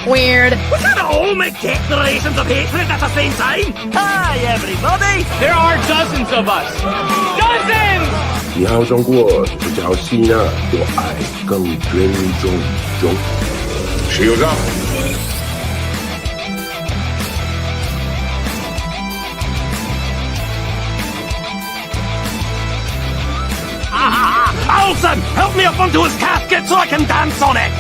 Weird. We can't all make declarations of hatred at the same time. Hi, everybody. There are dozens of us. Dozens! 你好中国比较西呢，我爱更尊重中。石油上。Alson, help me up onto his casket so I can dance on it.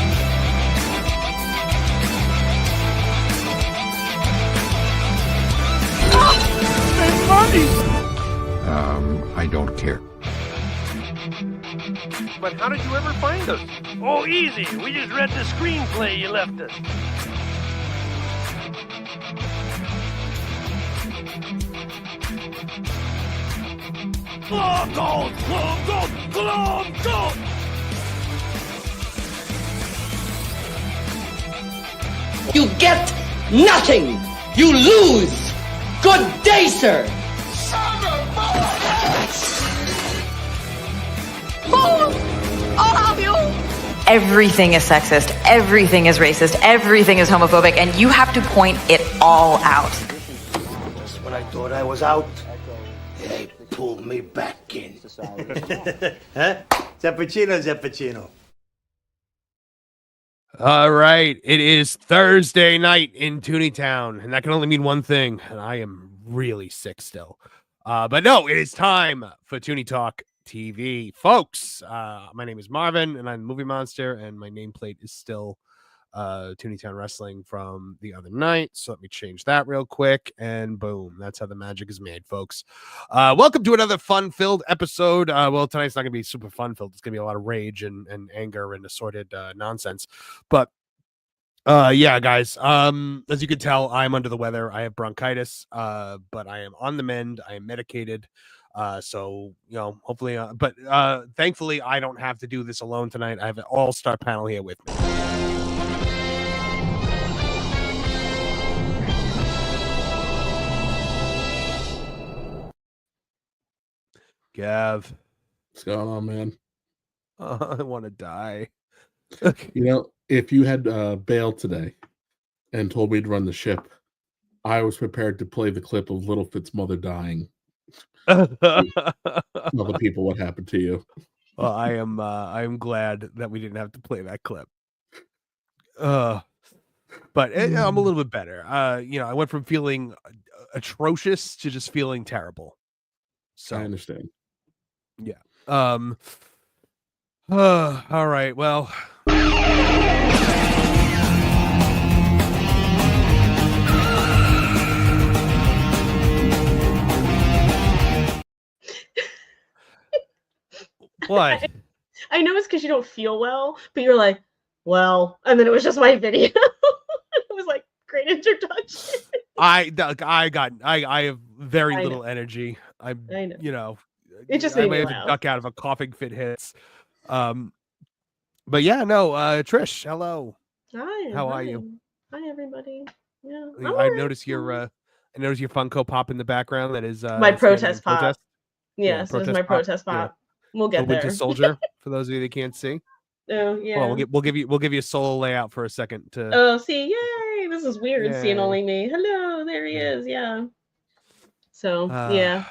I don't care. But how did you ever find us? Oh, easy. We just read the screenplay you left us. Glove gold! Glove gold! Glove gold! You get nothing! You lose! Good day, sir! I'll help you. Everything is sexist, everything is racist, everything is homophobic, and you have to point it all out. Just when I thought I was out, they pulled me back in. Huh? Zappuccino. All right, it is Thursday night in Tooney Town, and that can only mean one thing, and I am really sick still. But no, it is time for Tooney Talk TV. Folks, my name is Marvin, and I'm Movie Monster, and my nameplate is still Tooney Town Wrestling from the other night. So let me change that real quick, and boom, that's how the magic is made, folks. Welcome to another fun-filled episode. Well, tonight's not going to be super fun-filled. It's going to be a lot of rage and anger and assorted nonsense. But yeah, guys, as you can tell, I'm under the weather. I have bronchitis, but I am on the mend. I am medicated. So, you know, hopefully, but thankfully, I don't have to do this alone tonight. I have an all-star panel here with me. Gav. What's going on, man? I want to die. You know, if you had bailed today and told me to run the ship, I was prepared to play the clip of Little Fit's mother dying. Tell the people what happened to you. Well, I am glad that we didn't have to play that clip. But I'm a little bit better. You know, I went from feeling atrocious to just feeling terrible. So I understand. Yeah. All right. Well. What? I know it's because you don't feel well, but you're like, well, and then it was just my video. It was like great introduction. I have very little energy. I know. You know, it just I made may me have laugh. to duck out of a coughing fit hits. But yeah, no, Trish, hello. Hi. How are you? Hi, everybody. Yeah. I noticed your Funko Pop in the background. That is my protest pop. Protest. Yes, it was my protest pop. Yeah. We'll get the Winter there. Soldier, for those of you that can't see. Oh yeah. Well, we'll give you a solo layout for a second to. Oh, see, yay! This is weird seeing only me. Hello, there he is. Yeah. So yeah.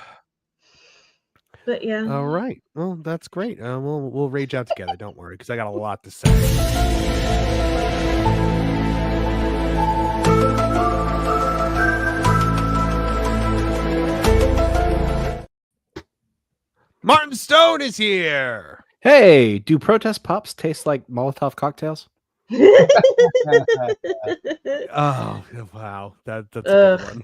But yeah. All right. Well, that's great. We'll rage out together. Don't worry, because I got a lot to say. Martin Stone is here. Hey, do protest pops taste like Molotov cocktails? Oh wow, that's a good one.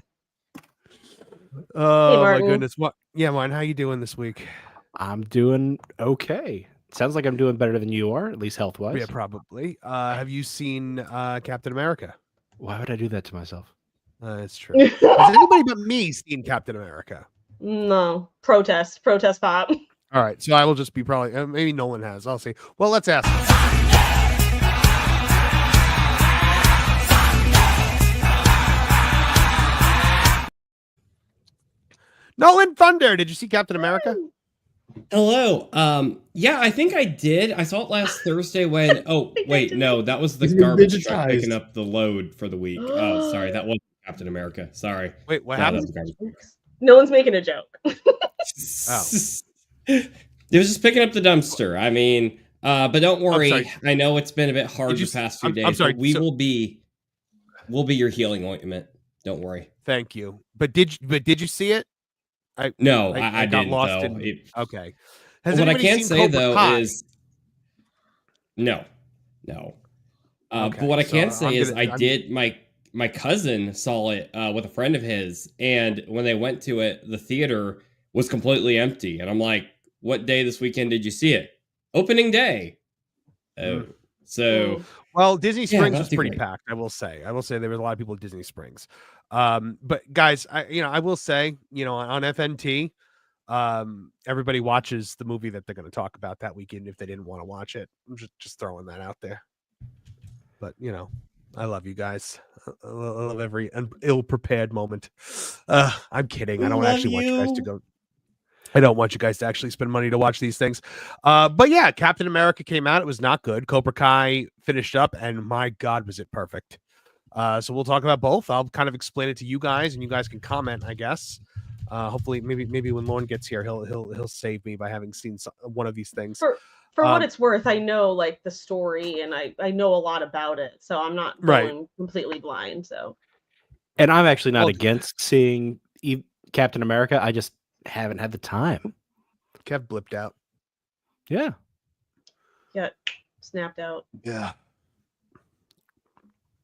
Oh my Martin. goodness. What? Yeah, Martin, how you doing this week? I'm doing okay. Sounds like I'm doing better than you are, at least health wise. Yeah, probably. Have you seen Captain America? Why would I do that to myself? That's true. Has anybody but me seen Captain America? No. Protest pop. All right, so I will just be probably maybe Nolan has. I'll see. Well, let's ask. Nolan Thunder, did you see Captain America? Hello. Yeah, I think I did. I saw it last Thursday when. Oh, wait, no, that was the garbage truck picking up the load for the week. Oh, sorry, that wasn't Captain America. Sorry. Wait, what happened? No one's making a joke. It was just picking up the dumpster. I mean, but don't worry. I know it's been a bit hard the past few days. I'm sorry. But we'll be your healing ointment. Don't worry. Thank you. But did you see it? I got didn't, lost though. Okay. Has what I can't say Cobra though Kai? is no. Okay, but what I can say is my cousin saw it with a friend of his, and when they went to it, the theater was completely empty. And I'm like, what day this weekend did you see it? Opening day. Well, Disney Springs was pretty packed. I will say there was a lot of people at Disney Springs. But guys, I will say, on FNT, everybody watches the movie that they're going to talk about that weekend if they didn't want to watch it. I'm just throwing that out there. But I love you guys. I love every ill-prepared moment. I'm kidding. I don't actually want you guys to go. I don't want you guys to actually spend money to watch these things. But yeah, Captain America came out. It was not good. Cobra Kai finished up, and my God, was it perfect. So we'll talk about both. I'll kind of explain it to you guys, and you guys can comment, I guess. Hopefully, maybe when Lauren gets here, he'll save me by having seen one of these things. For what it's worth, I know like the story, and I know a lot about it, so I'm not going completely blind. So, and I'm actually not against seeing Captain America. I just haven't had the time. Kev blipped out. Yeah. Snapped out. Yeah.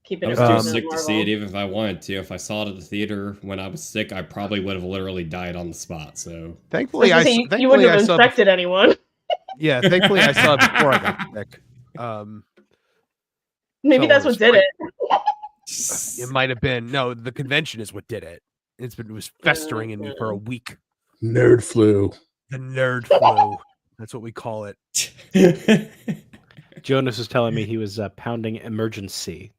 I was too sick to see it, even if I wanted to. If I saw it at the theater when I was sick, I probably would have literally died on the spot. So thankfully, you wouldn't have infected anyone. Yeah, thankfully I saw it before I got sick. Maybe that's what did it. It might have been. No, the convention is what did it. It was festering in me for a week. Nerd flu. The nerd flu. That's what we call it. Jonas was telling me he was pounding emergency.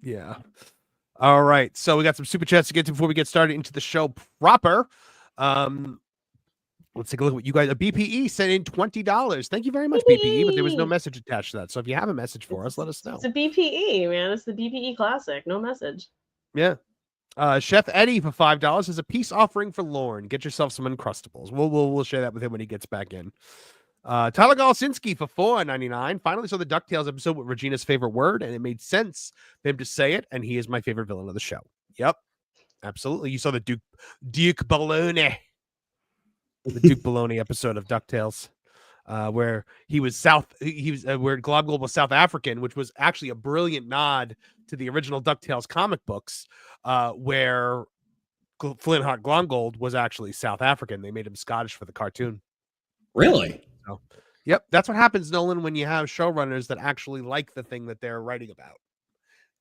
Yeah. All right. So we got some super chats to get to before we get started into the show proper. Let's take a look at what you guys. A BPE sent in $20. Thank you very much, BPE. But there was no message attached to that. So if you have a message for us, let us know. It's a BPE, man. It's the BPE classic. No message. Yeah. Chef Eddie for $5 is a peace offering for Lauren. Get yourself some Uncrustables. We'll share that with him when he gets back in. Tyler Golosinski for $4.99. Finally saw the DuckTales episode with Regina's favorite word, and it made sense for him to say it, and he is my favorite villain of the show. Yep. Absolutely. You saw the Duke Baloney. The Duke Baloney episode of DuckTales. Where he was where Globgold was South African, which was actually a brilliant nod to the original DuckTales comic books, where Flintheart Glomgold was actually South African. They made him Scottish for the cartoon. Really? So, yep, that's what happens, Nolan, when you have showrunners that actually like the thing that they're writing about.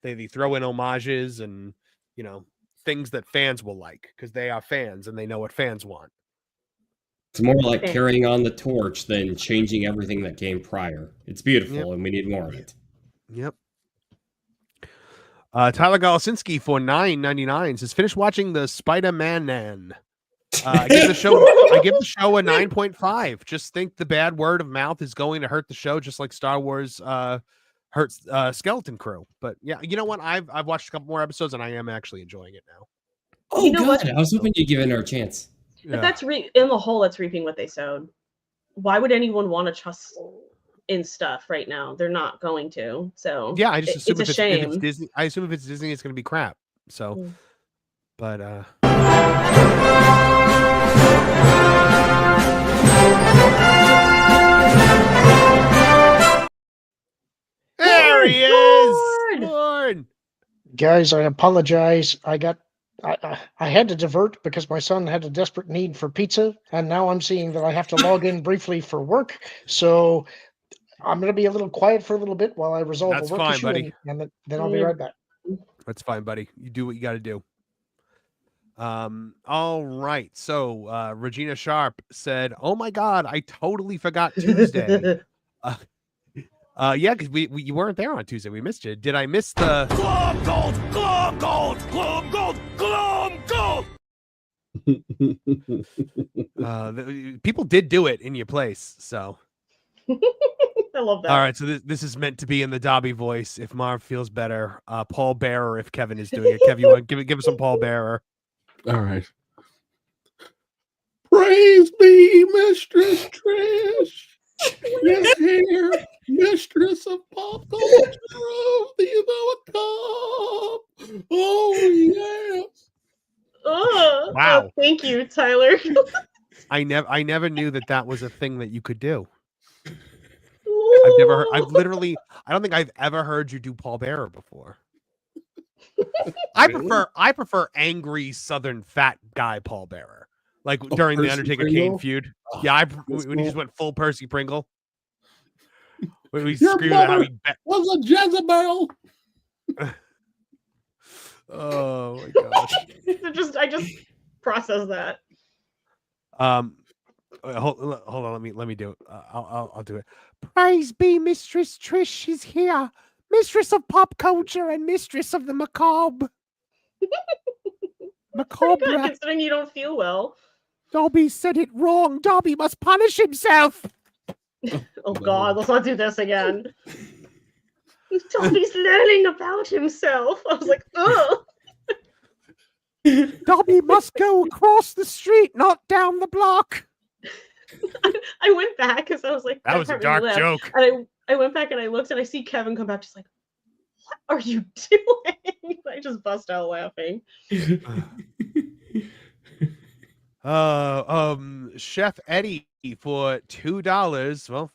They throw in homages and things that fans will like because they are fans and they know what fans want. It's more like carrying on the torch than changing everything that came prior. It's beautiful, and we need more of it. Yep. Tyler Golosinski for $9.99 says, "Finished watching the Spider-Man. I give the show a 9.5. Just think the bad word of mouth is going to hurt the show, just like Star Wars hurts Skeleton Crew. But yeah, you know what? I've watched a couple more episodes, and I am actually enjoying it now. Oh, you know what? I was hoping you'd give it our chance. But that's in the whole, that's reaping what they sowed. Why would anyone want to trust in stuff right now? They're not going to. So yeah, I just assume it's a shame. If it's Disney, I assume if it's Disney, it's going to be crap. So, but there he is, Lord. Guys, I apologize. I had to divert because my son had a desperate need for pizza, and now I'm seeing that I have to log in briefly for work. So I'm going to be a little quiet for a little bit while I resolve That's a work fine, issue, buddy. and then I'll be right back. That's fine, buddy. You do what you got to do. All right. So Regina Sharp said, "Oh my God, I totally forgot Tuesday." Yeah, because you weren't there on Tuesday. We missed you. Did I miss the Glom Gold? Glom Gold! Glom Gold! Glom Gold! people did do it in your place, so I love that. all right. So this is meant to be in the Dobby voice. If Marv feels better, Paul Bearer. If Kevin is doing it, Kev, you want give us some Paul Bearer? All right. Praise be, Mistress Trish. Yes, here, Mistress of Pop Culture of the Cup. Oh yes. Oh, Wow. Thank you, Tyler. I never knew that was a thing that you could do. I don't think I've ever heard you do Paul Bearer before. I prefer angry Southern fat guy Paul Bearer, like during the Undertaker Kane feud. Yeah, when he just went full Percy Pringle. When we screamed about how he was a Jezebel. Oh my gosh! I just processed that. Hold on. Let me do it. I'll do it. Praise be, Mistress Trish is here, Mistress of Pop Culture and Mistress of the Macabre. Pretty good, considering you don't feel well. Dobby said it wrong. Dobby must punish himself. Oh God, let's not do this again. Dobby's learning about himself. I was like, ugh. Dobby must go across the street, not down the block. I went back because I was like, that was a dark joke. And I went back and I looked and I see Kevin come back, just like, what are you doing? I just bust out laughing. Chef Eddie for $2. Well,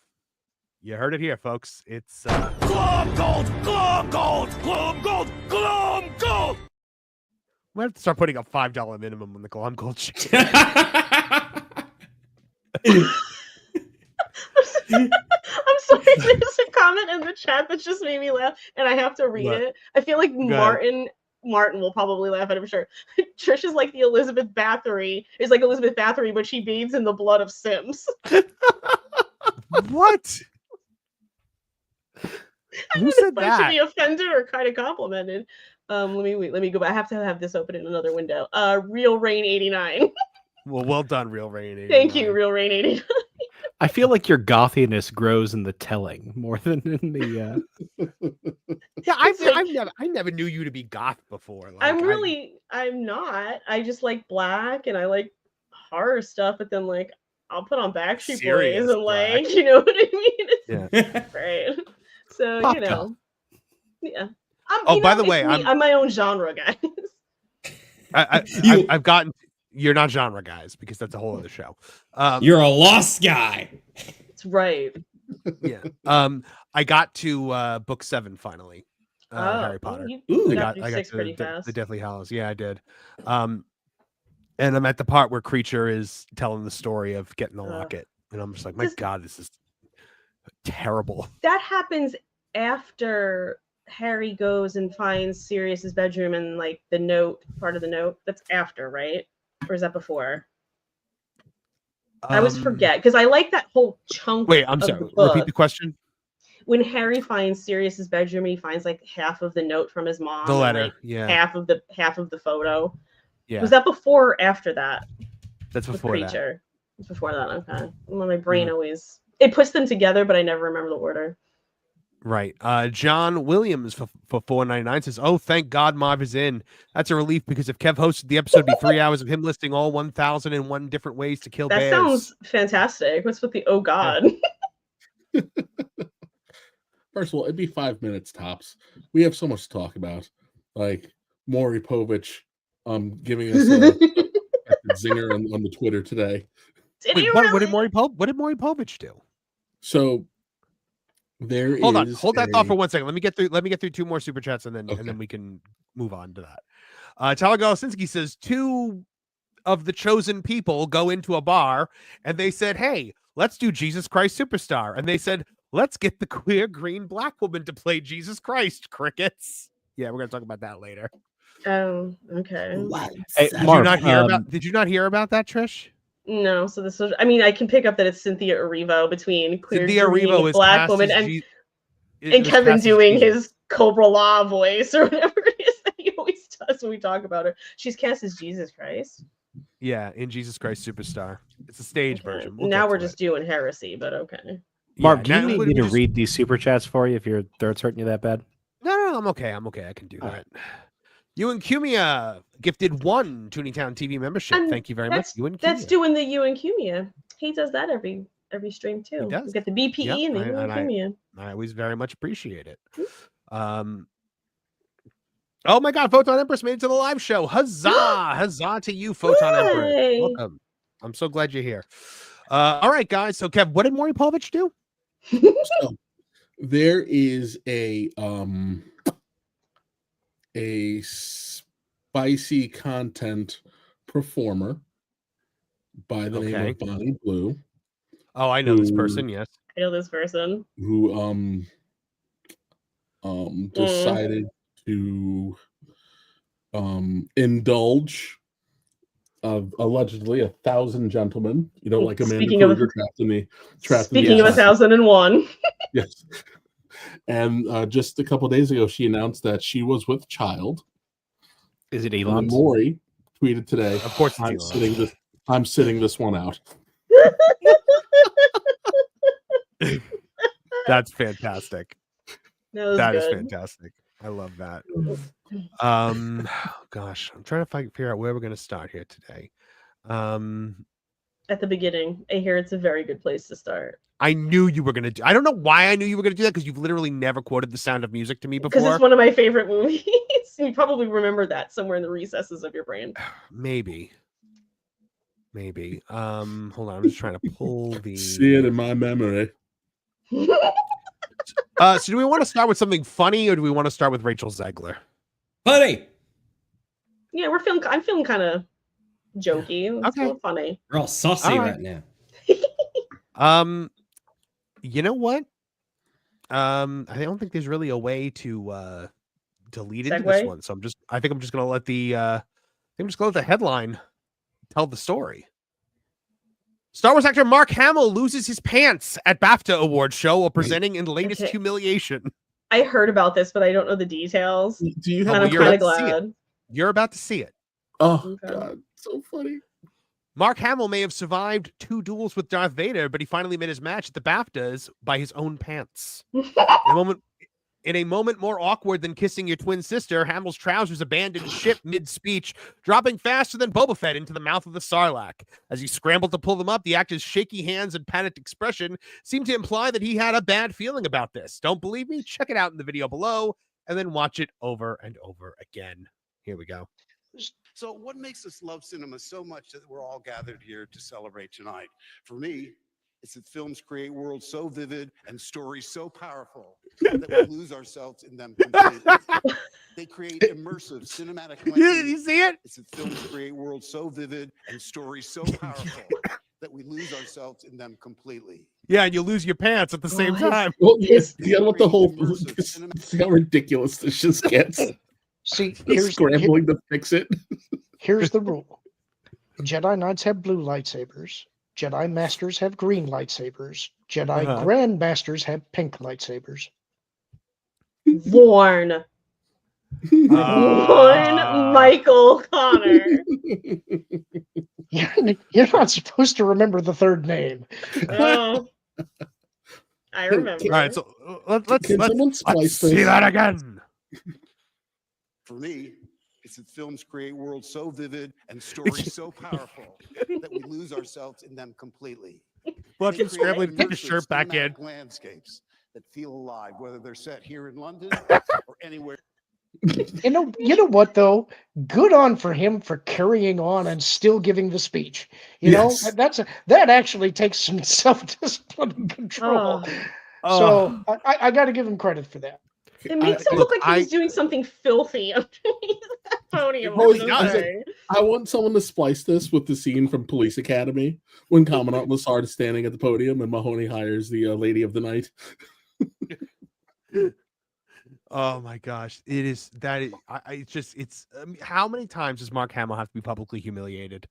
you heard it here, folks. It's Glom Gold! Glom Gold! Glom Gold! Glom Gold! We have to start putting a $5 minimum on the Glom Gold shit. I'm sorry, there's a comment in the chat that just made me laugh, and I have to read it. I feel like Martin will probably laugh at it for sure. Trish is like the Elizabeth Bathory. Is like Elizabeth Bathory, but she bathes in the blood of Sims. What? Who said that? Should be offended or kind of complimented. Let me go back. I have to have this open in another window. Real Rain 89. Well done, Real Rain 89. Thank you, Real Rain 89. I feel like your gothiness grows in the telling more than in the. Yeah, I never knew you to be goth before. Like, I'm not. I just like black and I like horror stuff, but then like I'll put on Backstreet Boys and like, you know what I mean? Yeah. Right. So Pop you know, yeah. By the way, I'm my own genre, guys. I've gotten. You're not genre guys because that's a whole other show. You're a lost guy. That's right. Yeah. I got to book 7 finally. Harry Potter. I got to the Deathly Hallows. Yeah, I did. And I'm at the part where Creature is telling the story of getting the locket, and I'm just like, my God, this is terrible. That happens after Harry goes and finds Sirius's bedroom and like the note, part of the note. That's after, right? Or is that before? I always forget because I like that whole chunk. Wait, I'm sorry. Repeat the question. When Harry finds Sirius's bedroom, he finds like half of the note from his mom. The letter, like, yeah. Half of the photo. Yeah. Was that before or after that? That's before that. It's before that. Okay. Well, my brain always puts them together, but I never remember the order. Right. John Williams for $4.99 says, "Oh, thank God Marv is in. That's a relief because if Kev hosted the episode, it'd be 3 hours of him listing all 1,001 different ways to kill bears." That sounds fantastic. What's with the oh God? First of all, it'd be 5 minutes tops. We have so much to talk about. Like Maury Povich giving us a zinger on the Twitter today. Wait, what did Maury Povich do? So hold that thought for 1 second. Let me get through 2 more super chats and then we can move on to that. Talagalasinski says 2 of the chosen people go into a bar and they said, "Hey, let's do Jesus Christ Superstar." And they said, "Let's get the queer green black woman to play Jesus Christ." Crickets. Yeah, we're gonna talk about that later. Oh, okay. Hey, Did Marv, you not hear about? Did you not hear about that, Trish? No, so this was. I mean, I can pick up that it's Cynthia Erivo between queer Cynthia green Erivo is black cast woman as and Kevin doing his Cobra Law voice or whatever it is that he always does when we talk about her. She's cast as Jesus Christ. Yeah, in Jesus Christ Superstar. It's a stage version. Now we're just doing heresy, but okay. Marv, do you need me to read these super chats for you if your throat's hurting you that bad? No, I'm okay. I can do that. Ewan Cumia gifted 1 Tooney Town TV membership. Thank you very much, Ewan Cumia. That's doing the Ewan Cumia. He does that every stream too. He does. He's got the BPE and the Ewan Cumia. I always very much appreciate it. Oh my God, Photon Empress made it to the live show. Huzzah! Huzzah to you, Photon Empress. Welcome. I'm so glad you're here. All right, guys. So, Kev, what did Maury Povich do? So, there is a spicy content performer by the name of Bonnie Blue. Oh, I know this person. Yes, I know this person who decided to indulge allegedly 1,000 gentlemen. You know, like Amanda Kruger trapped in the 1001. Yes. And just a couple of days ago, she announced that she was with child. Is it Elon? Maury tweeted today. Of course, I'm sitting this one out. That's fantastic. That is fantastic. I love that. Gosh, I'm trying to figure out where we're going to start here today. At the beginning, I hear it's a very good place to start. I knew you were going to do. I don't know why I knew you were going to do that because you've literally never quoted The Sound of Music to me before. Because it's one of my favorite movies. You probably remember that somewhere in the recesses of your brain. Maybe. Hold on, I'm just trying to pull the. See it in my memory. So do we want to start with something funny or do we want to start with Rachel Zegler? Funny. Yeah, I'm feeling kind of jokey. It's a little funny. We're all saucy right now. You know what? I don't think there's really a way to lead into this one. So I think I'm just gonna let the headline tell the story. Star Wars actor Mark Hamill loses his pants at BAFTA Awards show while presenting in latest humiliation. I heard about this, but I don't know the details. Do you have? I'm kind of glad. You're about to see it. Oh God, so funny. Mark Hamill may have survived 2 duels with Darth Vader, but he finally made his match at the BAFTAs by his own pants. In a moment more awkward than kissing your twin sister, Hamill's trousers abandoned ship mid-speech, dropping faster than Boba Fett into the mouth of the Sarlacc. As he scrambled to pull them up, the actor's shaky hands and panicked expression seemed to imply that he had a bad feeling about this. Don't believe me? Check it out in the video below, and then watch it over and over again. Here we go. So what makes us love cinema so much that we're all gathered here to celebrate tonight? For me, it's that films create worlds so vivid and stories so powerful that we lose ourselves in them completely. They create immersive cinematic language. You see it? It's that films create worlds so vivid and stories so powerful that we lose ourselves in them completely. Yeah, and you lose your pants at the same time. Well, yes, you gotta let the whole see how ridiculous this just gets. See, scrambling to fix it. Here's the rule: Jedi Knights have blue lightsabers. Jedi Masters have green lightsabers. Jedi Grandmasters have pink lightsabers. Warn Michael Connor. You're not supposed to remember the third name. Oh, I remember. All right, so let's see that again. For me, it's that films create worlds so vivid and stories so powerful that we lose ourselves in them completely. Watch him scrambling to put his shirt back in. Landscapes that feel alive, whether they're set here in London or anywhere. You know what though? Good on for him for carrying on and still giving the speech. You know, that actually takes some self-discipline and control. So I got to give him credit for that. It makes him look like he's doing something filthy underneath that podium. I want someone to splice this with the scene from Police Academy when Commandant Lassard is standing at the podium and Mahoney hires the lady of the night. Oh my gosh, it is that. It's how many times does Mark Hamill have to be publicly humiliated?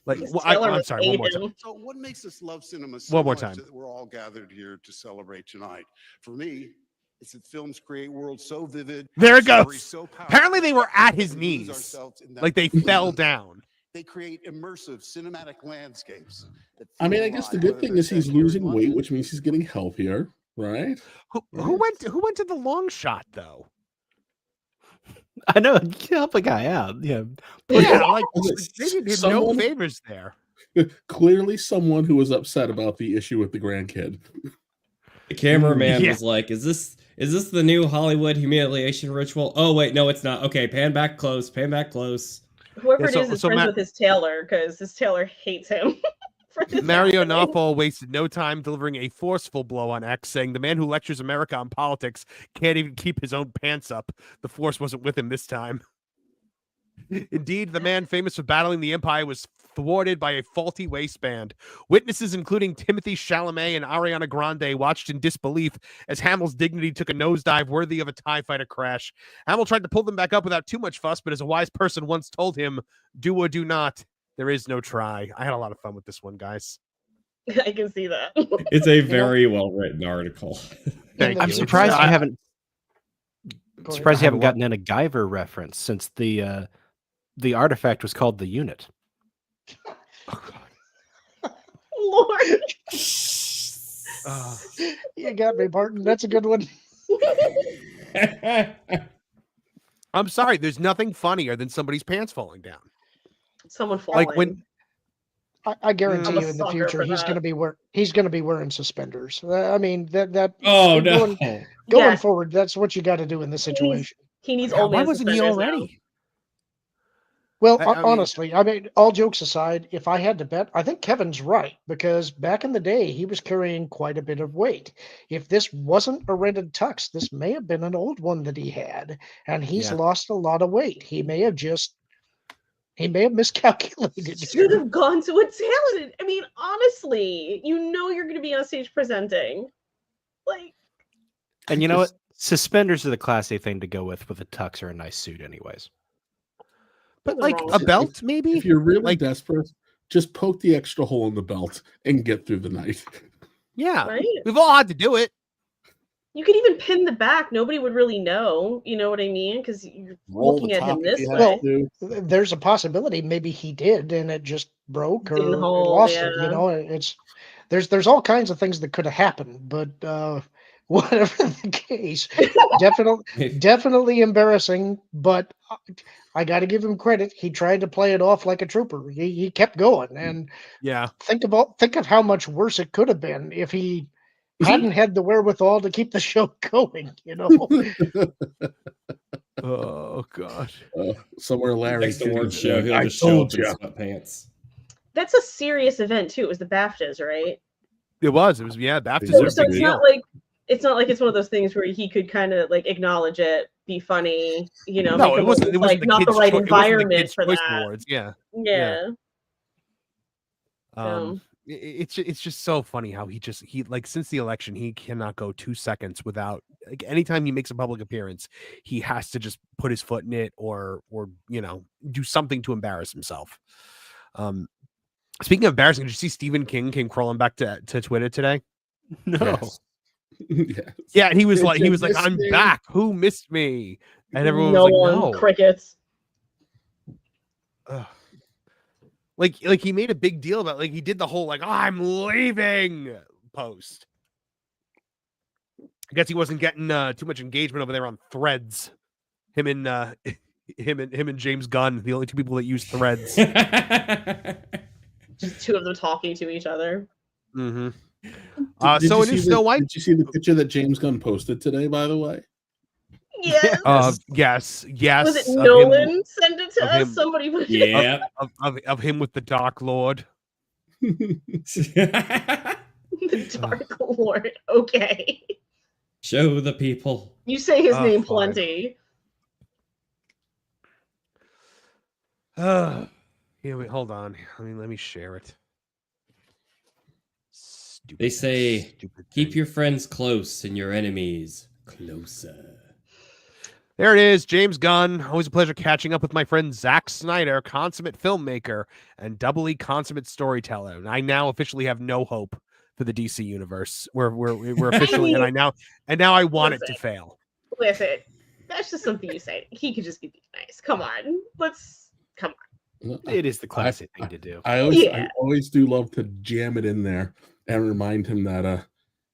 Like, I'm sorry, one more time. So what makes us love cinema so One more much time. that we're all gathered here to celebrate tonight? For me, it's that films create worlds so vivid. There it stories goes. So powerful, Apparently they were at his that we lose knees, ourselves in that like they movie. fell down. They create immersive cinematic landscapes. I mean, I guess the good thing is he's losing weight, which means he's getting healthier, right? Who went to the long shot though? I know, help a guy out. Yeah, like they did no favors there. Clearly, someone who was upset about the issue with the grandkid. The cameraman was like, "Is this the new Hollywood humiliation ritual?" Oh wait, no, it's not. Okay, pan back close. Whoever it is friends with his tailor because his tailor hates him. Mario Nawfal wasted no time delivering a forceful blow on X, saying the man who lectures America on politics can't even keep his own pants up. The force wasn't with him this time. Indeed, the man famous for battling the Empire was thwarted by a faulty waistband. Witnesses, including Timothy Chalamet and Ariana Grande, watched in disbelief as Hamill's dignity took a nosedive worthy of a TIE fighter crash. Hamill tried to pull them back up without too much fuss, but as a wise person once told him, do or do not. There is no try. I had a lot of fun with this one, guys. I can see that. It's a very well-written article. I'm surprised you haven't. Surprised you haven't gotten in a Guyver reference since the artifact was called the Unit. Lord, you got me, Martin. That's a good one. I'm sorry. There's nothing funnier than somebody's pants falling down. Someone falling. Like when I guarantee I'm a you, in the sucker future, for he's that. going to be wearing suspenders. I mean that. Oh no! Going forward, that's what you got to do in this situation. He needs old man. Why wasn't he already? Well, honestly, I mean, all jokes aside, if I had to bet, I think Kevin's right, because back in the day, he was carrying quite a bit of weight. If this wasn't a rented tux, this may have been an old one that he had, and he's lost a lot of weight. He may have miscalculated. Should have gone to a talented. I mean, honestly, you're going to be on stage presenting. Like, and you know what? Suspenders are the classy thing to go with a tux or a nice suit, anyways. But like a belt, maybe? If you're really desperate, just poke the extra hole in the belt and get through the night. Yeah, right? We've all had to do it. You could even pin the back. Nobody would really know. You know what I mean? Because you're looking at him this way. Well, there's a possibility maybe he did, and it just broke or Didn't hold, lost it. You know, there's all kinds of things that could have happened, but whatever the case, definitely embarrassing. But I got to give him credit. He tried to play it off like a trooper. He kept going, and think of how much worse it could have been if he hadn't had the wherewithal to keep the show going. You know. Oh gosh. Somewhere Larry Next award show, he'll I just show up told in you. sweatpants. That's a serious event too. It was the BAFTAs, right? It was. BAFTAs. So it's not like it's one of those things where he could kind of like acknowledge it, be funny, you know. No, it wasn't like not the right environment for that. Awards. Yeah. It's just so funny how he like since the election he cannot go 2 seconds without, like, anytime he makes a public appearance he has to just put his foot in it or you know, do something to embarrass himself. Speaking of embarrassing, did you see Stephen King came crawling back to Twitter today? No. Yes. Yeah, he was like I'm back. Who missed me? And everyone was like, no. Crickets. Like he made a big deal about, like, he did the whole like, oh, I'm leaving post. I guess he wasn't getting too much engagement over there on Threads. Him and James Gunn, the only two people that use Threads. Just two of them talking to each other. Mm-hmm. Did So you a new see Snow White. Did you see the picture that James Gunn posted today? By the way. Yes. Yes. Was it Nolan? Send it to us. Somebody put it. Yeah. Of him with the Dark Lord. The Dark Lord. Okay. Show the people. You say his name fine. plenty. Yeah, wait, hold on. Let me share it. They say, stupid keep thing. your friends close and your enemies closer. There it is, James Gunn. Always a pleasure catching up with my friend Zack Snyder, consummate filmmaker and doubly consummate storyteller. And I now officially have no hope for the DC universe. We're officially, and now I want it to fail. Listen, that's just something you say. He could just be nice. Come on, come on. It is the classic thing to do. I always do love to jam it in there and remind him that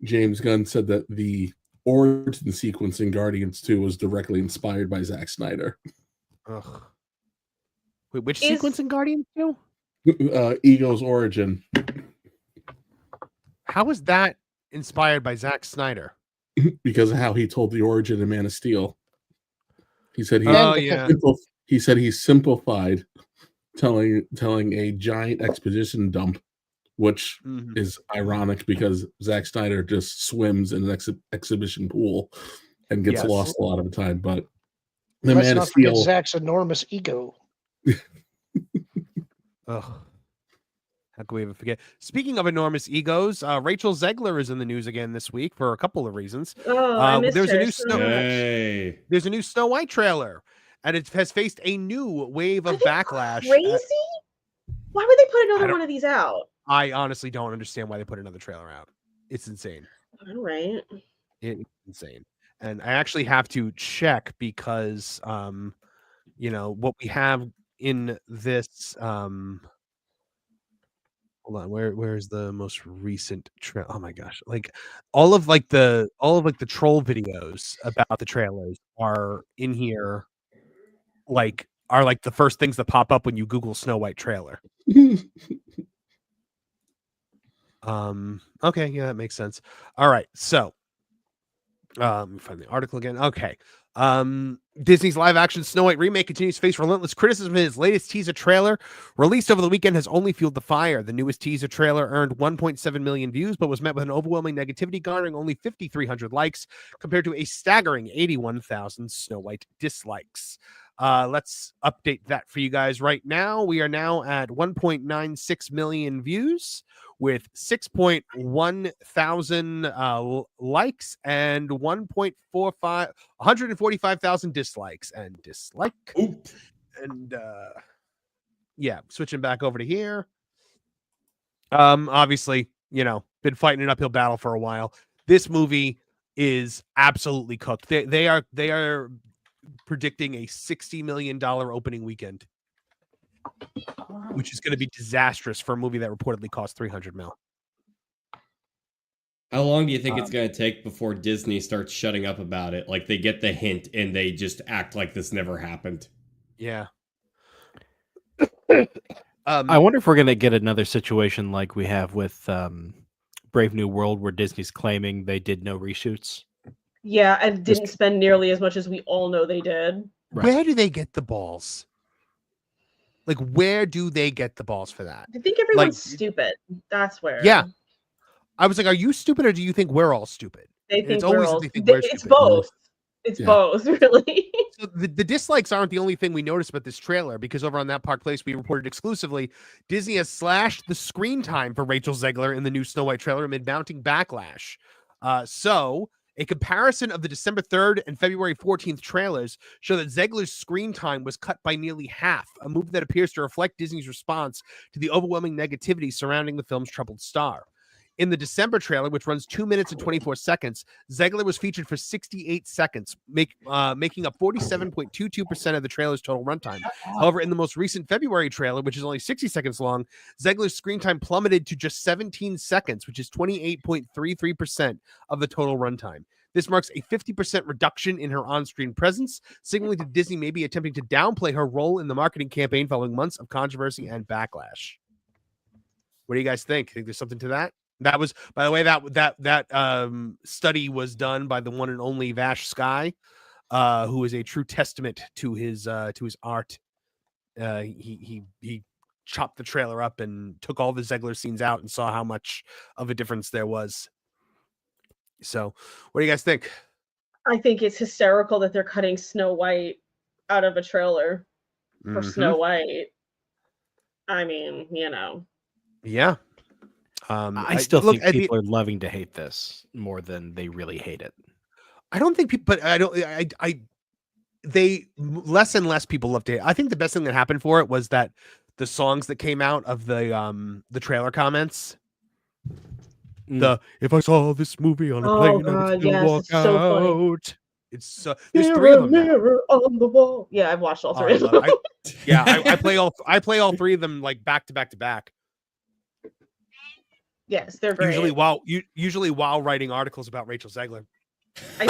James Gunn said that the origin sequence in Guardians 2 was directly inspired by Zack Snyder. Ugh. Wait, which sequence in Guardians 2? Ego's origin. How was that inspired by Zack Snyder? Because of how he told the origin in Man of Steel. He said he simplified telling a giant exposition dump, which is ironic because Zack Snyder just swims in an exhibition pool and gets lost a lot of the time. But the Let's Man not of Steel, forget Zack's enormous ego. Ugh. How can we even forget? Speaking of enormous egos, Rachel Zegler is in the news again this week for a couple of reasons. Oh, I missed there's her a new so much. There's a new Snow White trailer, and it has faced a new wave of backlash. Crazy? Why would they put another one of these out? I honestly don't understand why they put another trailer out. It's insane. All right. It's insane. And I actually have to check because what we have in this hold on, where's the most recent trailer? Oh my gosh. Like all of the troll videos about the trailers are in here, are like the first things that pop up when you Google Snow White trailer. Okay, yeah, that makes sense. All right, so let me find the article again. Okay. Disney's live action Snow White remake continues to face relentless criticism. His latest teaser trailer, released over the weekend, has only fueled the fire. The newest teaser trailer earned 1.7 million views, but was met with an overwhelming negativity, garnering only 5,300 likes compared to a staggering 81,000 Snow White dislikes. Let's update that for you guys right now. We are now at 1.96 million views with 6.1 thousand likes and 145,000 dislikes and dislike. Oop. And switching back over to here. Obviously, been fighting an uphill battle for a while. This movie is absolutely cooked. They are predicting a $60 million opening weekend, which is going to be disastrous for a movie that reportedly cost $300 million. How long do you think it's going to take before Disney starts shutting up about it? Like they get the hint and they just act like this never happened. Yeah. I wonder if we're going to get another situation like we have with Brave New World, where Disney's claiming they did no reshoots. Yeah, and didn't spend nearly as much as we all know they did. Right. Where do they get the balls? Like, where do they get the balls for that? I think everyone's stupid. That's where. Yeah. I was like, are you stupid or do you think we're all stupid? They think it's both. It's both, really. So the dislikes aren't the only thing we noticed about this trailer, because over on That Park Place, we reported exclusively Disney has slashed the screen time for Rachel Zegler in the new Snow White trailer amid mounting backlash. So a comparison of the December 3rd and February 14th trailers show that Zegler's screen time was cut by nearly half, a move that appears to reflect Disney's response to the overwhelming negativity surrounding the film's troubled star. In the December trailer, which runs 2 minutes and 24 seconds, Zegler was featured for 68 seconds, making up 47.22% of the trailer's total runtime. However, in the most recent February trailer, which is only 60 seconds long, Zegler's screen time plummeted to just 17 seconds, which is 28.33% of the total runtime. This marks a 50% reduction in her on-screen presence, signaling that Disney may be attempting to downplay her role in the marketing campaign following months of controversy and backlash. What do you guys think? Think there's something to that? That was, by the way, that study was done by the one and only Vash Sky, who is a true testament to his art. He chopped the trailer up and took all the Zegler scenes out and saw how much of a difference there was. So, what do you guys think? I think it's hysterical that they're cutting Snow White out of a trailer for Snow White. I mean, Yeah. I still think people are loving to hate this more than they really hate it. I don't think people, but I don't. They less and less people love to hate. I think the best thing that happened for it was that the songs that came out of the trailer comments. If I saw this movie on a plane, I would still walk it's so out. funny. It's so there's three of them. Mirror on the wall. Yeah, I've watched all three of them. I play all three of them like back to back to back. Yes, they're great. Usually while writing articles about Rachel Zegler. I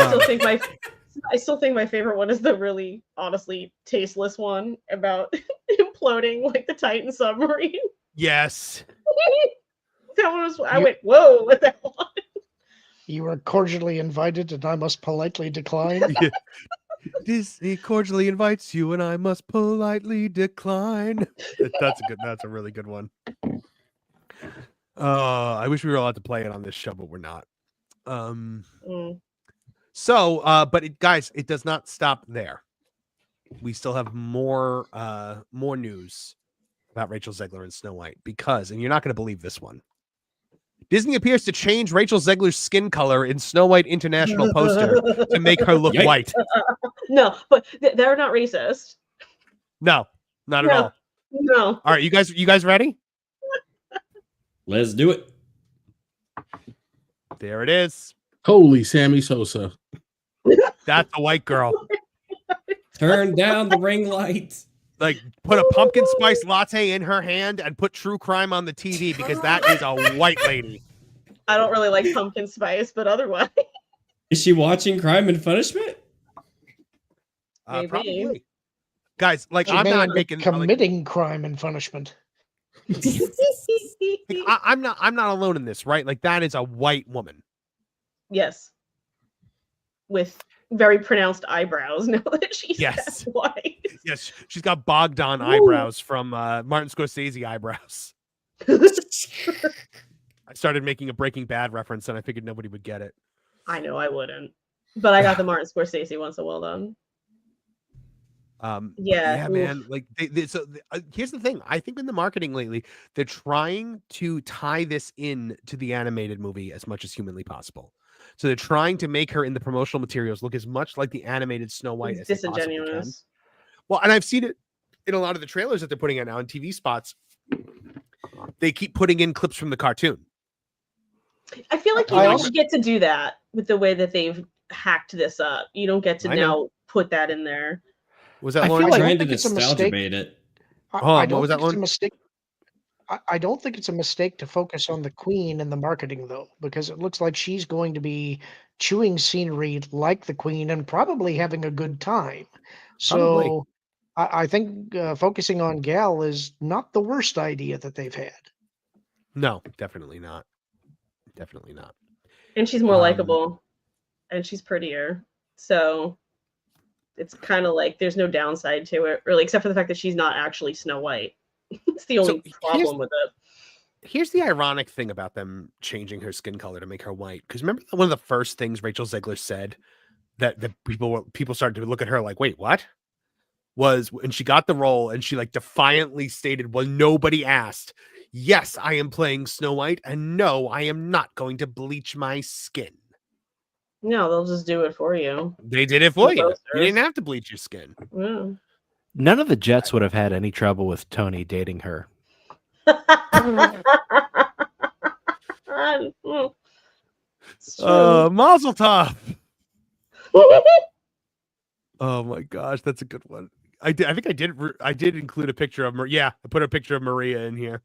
still think my favorite one is the really honestly tasteless one about imploding like the Titan submarine. Yes. That one was. I went, whoa, with that one. You are cordially invited, and I must politely decline. Yeah. Disney cordially invites you, and I must politely decline. That's a really good one. I wish we were allowed to play it on this show, but we're not. So, but guys, it does not stop there. We still have more news about Rachel Zegler and Snow White and you're not going to believe this one. Disney appears to change Rachel Zegler's skin color in Snow White International poster to make her look white. No, but they're not racist. No, not at all. No. All right, you guys ready? Let's do it. There it is. Holy Sammy Sosa. That's a white girl. Turn down the ring light. Like, put a pumpkin spice latte in her hand and put True Crime on the TV because that is a white lady. I don't really like pumpkin spice, but otherwise. Is she watching Crime and Punishment? Maybe. Probably. Guys, like, She I'm may not end up making committing crime and punishment. I'm not alone in this, right? Like, that is a white woman. Yes. With very pronounced eyebrows. Now that she's that white. Yes, she's got Bogdan eyebrows from Martin Scorsese eyebrows. I started making a Breaking Bad reference, and I figured nobody would get it. I know I wouldn't, but I got the Martin Scorsese one, so well done. Yeah, man. Like, here's the thing. I think in the marketing lately, they're trying to tie this in to the animated movie as much as humanly possible. So they're trying to make her in the promotional materials look as much like the animated Snow White as they possibly can. Well, and I've seen it in a lot of the trailers that they're putting out now in TV spots. They keep putting in clips from the cartoon. I feel like you don't get to do that with the way that they've hacked this up. You don't get to now put that in there. Was that Lauren? trying to nostalgia bait it? I don't think it's a mistake. I don't think it's a mistake to focus on the Queen in the marketing, though, because it looks like she's going to be chewing scenery like the Queen and probably having a good time. So I think focusing on Gal is not the worst idea that they've had. No, definitely not. Definitely not. And she's more likable, and she's prettier. So it's kind of like there's no downside to it, really, except for the fact that she's not actually Snow White. It's the only problem with it. Here's the ironic thing about them changing her skin color to make her white. Because remember one of the first things Rachel Zegler said that people started to look at her like, wait, what? Was when she got the role and she like defiantly stated, well, nobody asked. Yes, I am playing Snow White, and no, I am not going to bleach my skin. No, they'll just do it for you. They did it for you. You didn't have to bleach your skin. Yeah. None of the Jets would have had any trouble with Tony dating her. Mazel tov. Oh my gosh, that's a good one. I think I did include a picture of Maria. Yeah, I put a picture of Maria in here.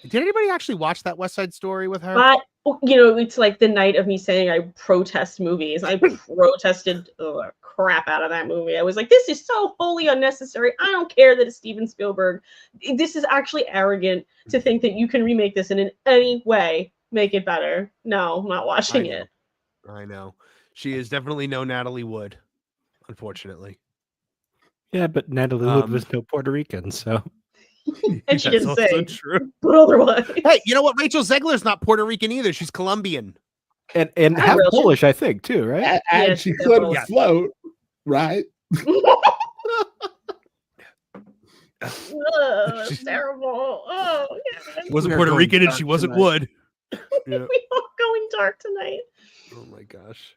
Did anybody actually watch that West Side Story with her? But it's like the night of me saying I protest movies. I protested the crap out of that movie. I was like, this is so wholly unnecessary. I don't care that it's Steven Spielberg. This is actually arrogant to think that you can remake this and in any way make it better. No, I'm not watching it. I know. She is definitely no Natalie Wood, unfortunately. Yeah, but Natalie Wood was no Puerto Rican, so. And she didn't say. True. But otherwise. Hey, you know what? Rachel Zegler's not Puerto Rican either. She's Colombian. And half Polish, I think, too, right? And she couldn't float, right? That's terrible. Oh, yeah. She wasn't Puerto Rican and she wasn't wood. Yeah. We all going dark tonight. Oh my gosh.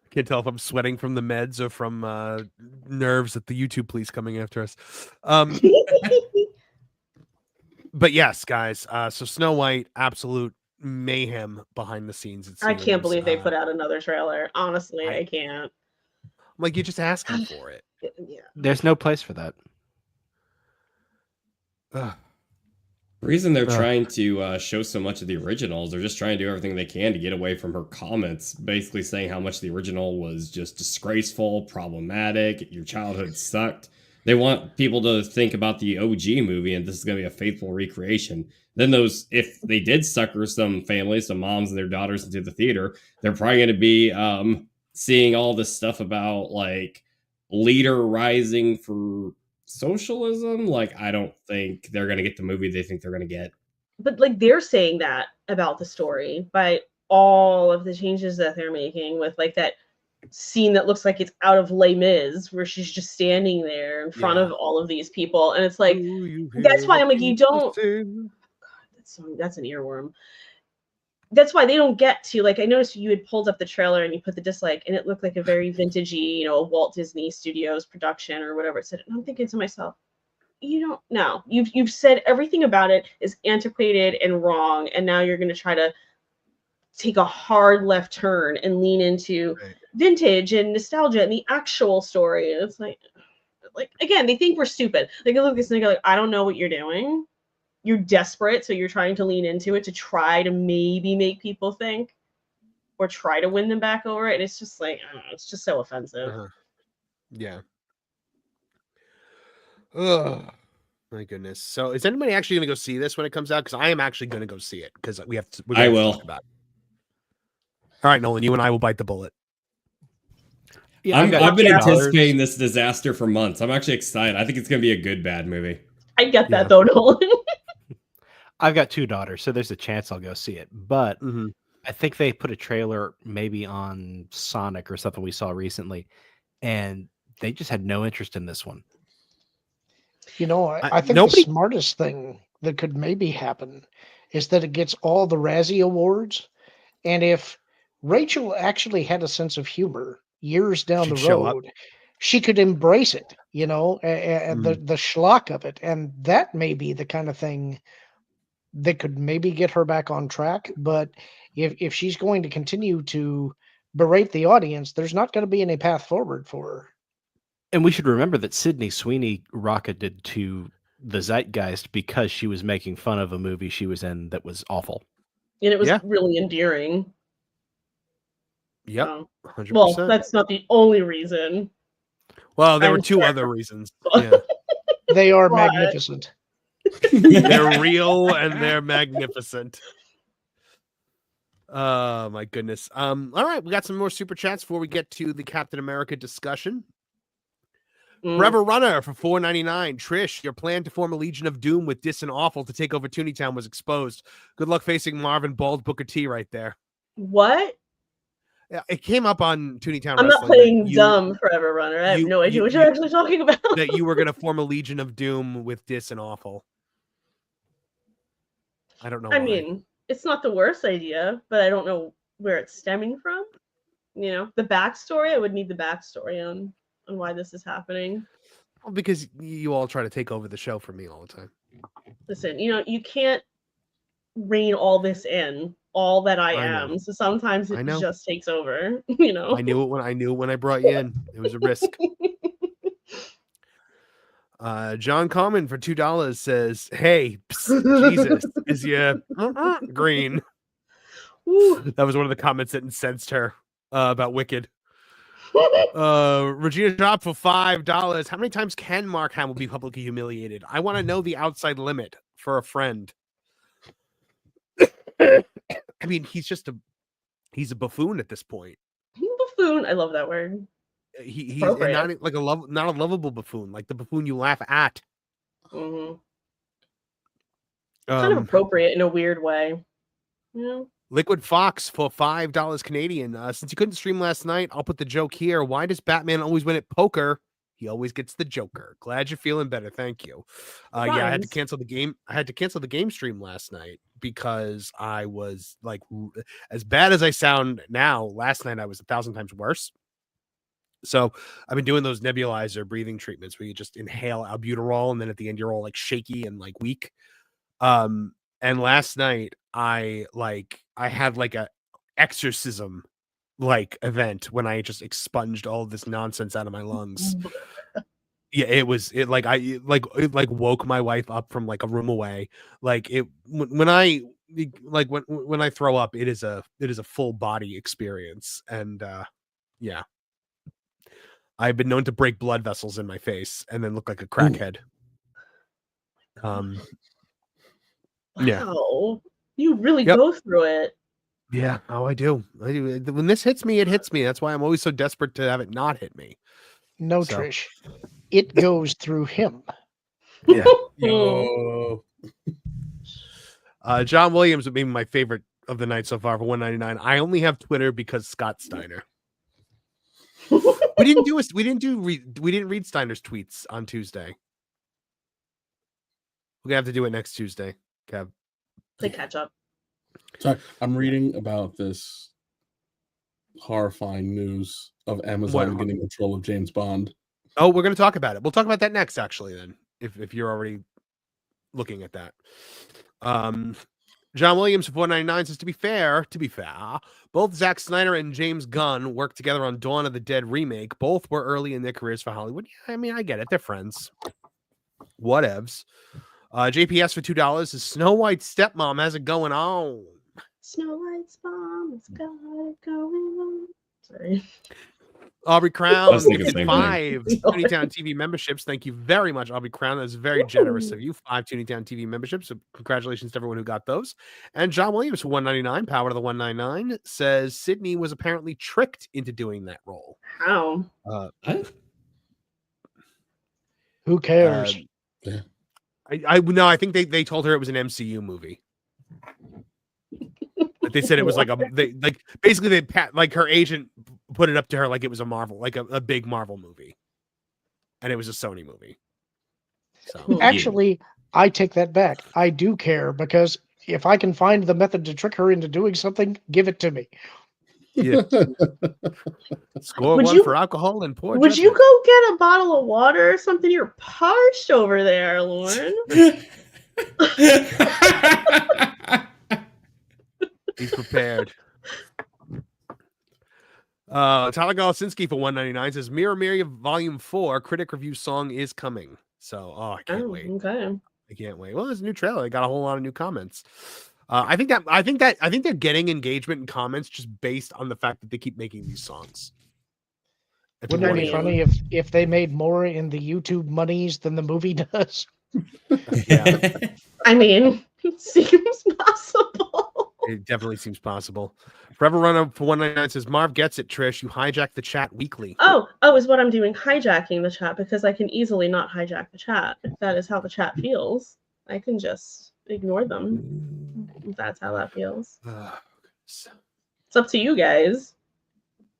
I can't tell if I'm sweating from the meds or from nerves at the YouTube police coming after us. But yes, guys. So Snow White, absolute mayhem behind the scenes. I can't believe they put out another trailer. Honestly, I can't. I'm like, you're just asking for it. Yeah. There's no place for that. The reason they're trying to show so much of the originals, they're just trying to do everything they can to get away from her comments, basically saying how much the original was just disgraceful, problematic, your childhood sucked. They want people to think about the OG movie, and this is going to be a faithful recreation. Then if they did sucker some families, some moms and their daughters into the theater, they're probably going to be seeing all this stuff about like leader rising for socialism. Like, I don't think they're going to get the movie they think they're going to get. But like they're saying that about the story by all of the changes that they're making with like that scene that looks like it's out of Les Mis where she's just standing there in front of all of these people, and it's like that's why I'm like, you don't that's an earworm. That's why they don't get to, like, I noticed you had pulled up the trailer and you put the dislike and it looked like a very vintagey, Walt Disney Studios production or whatever it said. And I'm thinking to myself, you don't know. You've said everything about it is antiquated and wrong, and now you're going to try to take a hard left turn and lean into vintage and nostalgia and the actual story. And it's like again, they think we're stupid. They look at this and they go like, I don't know what you're doing. You're desperate, so you're trying to lean into it to try to maybe make people think or try to win them back over. And it's just like, I don't know, it's just so offensive. Yeah. Oh my goodness. So is anybody actually going to go see this when it comes out? Because I am actually going to go see it because we're I will. talk about it. All right, Nolan, you and I will bite the bullet. Yeah, I've been anticipating this disaster for months. I'm actually excited. I think it's going to be a good, bad movie. I get that though, Nolan. I've got 2 daughters, so there's a chance I'll go see it. But I think they put a trailer maybe on Sonic or something we saw recently, and they just had no interest in this one. I think the smartest thing that could maybe happen is that it gets all the Razzie Awards, and if Rachel actually had a sense of humor years down the road, she could embrace it, and the schlock of it, and that may be the kind of thing that could maybe get her back on track. But if she's going to continue to berate the audience, there's not going to be any path forward for her. And we should remember that Sydney Sweeney rocketed to the zeitgeist because she was making fun of a movie she was in that was awful. And it was really endearing. Yep. 100%. Well, that's not the only reason. Well, there were 2 other reasons. Yeah. They are magnificent. They're real and they're magnificent. Oh my goodness. All right, we got some more super chats before we get to the Captain America discussion. Forever Runner for $4.99. Trish, your plan to form a Legion of Doom with Dis and Awful to take over Tooney Town was exposed. Good luck facing Marvin Bald Booker T right there. What? Yeah, it came up on Tooney Town. I'm not playing dumb Forever Runner. I have no idea what you're actually talking about. That you were going to form a Legion of Doom with Dis and Awful. I don't know. I mean, it's not the worst idea, but I don't know where it's stemming from. The backstory, I would need the backstory on why this is happening. Well, because you all try to take over the show for me all the time. Listen, you can't rein all this in, all that I am. So sometimes it just takes over, I knew it when I brought you in. It was a risk. John Common for $2 says, "Hey, Jesus, is you green?" That was one of the comments that incensed her about Wicked. Regina Drop for $5. How many times can Mark Hamill be publicly humiliated? I want to know the outside limit for a friend. I mean, he's a buffoon at this point. Buffoon, I love that word. He's not like not a lovable buffoon, like the buffoon you laugh at. Kind of appropriate in a weird way. Liquid Fox for $5 Canadian. Since you couldn't stream last night, I'll put the joke here. Why does Batman always win at poker? He always gets the Joker. Glad you're feeling better. Thank you. Yeah, I had to cancel the game. I had to cancel the game stream last night because I was like, as bad as I sound now, last night I was 1,000 times worse. So I've been doing those nebulizer breathing treatments where you just inhale albuterol and then at the end you're all like shaky and like weak. And last night I had like a exorcism like event when I just expunged all of this nonsense out of my lungs. Yeah, it woke my wife up from like a room away. Like when I throw up, it is a full body experience. And yeah. I've been known to break blood vessels in my face and then look like a crackhead. Yeah. Wow. You really go through it. Yeah. Oh, I do. When this hits me, it hits me. That's why I'm always so desperate to have it not hit me. No, Trish. It goes through him. Yeah. Yo. John Williams would be my favorite of the night so far for $1.99. I only have Twitter because Scott Steiner. We didn't read Steiner's tweets on Tuesday. We're gonna have to do it next Tuesday, Kev. To catch up. Sorry, I'm reading about this horrifying news of Amazon getting control of James Bond. Oh, we're gonna talk about it. We'll talk about that next, actually, then, if you're already looking at that. John Williams for $4.99 says, to be fair, both Zack Snyder and James Gunn worked together on Dawn of the Dead remake. Both were early in their careers for Hollywood. Yeah, I mean, I get it. They're friends. Whatevs. JPS for $2 is Snow White's stepmom has it going on. Snow White's mom has got it going on. Sorry. Aubrey Crown with 5 Tooney Town TV memberships. Thank you very much, Aubrey Crown. That's very generous of you. 5 Tooney Town TV memberships. So congratulations to everyone who got those. And John Williams for $1.99, power to the $1.99, says Sydney was apparently tricked into doing that role. How? Who cares? I think they told her it was an MCU movie. They said it was like her agent put it up to her like it was a Marvel, like a big Marvel movie, and it was a Sony movie. So Actually, I take that back. I do care because if I can find the method to trick her into doing something, give it to me. Yeah. Score one for alcohol and poor. Would you go get a bottle of water or something? You're parched over there, Lauren. He's prepared. Tyler Golasinski for $1.99 says Mirror Mirror Volume 4 critic review song is coming. So I can't wait. Okay. I can't wait. Well, there's a new trailer. I got a whole lot of new comments. I think they're getting engagement and comments just based on the fact that they keep making these songs. Wouldn't it be funny if they made more in the YouTube monies than the movie does? Yeah. I mean, it seems possible. It definitely seems possible. Forever Runner for $1.99 says Marv gets it, Trish. You hijack the chat weekly. Oh, is what I'm doing, hijacking the chat, because I can easily not hijack the chat. If that is how the chat feels, I can just ignore them. If that's how that feels. It's up to you guys.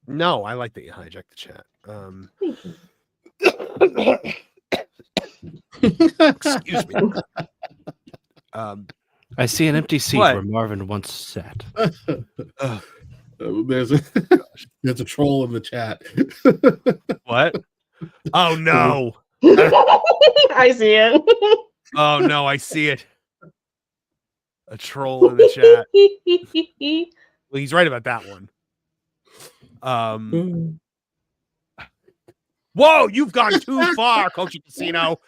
No, I like that you hijack the chat. Excuse me. I see an empty seat where Marvin once sat. There's a troll in the chat. What? Oh no! I see it. Oh no, I see it. A troll in the chat. Well, he's right about that one. Whoa, you've gone too far, Culture Casino.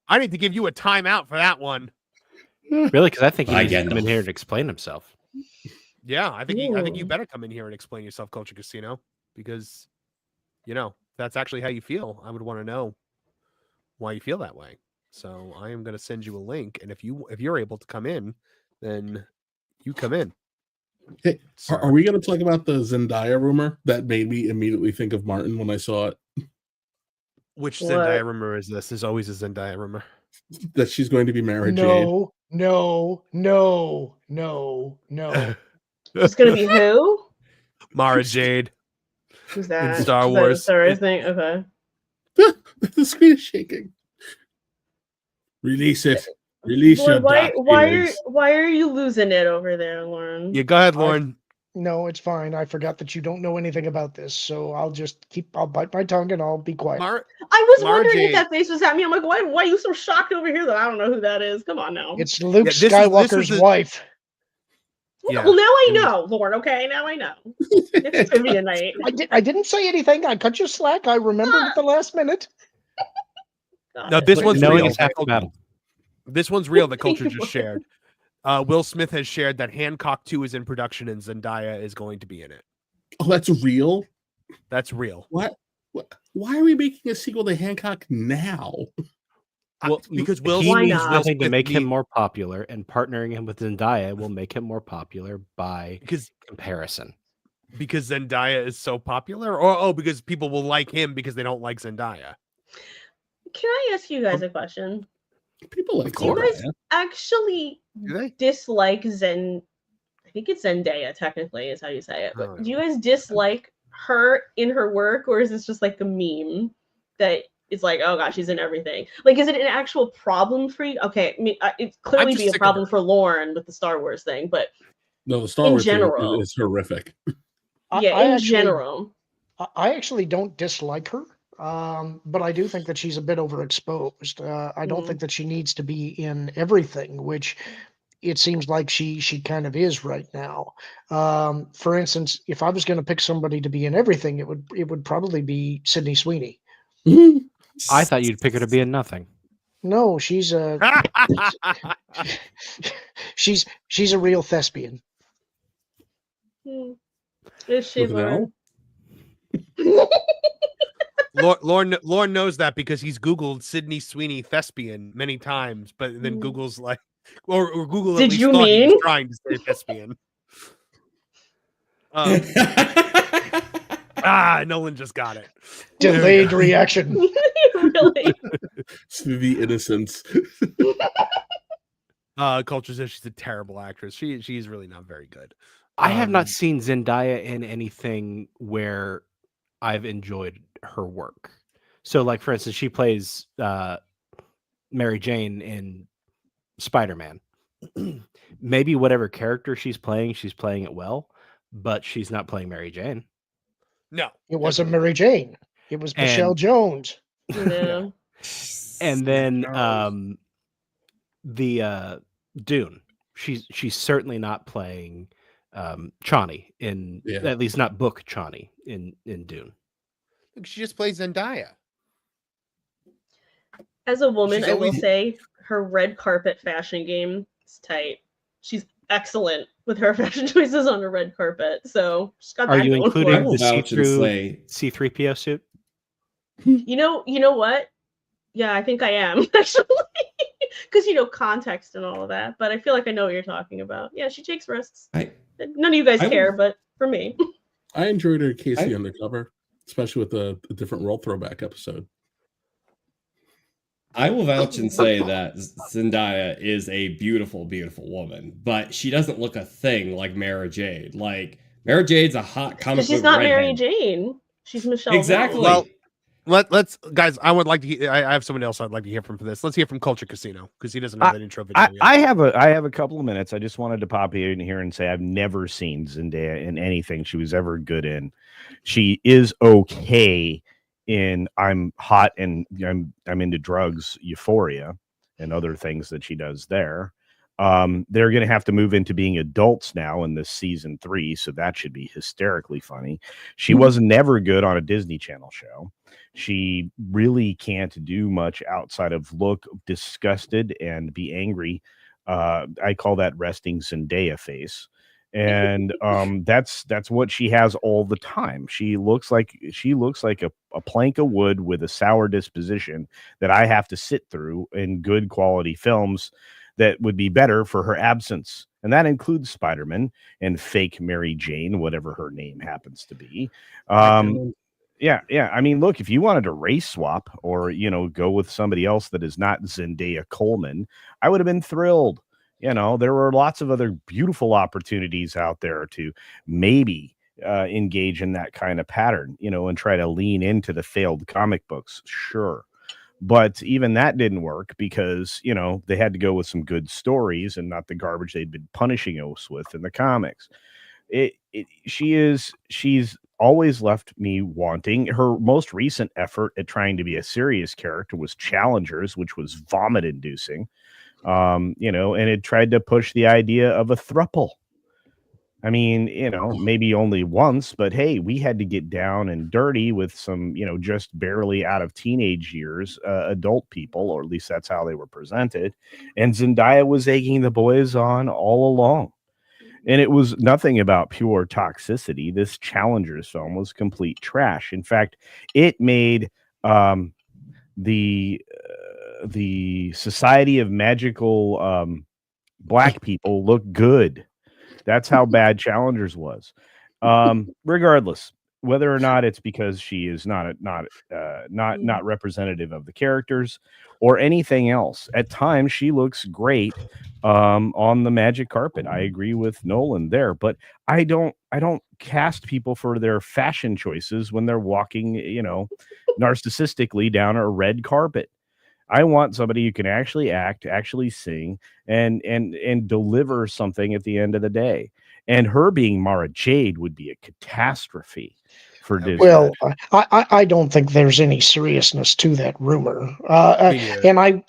I need to give you a timeout for that one. Really? Because I think he needs to come in here and explain himself. Yeah, I think you better come in here and explain yourself, Culture Casino, because that's actually how you feel. I would want to know why you feel that way. So I am going to send you a link, and if you're able to come in, then you come in. Hey, are we going to talk about the Zendaya rumor that made me immediately think of Martin when I saw it? Which Zendaya rumor is this? There's always a Zendaya rumor. That she's going to be Mara Jade. No, No, no, no, no. It's gonna be who? Mara Jade. Who's that? In Star Is that a Wars. Star Wars thing? Okay. The screen is shaking. Release it. Release your dark feelings. Why are you losing it over there, Lauren? Yeah, go ahead, Lauren. No, it's fine. I forgot that you don't know anything about this, so I'll bite my tongue and I'll be quiet. I was Mara wondering Jade. if that face was at me. I'm like, why are you so shocked over here that I don't know who that is? Come on now. It's Luke Yeah, this is Skywalker's the- wife. Yeah. Well, now I know, Lauren. Okay, now I know. It's trivia night. I didn't say anything. I cut you slack. I remembered at the last minute. No, this one's Knowing real. is half the battle. This one's real. The culture just shared. Will Smith has shared that Hancock 2 is in production and Zendaya is going to be in it. Oh, that's real? That's real. What? Why are we making a sequel to Hancock now? Well, because Will He Smith needs Will nothing to Smith make him need- more popular, and partnering him with Zendaya will make him more popular by because comparison. Because Zendaya is so popular, or because people will like him because they don't like Zendaya. Can I ask you guys a question? People like Do you guys actually dislike Zen? I think it's Zendaya, technically, is how you say it. But do you guys dislike her in her work, or is this just like a meme that is like, oh gosh, she's in everything? Like, is it an actual problem for you? Okay, it's clearly just be a sick of problem for Lauren with the Star Wars thing, but No, the Star in Wars thing general. is horrific. Yeah, in general. I actually don't dislike her, but I do think that she's a bit overexposed. I don't think that she needs to be in everything, which it seems like she kind of is right now. For instance, if I was going to pick somebody to be in everything, it would probably be Sydney Sweeney. I thought you'd pick her to be in nothing. No, she's a she's a real thespian. Is she, Look at Lauren? Lauren knows that because he's Googled Sydney Sweeney thespian many times, but then Google's like, or Google at Did least you thought he was mean? trying to say thespian. Nolan just got it. Delayed reaction. Really? The innocence. Culture says she's a terrible actress. She's really not very good. I have not seen Zendaya in anything where I've enjoyed her work. So, like, for instance, she plays Mary Jane in Spider-Man. Maybe whatever character she's playing it well, but she's not playing Mary Jane. No. It wasn't Mary Jane. It was Michelle Jones. Yeah. And then the Dune. She's certainly not playing Chani in at least not book Chani in Dune. She just plays Zendaya. As a woman, She's I will always- say her red carpet fashion game is tight. She's excellent with her fashion choices on the red carpet. So she's got Are that you going for including her. the Vouch and slay. see-through C3PO suit? You know what? Yeah, I think I am actually, because context and all of that. But I feel like I know what you're talking about. Yeah, she takes risks. None of you guys care, but for me, I enjoyed her Casey Undercover, especially with the different role throwback episode. I will vouch and say that Zendaya is a beautiful, beautiful woman, but she doesn't look a thing like Mara Jade. Like, Mara Jade's a hot comic she's book not redhead. Mary Jane. She's Michelle. Exactly. Jones. Well, let's guys. I would like to. I have someone else I'd like to hear from for this. Let's hear from Culture Casino because he doesn't have that intro video yet. I have a couple of minutes. I just wanted to pop in here and say I've never seen Zendaya in anything she was ever good in. She is okay in I'm hot and I'm into drugs, Euphoria, and other things that she does there. They're going to have to move into being adults now in this season 3, so that should be hysterically funny. She was never good on a Disney Channel show. She really can't do much outside of look disgusted and be angry. I call that resting Zendaya face. And that's what she has all the time. She looks like a plank of wood with a sour disposition that I have to sit through in good quality films that would be better for her absence. And that includes Spider-Man and fake Mary Jane, whatever her name happens to be. Yeah. I mean, look, if you wanted to race swap or, go with somebody else that is not Zendaya Coleman, I would have been thrilled. You know, there were lots of other beautiful opportunities out there to maybe engage in that kind of pattern, you know, and try to lean into the failed comic books. Sure. But even that didn't work because, you know, they had to go with some good stories and not the garbage they'd been punishing us with in the comics. She's always left me wanting. Her most recent effort at trying to be a serious character was Challengers, which was vomit inducing. You know, and it tried to push the idea of a throuple. I mean, you know, maybe only once, but hey, we had to get down and dirty with some, you know, just barely out of teenage years, adult people, or at least that's how they were presented. And Zendaya was egging the boys on all along. And it was nothing about pure toxicity. This Challengers film was complete trash. In fact, it made the Society of Magical Black People look good. That's how bad Challengers was. Regardless, whether or not it's because she is not representative of the characters or anything else. At times, she looks great on the magic carpet. I agree with Nolan there, but I don't cast people for their fashion choices when they're walking, you know, narcissistically down a red carpet. I want somebody who can actually act, actually sing, and deliver something at the end of the day. And her being Mara Jade would be a catastrophe for Disney. Well, I don't think there's any seriousness to that rumor. And I'm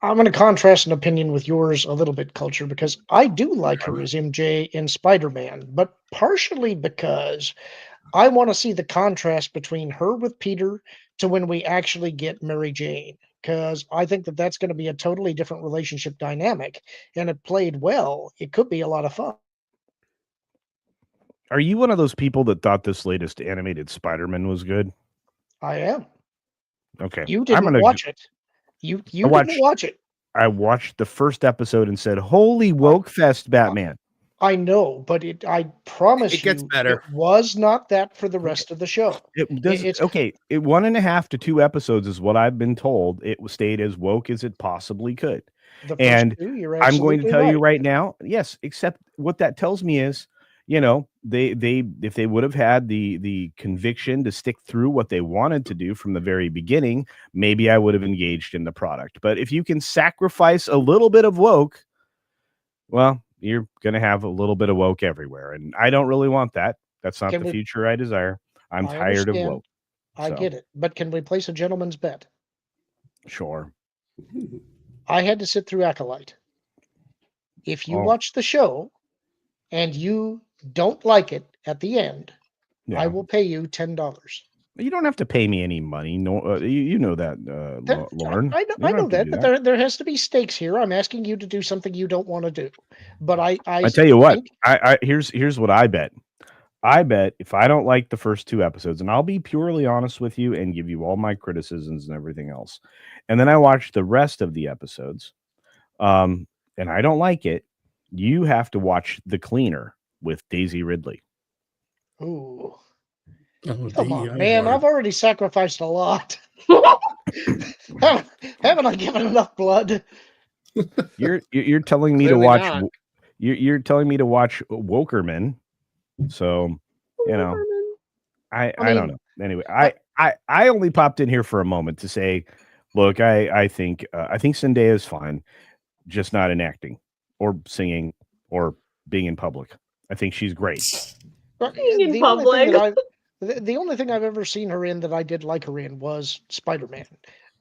going to contrast an opinion with yours a little bit, Culture, because I do like her as MJ in Spider-Man, but partially because I want to see the contrast between her with Peter to when we actually get Mary Jane, because I think that that's going to be a totally different relationship dynamic, and it played well. It could be a lot of fun. Are you one of those people that thought this latest animated Spider-Man was good? I am. Okay. You didn't watch it. You didn't watch it. I watched the first episode and said, holy woke fest, Batman. I know, but I promise it gets you, better. It was not that for the rest of the show. It does. It's 1.5 to 2 episodes is what I've been told. It stayed as woke as it possibly could. And I'm going to tell you right now, yes, except what that tells me is, you know, they if they would have had the conviction to stick through what they wanted to do from the very beginning, maybe I would have engaged in the product. But if you can sacrifice a little bit of woke, well, you're going to have a little bit of woke everywhere. And I don't really want that. That's not the future I desire. I'm tired of woke. I get it. But can we place a gentleman's bet? Sure. I had to sit through Acolyte. If you watch the show and you don't like it at the end, I will pay you $10. You don't have to pay me any money. No, you know that, Lauren. I know that, but there has to be stakes here. I'm asking you to do something you don't want to do. But I tell you what. Here's what I bet. I bet if I don't like the first 2 episodes, and I'll be purely honest with you and give you all my criticisms and everything else, and then I watch the rest of the episodes, and I don't like it, you have to watch The Cleaner with Daisy Ridley. Ooh. Come on, man. I've already sacrificed a lot. Haven't I given enough blood? You're telling me to watch you're telling me to watch Wokerman. So, you know, I don't know. Anyway, I only popped in here for a moment to say, look, I think Zendaya is fine, just not in acting or singing or being in public. I think she's great. Being in public. The only thing I've ever seen her in that I did like her in was Spider-Man.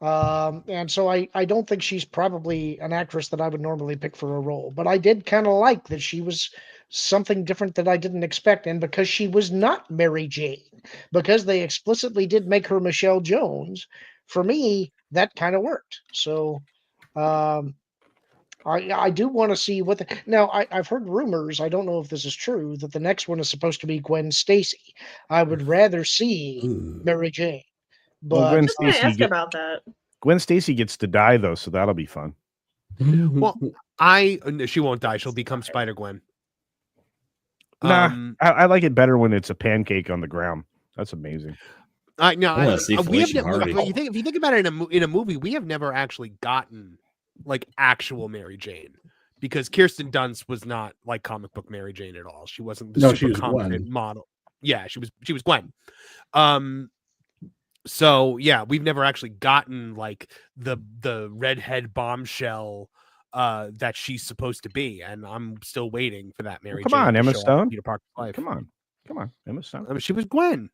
And so I don't think she's probably an actress that I would normally pick for a role. But I did kind of like that she was something different that I didn't expect. And because she was not Mary Jane, because they explicitly did make her Michelle Jones, for me, that kind of worked. So I do want to see what now I've heard rumors, I don't know if this is true, that the next one is supposed to be Gwen Stacy. I would rather see Mary Jane. But Gwen just gonna ask about that. Gwen Stacy gets to die though, so that'll be fun. Well, she won't die. She'll become Spider-Gwen. Nah, I like it better when it's a pancake on the ground. That's amazing. No, we have never, if you think about it in a movie, we have never actually gotten like actual Mary Jane, because Kirsten Dunst was not like comic book Mary Jane at all. She wasn't the she super was confident Gwen. model. Yeah, she was Gwen. So yeah, we've never actually gotten like the redhead bombshell that she's supposed to be, and I'm still waiting for that Mary Come Jane on, to Emma show up in Stone. Peter Parker's life. Come on, Emma Stone. I mean, she was Gwen.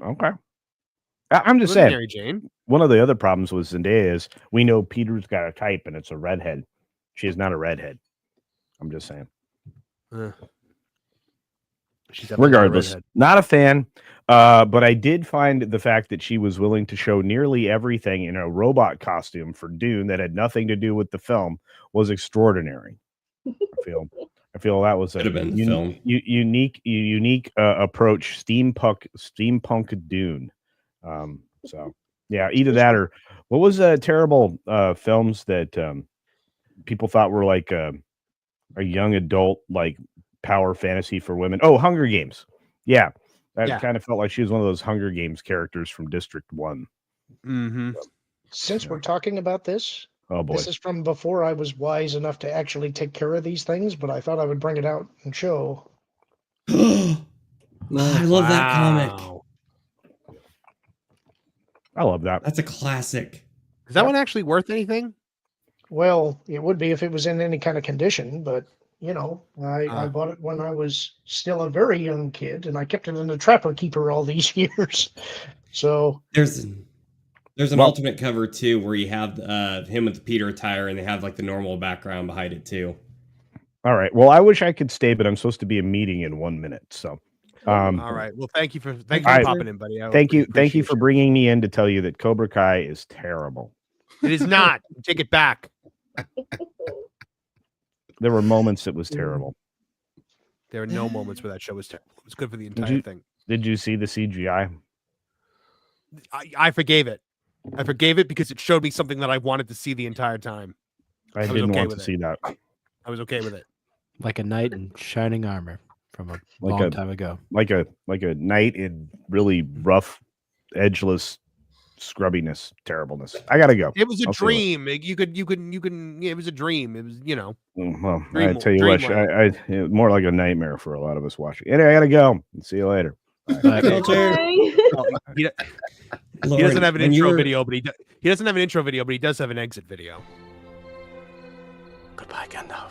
Okay. I'm just Wasn't saying. Mary Jane. One of the other problems with Zendaya is we know Peter's got a type, and it's a redhead. She is not a redhead. I'm just saying. She's definitely Regardless, a redhead. not a fan. But I did find the fact that she was willing to show nearly everything in a robot costume for Dune that had nothing to do with the film was extraordinary. I feel that was a unique approach. Steampunk Dune. So yeah, either that or what was terrible films that people thought were like a young adult like power fantasy for women. Oh, Hunger Games. Yeah. That kind of felt like she was one of those Hunger Games characters from District 1. Mm-hmm. Since we're talking about this, oh boy, this is from before I was wise enough to actually take care of these things, but I thought I would bring it out and show. I love that comic. I love that. That's a classic. Is that one actually worth anything? Well, it would be if it was in any kind of condition, but I bought it when I was still a very young kid, and I kept it in the Trapper Keeper all these years. So there's an alternate cover too, where you have him with the Peter attire, and they have like the normal background behind it too. All right. Well, I wish I could stay, but I'm supposed to be a meeting in 1 minute. So, all right. Well, thank you for popping in, buddy. Thank you for bringing me in to tell you that Cobra Kai is terrible. It is not. Take it back. There were moments it was terrible. There are no moments where that show was terrible. It was good for the entire thing. Did you see the CGI? I forgave it. I forgave it because it showed me something that I wanted to see the entire time. I didn't want to see that. I was okay with it. Like a knight in shining armor from a long time ago. Like a knight in really rough, edgeless scrubbiness, terribleness. I gotta go. It was a dream. You could. It was a dream. It was, Well, I tell you what, it more like a nightmare for a lot of us watching. Anyway, I gotta go. See you later. He doesn't have an intro video, but he doesn't have an intro video, but he does have an exit video. Goodbye, Gandalf.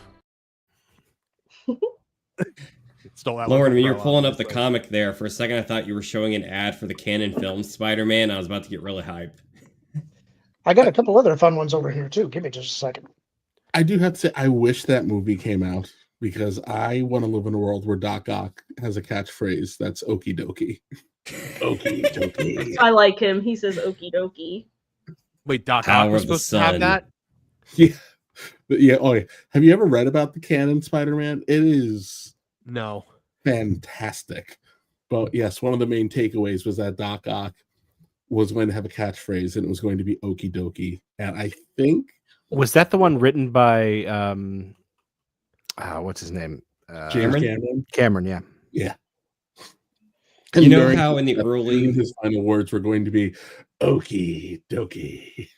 Lauren, when you're pulling up the comic there, for a second I thought you were showing an ad for the Canon Films Spider-Man. I was about to get really hyped. I got a couple other fun ones over here too. Give me just a second. I do have to say, I wish that movie came out because I want to live in a world where Doc Ock has a catchphrase that's okie dokie. Okie dokie. I like him. He says okie dokie. Wait, Doc Ock was supposed to have that? Yeah. Yeah. Oh, yeah. Have you ever read about the Canon Spider-Man? It is fantastic. But yes, one of the main takeaways was that Doc Ock was going to have a catchphrase and it was going to be okie dokie. And I think was that the one written by what's his name? James Cameron. Cameron, yeah. Yeah. And you know how in the early his final words were going to be okie dokie.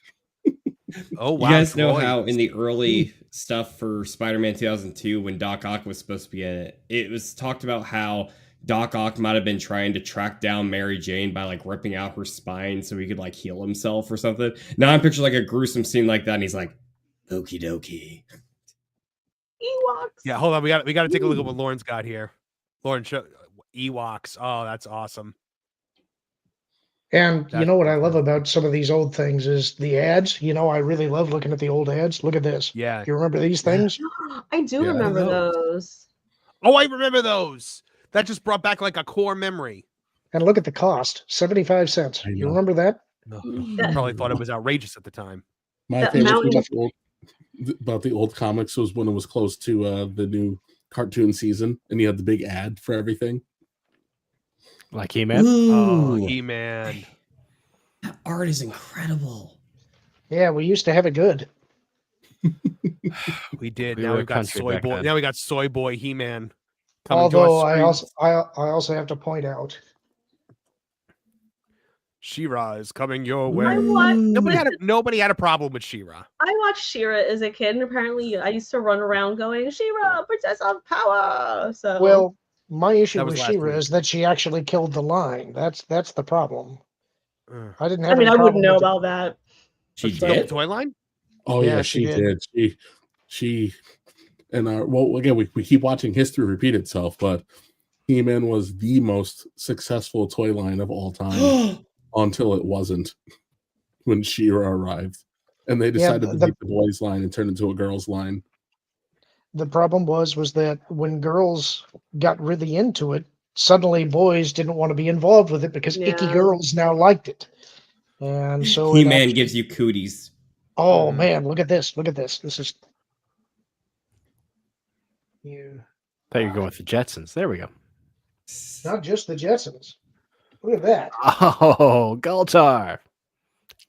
Oh wow! You guys know how in the early stuff for Spider-Man 2002, when Doc Ock was supposed to be in it, it was talked about how Doc Ock might have been trying to track down Mary Jane by like ripping out her spine so he could like heal himself or something. Now I'm picturing like a gruesome scene like that, and he's like, okie dokie. Ewoks. Yeah, hold on. We got to take a look at what Lauren's got here. Lauren, show Ewoks. Oh, that's awesome. And you know what I love about some of these old things is the ads. I really love looking at the old ads. Look at this. Yeah. Do you remember these things? I do remember those. Oh, I remember those. That just brought back like a core memory. And look at the cost, 75 cents. You remember that? I probably thought it was outrageous at the time. My favorite thing about the old comics was when it was close to the new cartoon season and you had the big ad for everything. Like He-Man? Oh, He-Man. That art is incredible. Yeah, we used to have it good. We did. Now we've got Soy Boy. Now we got Soy Boy He-Man. Although I also have to point out, She-Ra is coming your way. I watched, Nobody had a problem with She-Ra. I watched She-Ra as a kid, and apparently I used to run around going, She-Ra, Princess of Power! So, Well, my issue That was with last She-Ra week. is that she actually killed the line. That's the problem. I didn't I have mean, any I wouldn't problem know with about that. She Killed the did? toy line? Oh yeah, Yeah, she she did. did. She and well again we keep watching history repeat itself, but He-Man was the most successful toy line of all time until it wasn't when She-Ra arrived. And they Yeah, decided to make the boys line and turn it into a girls line. The problem was that when girls got really into it, suddenly boys didn't want to be involved with it because icky Yeah. girls now liked it. And so it He-Man actually- gives you cooties. Oh man, look at this. Look at this. This is Thought you were going with the Jetsons. There we go. not just the Jetsons. Look at that. Oh, Galtar.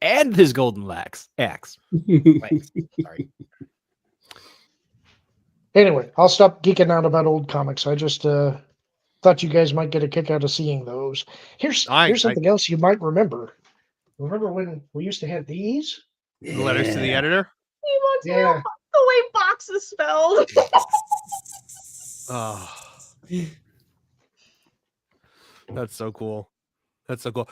And his golden axe. Wait, sorry. Anyway, I'll stop geeking out about old comics. I just thought you guys might get a kick out of seeing those. Here's something else you might remember. Remember when we used to have these? Letters to the editor? He wants me Yeah. the way box is spelled. Oh. That's so cool. That's so cool.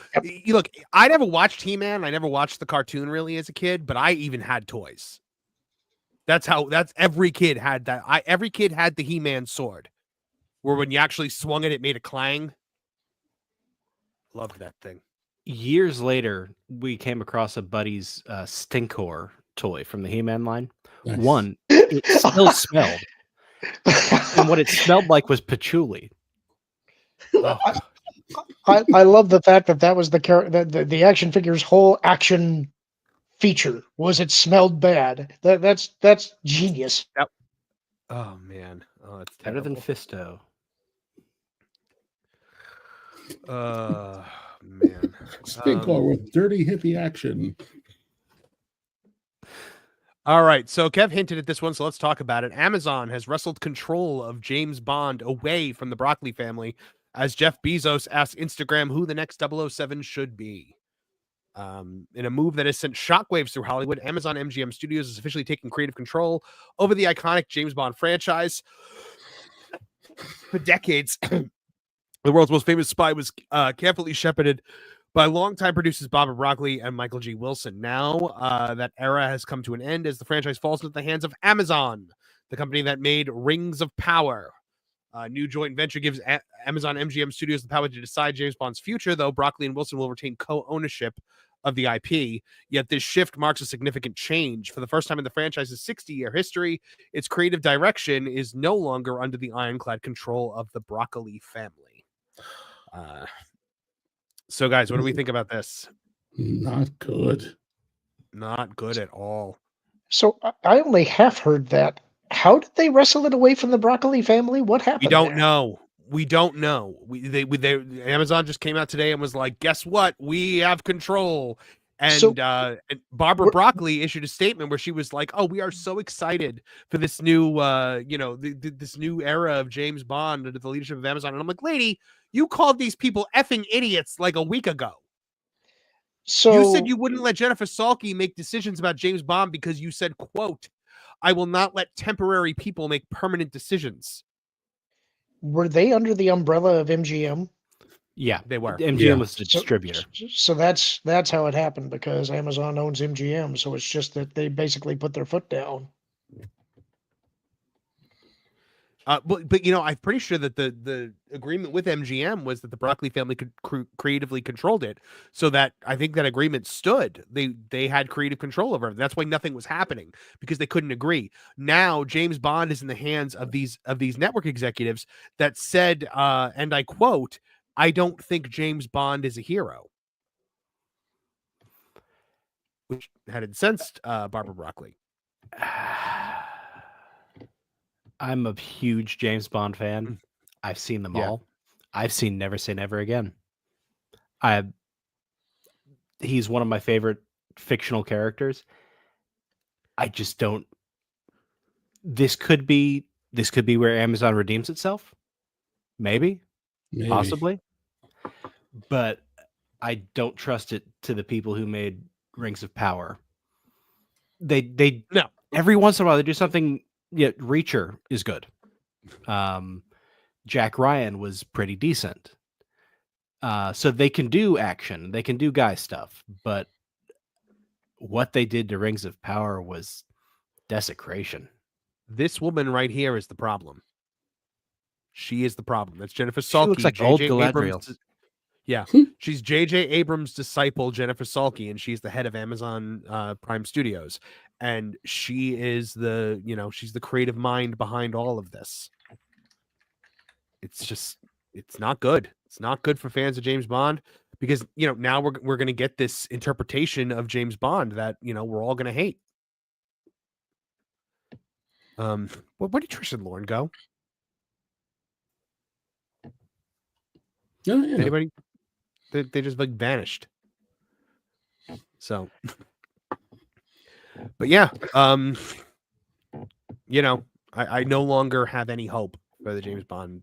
Look, I never watched He-Man. I never watched the cartoon really as a kid, but I even had toys. That's every kid had that. Every kid had the He-Man sword, where when you actually swung it, it made a clang. Loved that thing. Years later, we came across a buddy's Stinkor toy from the He-Man line. Nice. One, it still smelled. And what it smelled like was patchouli. Oh. I love the fact that was the action figure's whole action feature was it smelled bad. That's genius. Yep. Oh man. Oh, it's Better than terrible. Fisto. Man. Stinkor with dirty hippie action. All right, so Kev hinted at this one, so let's talk about it. Amazon has wrestled control of James Bond away from the Broccoli family as Jeff Bezos asks Instagram who the next 007 should be. In a move that has sent shockwaves through Hollywood, Amazon MGM Studios is officially taking creative control over the iconic James Bond franchise. For decades, the world's most famous spy was carefully shepherded by longtime producers Barbara Broccoli and Michael G. Wilson. Now that era has come to an end as the franchise falls into the hands of Amazon, the company that made Rings of Power. A new joint venture gives Amazon MGM Studios the power to decide James Bond's future, though Broccoli and Wilson will retain co-ownership of the IP. Yet this shift marks a significant change. For the first time in the franchise's 60-year history, its creative direction is no longer under the ironclad control of the Broccoli family. So, guys, what do we think about this? Not good. Not good at all. So I only half heard that. How did they wrestle it away from the Broccoli family? What happened? We don't there? know. We don't know. Amazon just came out today and was like, guess what? We have control. And, and Barbara Broccoli issued a statement where she was like, oh, we are so excited for this new, this new era of James Bond under the leadership of Amazon. And I'm like, lady, you called these people effing idiots like a week ago. So you said you wouldn't let Jennifer Salke make decisions about James Bond because you said, quote, I will not let temporary people make permanent decisions. Were they under the umbrella of MGM? Yeah, they were. MGM was the distributor. So that's how it happened because Amazon owns MGM. So it's just that they basically put their foot down. But you know, I'm pretty sure that the agreement with MGM was that the Broccoli family could creatively controlled it, so that I think that agreement stood. They had creative control over it. That's why nothing was happening because they couldn't agree. Now James Bond is in the hands of these network executives that said, and I quote, "I don't think James Bond is a hero," which had incensed Barbara Broccoli. I'm a huge James Bond fan. I've seen them all. I've seen Never Say Never Again. He's one of my favorite fictional characters. I just don't. This could be where Amazon redeems itself. Maybe. Possibly. But I don't trust it to the people who made Rings of Power. They no. Every once in a while they do something. Yeah, Reacher is good. Jack Ryan was pretty decent. So they can do action, they can do guy stuff, but what they did to Rings of Power was desecration. This woman right here is the problem. She is the problem. That's Jennifer Salke. She looks like old Galadriel. Abrams. Yeah, she's J.J. Abrams' disciple, Jennifer Salke, and she's the head of Amazon Prime Studios. And she is the, she's the creative mind behind all of this. It's not good. It's not good for fans of James Bond because, now we're going to get this interpretation of James Bond that, we're all going to hate. Where did Trish and Lauren go? Yeah. Anybody? They just vanished. So, but yeah, I no longer have any hope for the James Bond.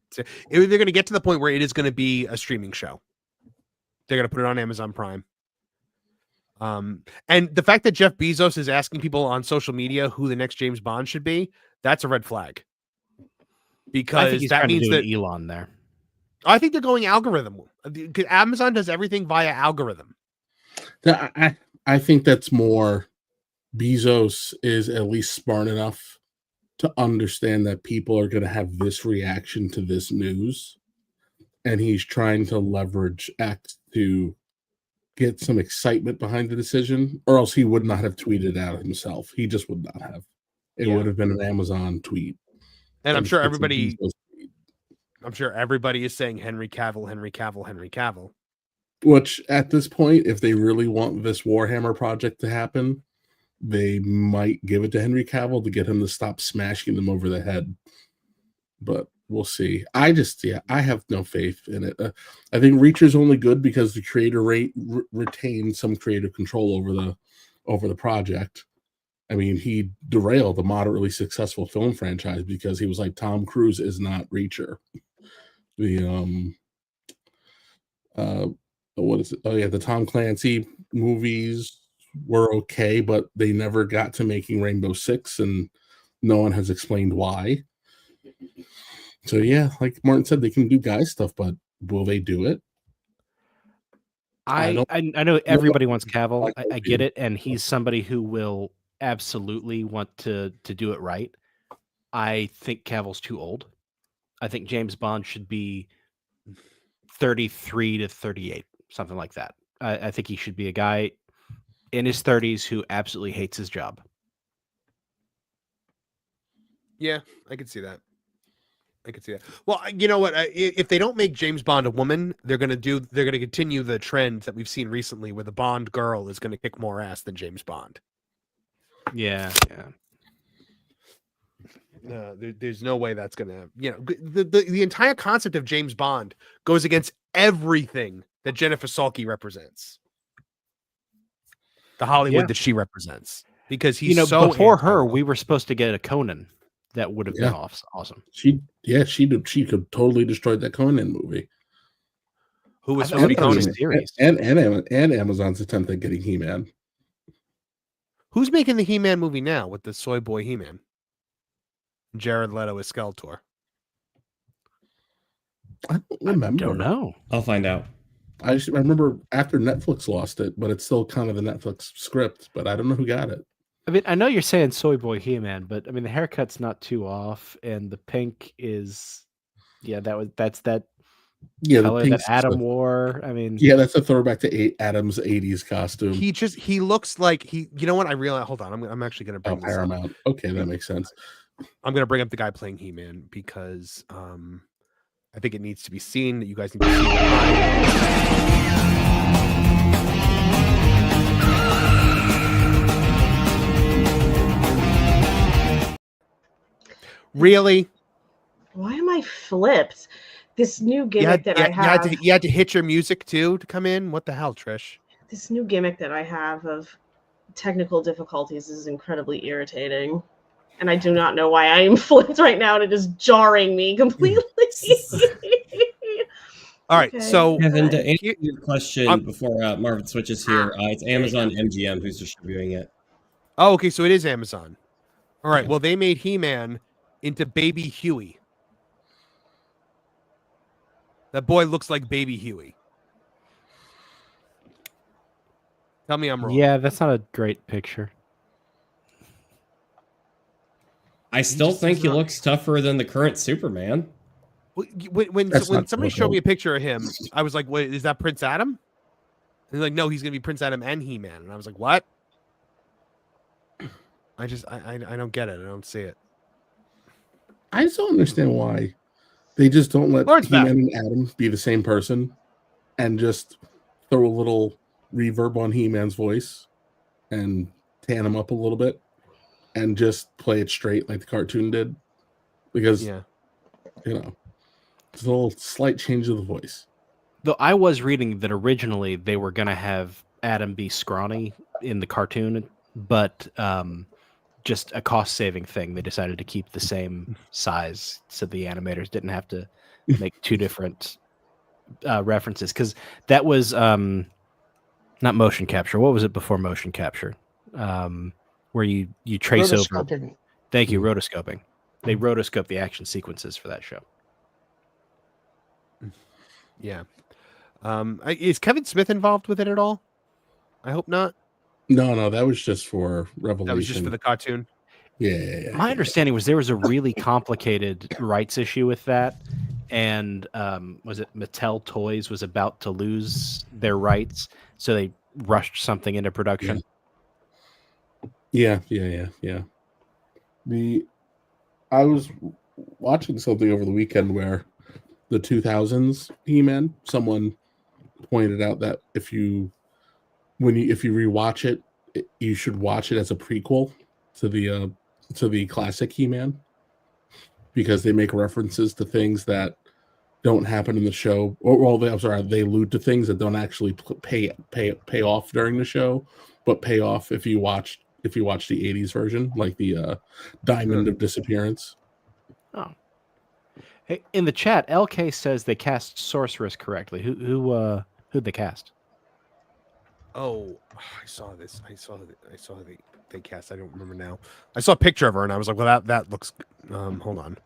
They're going to get to the point where it is going to be a streaming show. They're going to put it on Amazon Prime. And the fact that Jeff Bezos is asking people on social media who the next James Bond should be, that's a red flag. Because that means that Elon there. I think they're going algorithm. Amazon does everything via algorithm. I think that's more Bezos is at least smart enough to understand that people are going to have this reaction to this news. And he's trying to leverage X to get some excitement behind the decision, or else he would not have tweeted out himself. He just would not have. It would have been an Amazon tweet. And I'm sure everybody is saying Henry Cavill, Henry Cavill, Henry Cavill. Which at this point, if they really want this Warhammer project to happen, they might give it to Henry Cavill to get him to stop smashing them over the head. But we'll see. I have no faith in it. I think Reacher's only good because the creator retained some creative control over the project. I mean, he derailed a moderately successful film franchise because he was like, Tom Cruise is not Reacher. The what is it? Oh yeah, the Tom Clancy movies were okay, but they never got to making Rainbow Six, and no one has explained why. So yeah, like Martin said, they can do guy stuff, but will they do it? I know everybody wants Cavill. I get it, and he's somebody who will absolutely want to do it right. I think Cavill's too old. I think James Bond should be 33 to 38, something like that. I think he should be a guy in his 30s who absolutely hates his job. Yeah, I can see that. Well, you know what? If they don't make James Bond a woman, they're going to continue the trend that we've seen recently, where the Bond girl is going to kick more ass than James Bond. Yeah. There's no way that's going to. The entire concept of James Bond goes against everything that Jennifer Salke represents. The Hollywood that she represents, because he's before her, we were supposed to get a Conan. That would have been awesome. She could totally destroy that Conan movie. Who was supposed to be Conan series? And Amazon's attempt at getting He-Man. Who's making the He-Man movie now with the soy boy He-Man? Jared Leto as Skeletor. I don't remember. I don't know. I'll find out. I remember after Netflix lost it, but it's still kind of the Netflix script, but I don't know who got it. I mean, I know you're saying soy boy He-Man, but I mean the haircut's not too off, and the pink is, that's that color that Adam wore. I mean, that's a throwback to Adam's '80s costume. He looks like you know what? I realize. Hold on, I'm actually going to bring this Paramount. up. Okay, that makes sense. I'm going to bring up the guy playing He-Man because I think it needs to be seen. That you guys need to see. Really? Why am I flipped? This new gimmick I have. You had to hit your music too to come in? What the hell, Trish? This new gimmick that I have of technical difficulties is incredibly irritating. And I do not know why I am flipped right now, and it is jarring me completely. All right, so Kevin, to answer your question before Marvin switches here, it's Amazon MGM who's distributing it. Oh, okay, so it is Amazon. All right, well, they made He-Man into Baby Huey. That boy looks like Baby Huey. Tell me I'm wrong. Yeah, that's not a great picture. I still think he looks tougher than the current Superman. When somebody showed me a picture of him, I was like, "Wait, is that Prince Adam?" And they're like, "No, he's gonna be Prince Adam and He-Man." And I was like, "What?" I don't get it. I don't see it. I just don't understand why they just don't let He-Man and Adam be the same person and just throw a little reverb on He-Man's voice and tan him up a little bit and just play it straight like the cartoon did. Because, you know, it's a little slight change of the voice. Though I was reading that originally they were going to have Adam be scrawny in the cartoon, but just a cost-saving thing, they decided to keep the same size so the animators didn't have to make two different references. Because that was not motion capture. What was it before motion capture? Where you trace over. Thank you, rotoscoping. They rotoscope the action sequences for that show. Yeah. Is Kevin Smith involved with it at all? I hope not. No, that was just for Revelation. That was just for the cartoon. Yeah. My understanding was there was a really complicated rights issue with that, and was it Mattel Toys was about to lose their rights, so they rushed something into production. Yeah. I was watching something over the weekend where the 2000s He-Man, someone pointed out that if you rewatch it, you should watch it as a prequel to the classic He-Man, because they make references to things that don't happen in the show, they allude to things that don't actually pay off during the show, but pay off if you watch the 80s version, like the Diamond of Disappearance. Oh. Hey, in the chat, LK says they cast Sorceress correctly. Who'd they cast? Oh, I saw this. I saw they cast. I don't remember now. I saw a picture of her and I was like, well, that looks. Hold on.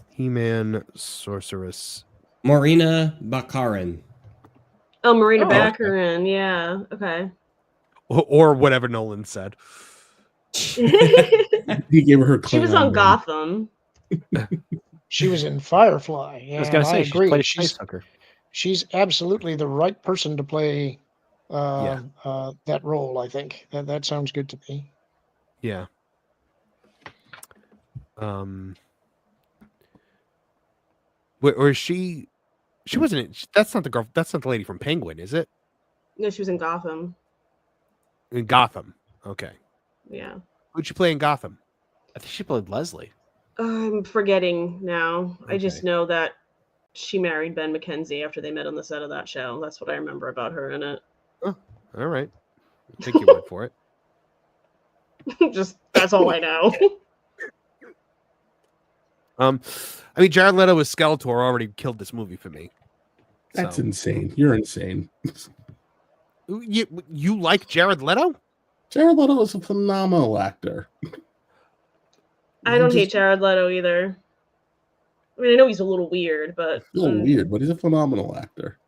He-Man, Sorceress. Marina Baccarin. Oh, Marina Baccarin. Yeah. Okay. Or whatever Nolan said. He gave her. She was on Gotham. She was in Firefly. Yeah, I was going to say, I agree. She's She's absolutely the right person to play that role. I think that sounds good to me. Yeah. Or she wasn't. That's not the girl. That's not the lady from Penguin, is it? No, she was in Gotham. In Gotham. Okay. Yeah. Who'd you play in Gotham? I think she played Leslie. I'm forgetting now. Okay. I just know that she married Ben McKenzie after they met on the set of that show. That's what I remember about her in it. Oh, all right. I'll take your word for it. Just that's all I know. I mean, Jared Leto as Skeletor already killed this movie for me. That's insane. You're insane. You like Jared Leto? Jared Leto is a phenomenal actor. I don't hate Jared Leto either. I mean, I know he's a little weird, but he's a phenomenal actor.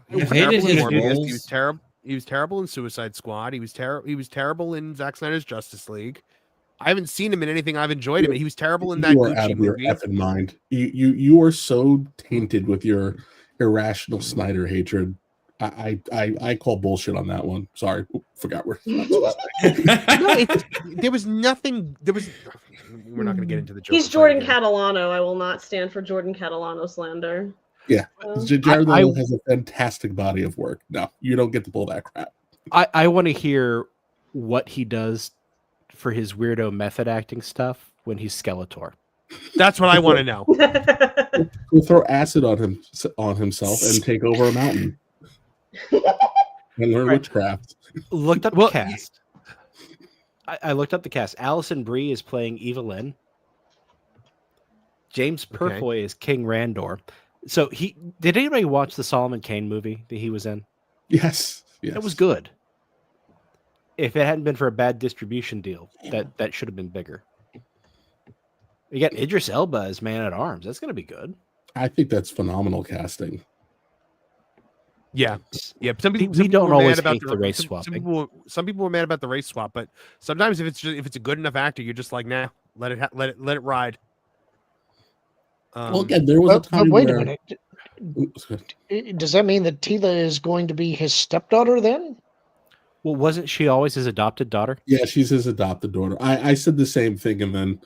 He was terrible. He was terrible in Suicide Squad. He was terrible in Zack Snyder's Justice League. I haven't seen him in anything I've enjoyed him. He was terrible in that You are Gucci out of movie. your effing mind. You are so tainted with your irrational Snyder hatred. I call bullshit on that one. Sorry, forgot where. There was nothing. We're not going to get into the joke. He's Jordan Catalano. I will not stand for Jordan Catalano slander. Yeah, Jared Leto has a fantastic body of work. No, you don't get to pull that crap. I want to hear what he does for his weirdo method acting stuff when he's Skeletor. That's what I want to know. He'll throw acid on himself and take over a mountain and learn witchcraft. Looked up the cast. I looked up the cast. Alison Brie is playing Evelyn. James Purfoy is King Randor. So did anybody watch the Solomon Kane movie that he was in? Yes. It was good. If it hadn't been for a bad distribution deal, that should have been bigger. You got Idris Elba as Man at Arms. That's going to be good. I think that's phenomenal casting. Yeah. Some people don't were always mad about hate the race swapping. Some people were mad about the race swap, but sometimes if it's a good enough actor, you're just like, nah, let it ride. Well, again, there was a time wait where... a minute. Does that mean that Tila is going to be his stepdaughter then? Well, wasn't she always his adopted daughter? Yeah, she's his adopted daughter. I said the same thing, and then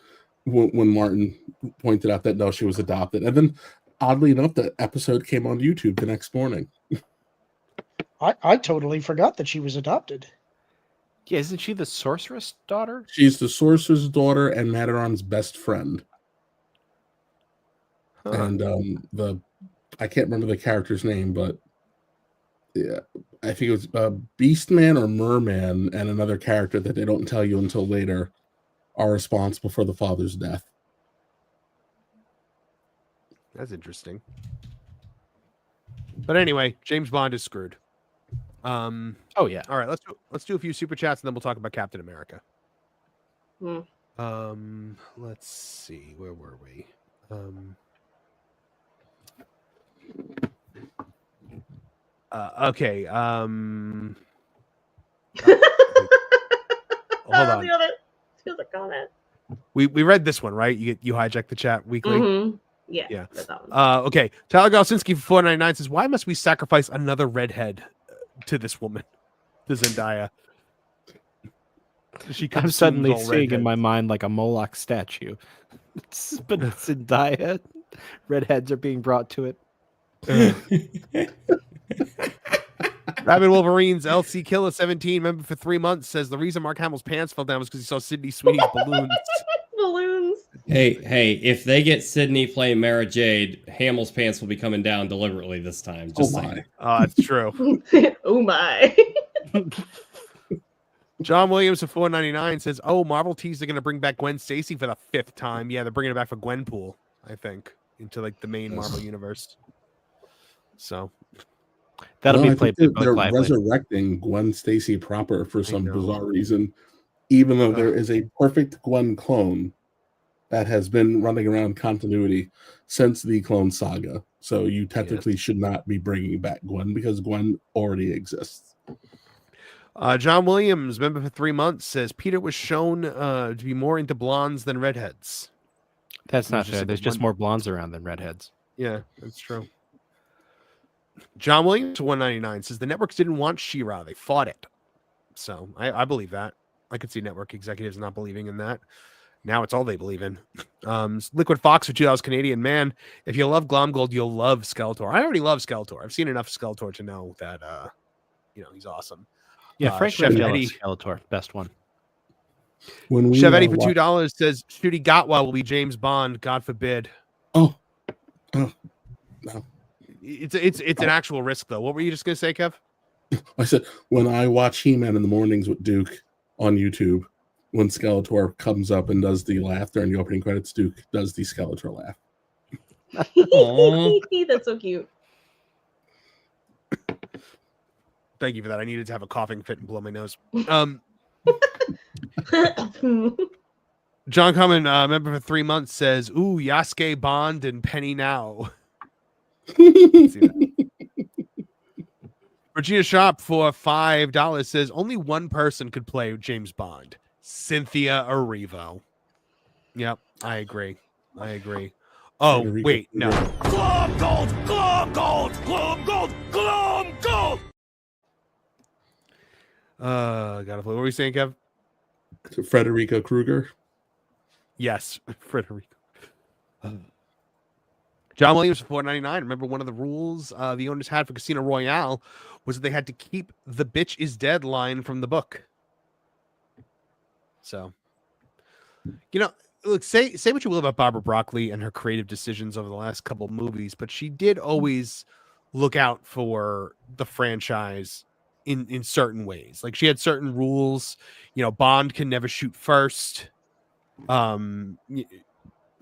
when Martin pointed out that no, she was adopted, and then oddly enough, the episode came on YouTube the next morning. I totally forgot that she was adopted. Yeah, isn't she the sorceress daughter? She's the sorcerer's daughter and Madaron's best friend. Huh. And I can't remember the character's name, but yeah, I think it was Beastman or Merman and another character that they don't tell you until later are responsible for the father's death. That's interesting. But anyway, James Bond is screwed. Oh yeah. All right, let's do a few super chats and then we'll talk about Captain America. Let's see, where were we? Okay. Hold on. The other comment. We read this one, right? You hijacked the chat weekly. Mm-hmm. Yeah. Read that one. Okay. Tyler Galsinski for $4.99 says, "Why must we sacrifice another redhead to this woman, to Zendaya?" I'm suddenly seeing in my mind like a Moloch statue, but Zendaya, redheads are being brought to it. Rabid Wolverines LC Killer 17 member for 3 months says the reason Mark Hamill's pants fell down was because he saw Sydney Sweeney's balloons. Balloons. Hey! If they get Sydney playing Mara Jade, Hamill's pants will be coming down deliberately this time. Just saying. That's true. Oh my. John Williams for $4.99 says, "Oh, Marvel teased they're going to bring back Gwen Stacy for the 5th time. Yeah, they're bringing it back for Gwenpool, I think, into like the main Marvel universe. So that'll be played. They're resurrecting Gwen Stacy proper for some bizarre reason, even though there is a perfect Gwen clone that has been running around continuity since the Clone Saga. So you technically should not be bringing back Gwen because Gwen already exists." John Williams, member for 3 months, says Peter was shown to be more into blondes than redheads. That's not fair. There's just more blondes around than redheads. Yeah, that's true. John Williams, $1.99, says the networks didn't want She-Ra. They fought it. So I believe that. I could see network executives not believing in that. Now it's all they believe in. Liquid Fox for $2 Canadian. Man, if you love Glomgold, you'll love Skeletor. I already love Skeletor. I've seen enough Skeletor to know that he's awesome. Yeah, Frank Skeletor, best one. When we Chevetti for $2 says Shooty Gatwa will be James Bond. God forbid. Oh no. It's an actual risk though. What were you just gonna say, Kev? I said when I watch He-Man in the mornings with Duke on YouTube, when Skeletor comes up and does the laugh during the opening credits, Duke does the Skeletor laugh. That's so cute. Thank you for that. I needed to have a coughing fit and blow my nose. John Cummin, member for 3 months, says, "Ooh, Yasuke Bond and Penny now." Regina Shop for $5 says only one person could play James Bond, Cynthia Erivo. Yep, I agree. Oh, wait, no. Glom gold! Glom gold! Glom gold! Glom gold! Gotta play. What were you saying, Kev? Frederica Krueger. Yes, Frederica. John Williams for $4.99. Remember, one of the rules the owners had for Casino Royale was that they had to keep the "bitch is dead" line from the book. So, look, say what you will about Barbara Broccoli and her creative decisions over the last couple of movies, but she did always look out for the franchise in certain ways. Like she had certain rules. Bond can never shoot first. A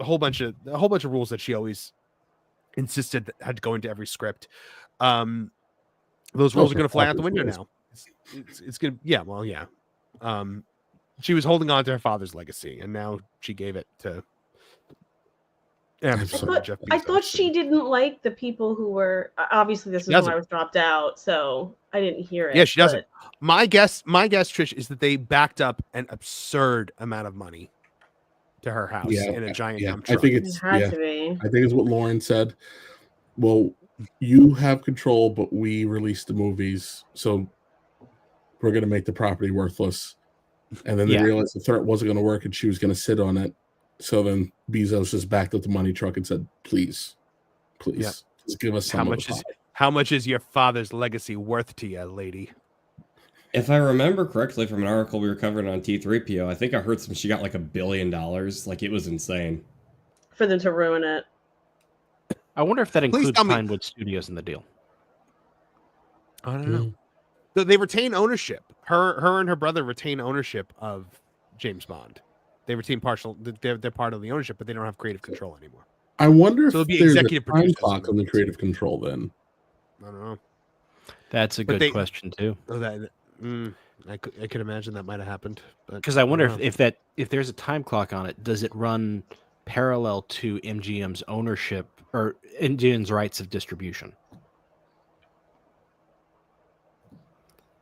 whole bunch of rules that she always insisted that had to go into every script. Those rules are going to fly out the window now. It's going to, yeah, well, yeah. She was holding on to her father's legacy, and now she gave it to Amazon. I thought she didn't like the people who were. Obviously, this is why I was dropped out, so I didn't hear it. Yeah, she doesn't. My guess, Trish, is that they backed up an absurd amount of money to her house in a giant dump truck. I think it's I think it's what Lauren said. Well, you have control, but we released the movies, so we're going to make the property worthless. And then they realized the threat wasn't going to work, and she was going to sit on it. So then Bezos just backed up the money truck and said, "Please, just give us some." How much is your father's legacy worth to you, lady? If I remember correctly from an article we were covering on T3PO, I think I heard she got like $1 billion. Like, it was insane. For them to ruin it. I wonder if that includes Pinewood Studios in the deal. I don't know. So they retain ownership. Her and her brother retain ownership of James Bond. They retain partial. They're part of the ownership, but they don't have creative control anymore. I wonder if there's a time clock on the creative control. Then I don't know. That's a good question too. I could imagine that might have happened. Because I wonder if there's a time clock on it, does it run parallel to MGM's ownership or MGM's rights of distribution?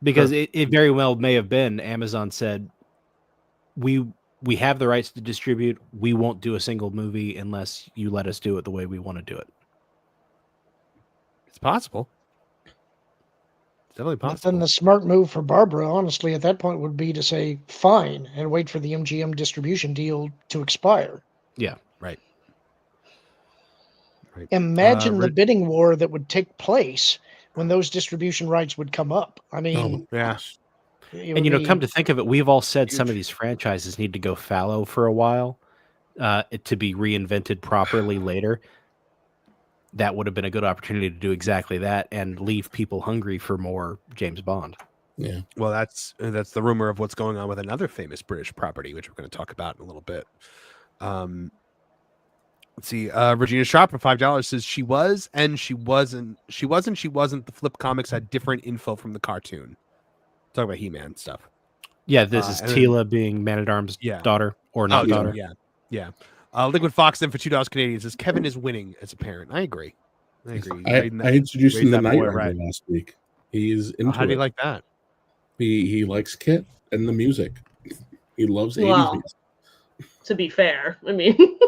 Because it very well may have been Amazon said, we have the rights to distribute. We won't do a single movie unless you let us do it the way we want to do it. It's possible. It's definitely possible. But then the smart move for Barbara, honestly, at that point would be to say fine and wait for the MGM distribution deal to expire. Yeah, right. Imagine the bidding war that would take place when those distribution rights would come up. I mean, and come to think of it, we've all said some of these franchises need to go fallow for a while to be reinvented properly later. That would have been a good opportunity to do exactly that and leave people hungry for more James Bond. Yeah. Well, that's the rumor of what's going on with another famous British property, which we're going to talk about in a little bit. Let's see. Regina Sharp for $5 says she was and she wasn't. She wasn't. The Flip Comics had different info from the cartoon. Talk about He-Man stuff. Yeah, this is Tila being Man-at-Arm's daughter or not daughter. Yeah. Liquid Fox then for $2 Canadian says Kevin is winning as a parent. I agree. I introduced him to Night Rider last week. He's into How do you like that? He likes Kit and the music. He loves 80s music. To be fair, I mean,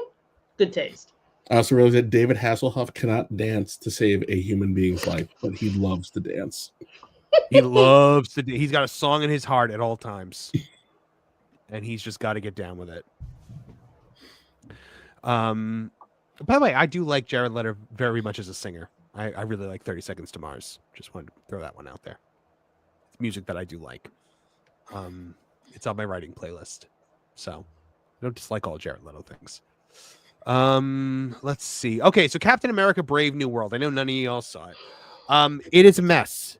good taste. I also realized that David Hasselhoff cannot dance to save a human being's life, but he loves to dance. He loves to. He's got a song in his heart at all times, and he's just got to get down with it. By the way, I do like Jared Leto very much as a singer. I really like 30 Seconds to Mars. Just wanted to throw that one out there. It's music that I do like. It's on my writing playlist, so I don't dislike all Jared Leto things. Let's see. Okay, so Captain America: Brave New World. I know none of y'all saw it. It is a mess.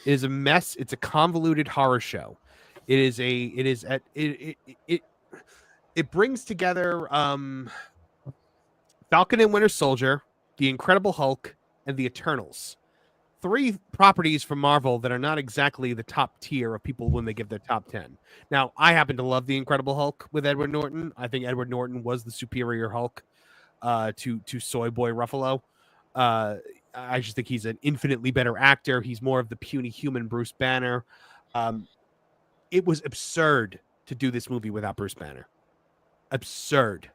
It is a mess. It's a convoluted horror show. It brings together Falcon and Winter Soldier, The Incredible Hulk, and The Eternals. 3 properties from Marvel that are not exactly the top tier of people when they give their top 10. Now, I happen to love The Incredible Hulk with Edward Norton. I think Edward Norton was the superior Hulk to Soy Boy Ruffalo. I just think he's an infinitely better actor. He's more of the puny human Bruce Banner. It was absurd to do this movie without Bruce Banner. Absurd.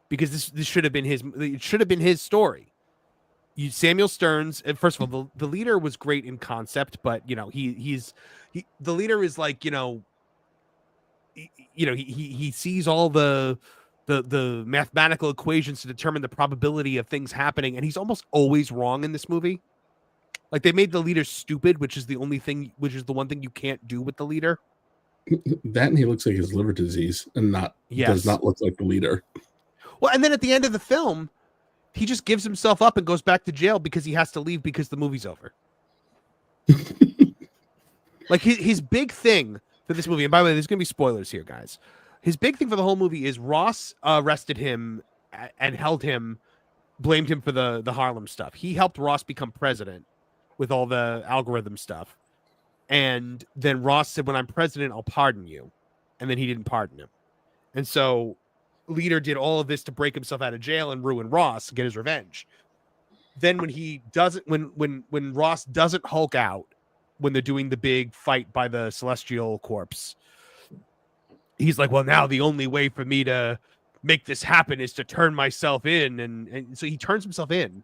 Because this should have been his story. Samuel Stearns, and first of all, the leader was great in concept, but the leader is like, he sees all the mathematical equations to determine the probability of things happening, and he's almost always wrong in this movie. Like, they made the leader stupid, which is the one thing you can't do with the leader. That, and he looks like his liver disease and does not look like the leader. Well, and then at the end of the film, he just gives himself up and goes back to jail because he has to leave because the movie's over. Like, his big thing for this movie, and by the way, there's going to be spoilers here, guys. His big thing for the whole movie is Ross arrested him and held him blamed him for the Harlem stuff. He helped Ross become president with all the algorithm stuff. And then Ross said, when I'm president, I'll pardon you. And then he didn't pardon him. And so Leader did all of this to break himself out of jail and ruin Ross, get his revenge. Then when he doesn't, when Ross doesn't Hulk out, when they're doing the big fight by the Celestial Corpse, he's like, well, now the only way for me to make this happen is to turn myself in. And so he turns himself in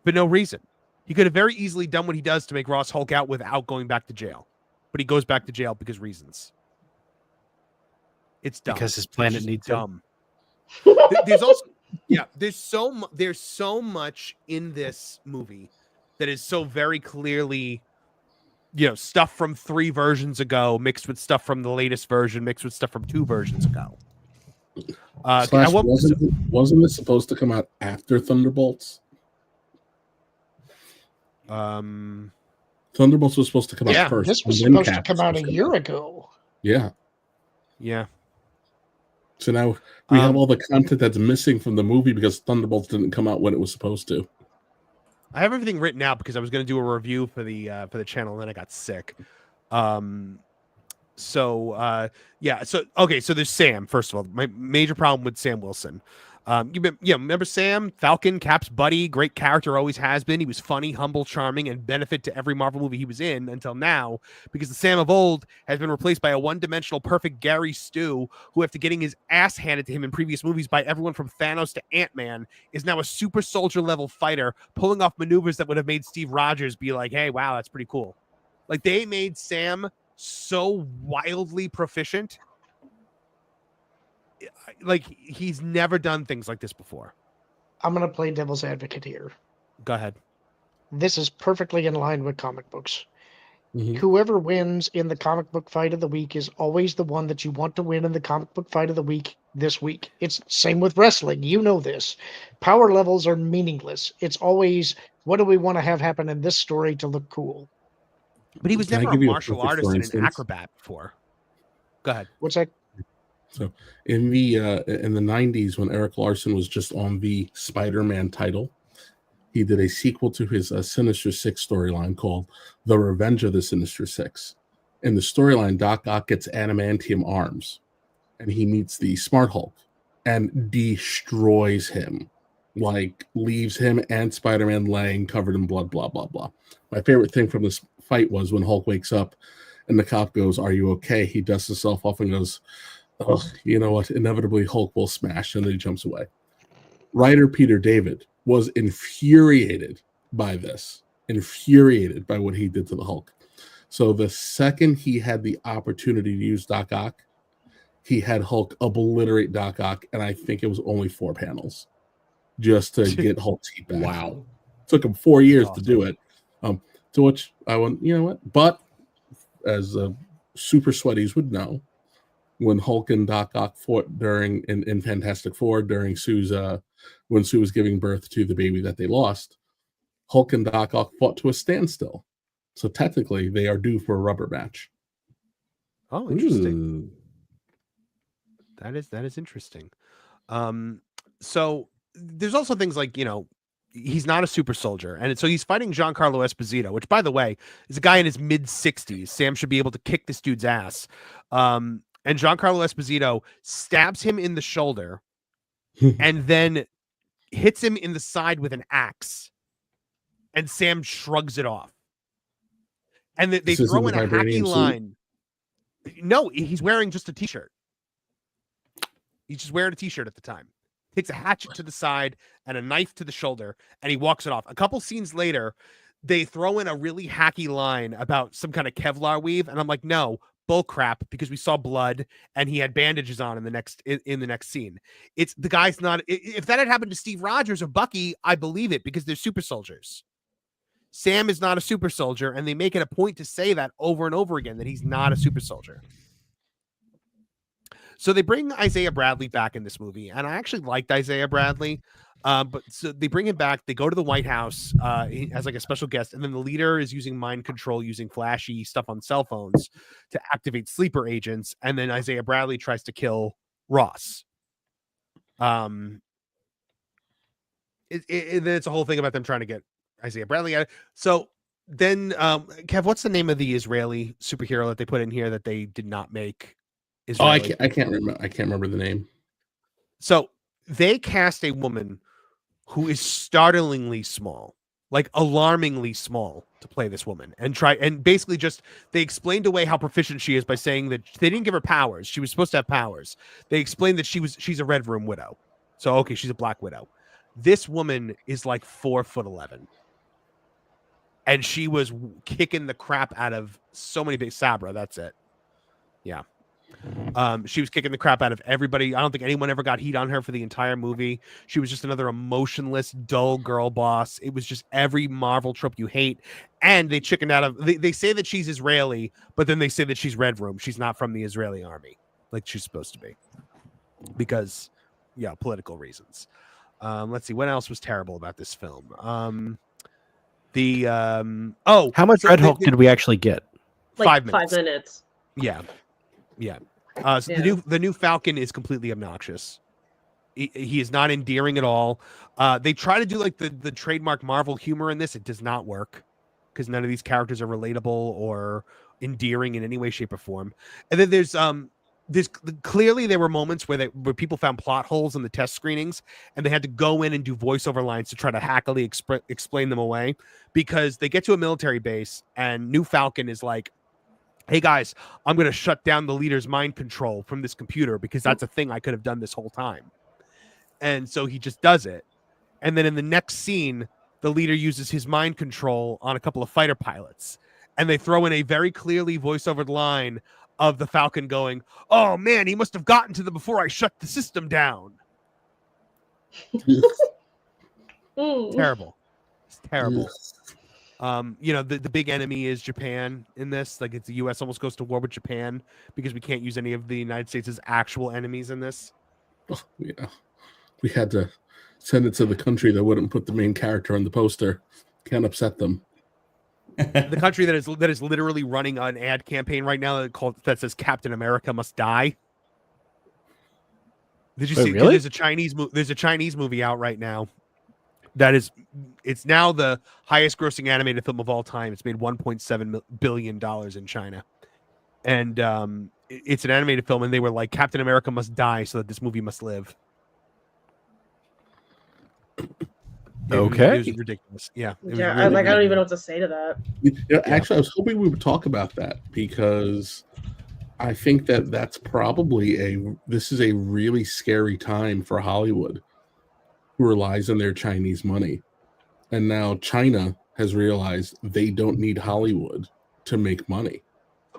for no reason. He could have very easily done what he does to make Ross Hulk out without going back to jail. But he goes back to jail because reasons. It's dumb. Because his planet needs dumb. There's also, there's so much in this movie that is so very clearly, stuff from 3 versions ago mixed with stuff from the latest version, mixed with stuff from 2 versions ago. Wasn't this supposed to come out after Thunderbolts? Thunderbolts was supposed to come out first. This was supposed to come out a year ago. Yeah. Yeah. So now we have all the content that's missing from the movie because Thunderbolts didn't come out when it was supposed to. I have everything written out because I was going to do a review for the channel and then I got sick. So there's Sam. First of all, my major problem with Sam Wilson. Remember Sam, Falcon, Cap's buddy, great character, always has been. He was funny, humble, charming, and benefit to every Marvel movie he was in until now, because the Sam of old has been replaced by a one-dimensional, perfect Gary Stu, who, after getting his ass handed to him in previous movies by everyone from Thanos to Ant-Man, is now a super soldier level fighter, pulling off maneuvers that would have made Steve Rogers be like, hey, wow, that's pretty cool. Like, they made Sam so wildly proficient. Like, he's never done things like this before. I'm going to play devil's advocate here. Go ahead. This is perfectly in line with comic books. Mm-hmm. Whoever wins in the comic book fight of the week is always the one that you want to win in the comic book fight of the week this week. It's same with wrestling. You know this. Power levels are meaningless. It's always, what do we want to have happen in this story to look cool? But he was never a martial artist and an acrobat before. Go ahead. What's that? So in the 90s, when Eric Larson was just on the Spider-Man title, he did a sequel to his Sinister Six storyline called The Revenge of the Sinister Six. In the storyline, Doc Ock gets adamantium arms, and he meets the Smart Hulk and destroys him, like leaves him and Spider-Man laying covered in blood, blah, blah, blah. My favorite thing from this fight was when Hulk wakes up and the cop goes, "Are you okay?" He dusts himself off and goes, "Oh, you know what? Inevitably, Hulk will smash," and then he jumps away. Writer Peter David was infuriated by this, infuriated by what he did to the Hulk. So the second he had the opportunity to use Doc Ock, he had Hulk obliterate Doc Ock, and I think it was only 4 panels just to get Hulk's heat back. Wow. Took him 4 years to do it. To which I went, you know what? But as super sweaties would know, when Hulk and Doc Ock fought in Fantastic Four during when Sue was giving birth to the baby that they lost, Hulk and Doc Ock fought to a standstill. So technically, they are due for a rubber match. Oh, interesting. That is interesting. So there's also things like, he's not a super soldier. And so he's fighting Giancarlo Esposito, which, by the way, is a guy in his mid-60s. Sam should be able to kick this dude's ass. And Giancarlo Esposito stabs him in the shoulder and then hits him in the side with an axe. And Sam shrugs it off. And they throw in a hacky line. No, he's wearing just a t-shirt. He's just wearing a t-shirt at the time. Takes a hatchet to the side and a knife to the shoulder, and he walks it off. A couple scenes later, they throw in a really hacky line about some kind of Kevlar weave, and I'm like, no, bull crap, because we saw blood and he had bandages on in the next scene. It's the guy's not. If that had happened to Steve Rogers or Bucky, I believe it, because they're super soldiers. Sam is not a super soldier, and they make it a point to say that over and over again, that he's not a super soldier. So they bring Isaiah Bradley back in this movie, and I actually liked Isaiah Bradley. But so they bring him back. They go to the White House as like a special guest, and then the leader is using mind control, using flashy stuff on cell phones to activate sleeper agents. And then Isaiah Bradley tries to kill Ross. it's a whole thing about them trying to get Isaiah Bradley out. So then, Kev, what's the name of the Israeli superhero that they put in here that they did not make? Israeli? I can't remember. I can't remember the name. So they cast a woman who is startlingly small, like alarmingly small, to play this woman, and basically they explained away how proficient she is by saying that they didn't give her powers. She was supposed to have powers. They explained that she's a Red Room widow. So okay, she's a Black Widow. This woman is like 4'11", and she was kicking the crap out of so many big Sabra. That's it. Yeah. She was kicking the crap out of everybody. I don't think anyone ever got heat on her for the entire movie. She was just another emotionless, dull girl boss. It was just every Marvel trope you hate. And they chickened out of. They say that she's Israeli, but then they say that she's Red Room. She's not from the Israeli army, like she's supposed to be, because political reasons. Let's see what else was terrible about this film. How much Red Hulk did we actually get? Like 5 minutes. 5 minutes. Yeah. The new Falcon is completely obnoxious. He is not endearing at all. They try to do like the trademark Marvel humor in this. It does not work because none of these characters are relatable or endearing in any way, shape, or form. And then there's clearly there were moments where people found plot holes in the test screenings, and they had to go in and do voiceover lines to try to hackily explain them away, because they get to a military base and New Falcon is like, hey guys, I'm going to shut down the leader's mind control from this computer because that's a thing I could have done this whole time. And so he just does it. And then in the next scene, the leader uses his mind control on a couple of fighter pilots. And they throw in a very clearly voiceover line of the Falcon going, oh man, he must have gotten to them before I shut the system down. Terrible. It's terrible. The big enemy is Japan in this. Like, it's the U.S. almost goes to war with Japan because we can't use any of the United States' actual enemies in this. Oh, yeah. We had to send it to the country that wouldn't put the main character on the poster. Can't upset them. The country that is literally running an ad campaign right now that says Captain America must die. Did you see? Really? There's a Chinese movie out right now. It's now the highest grossing animated film of all time. It's made $1.7 billion in China. And it's an animated film, and they were like, Captain America must die so that this movie must live. Okay. It was ridiculous. Yeah. I don't even know what to say to that. Actually, I was hoping we would talk about that, because I think that's probably this is a really scary time for Hollywood, who relies on their Chinese money. And now China has realized they don't need Hollywood to make money.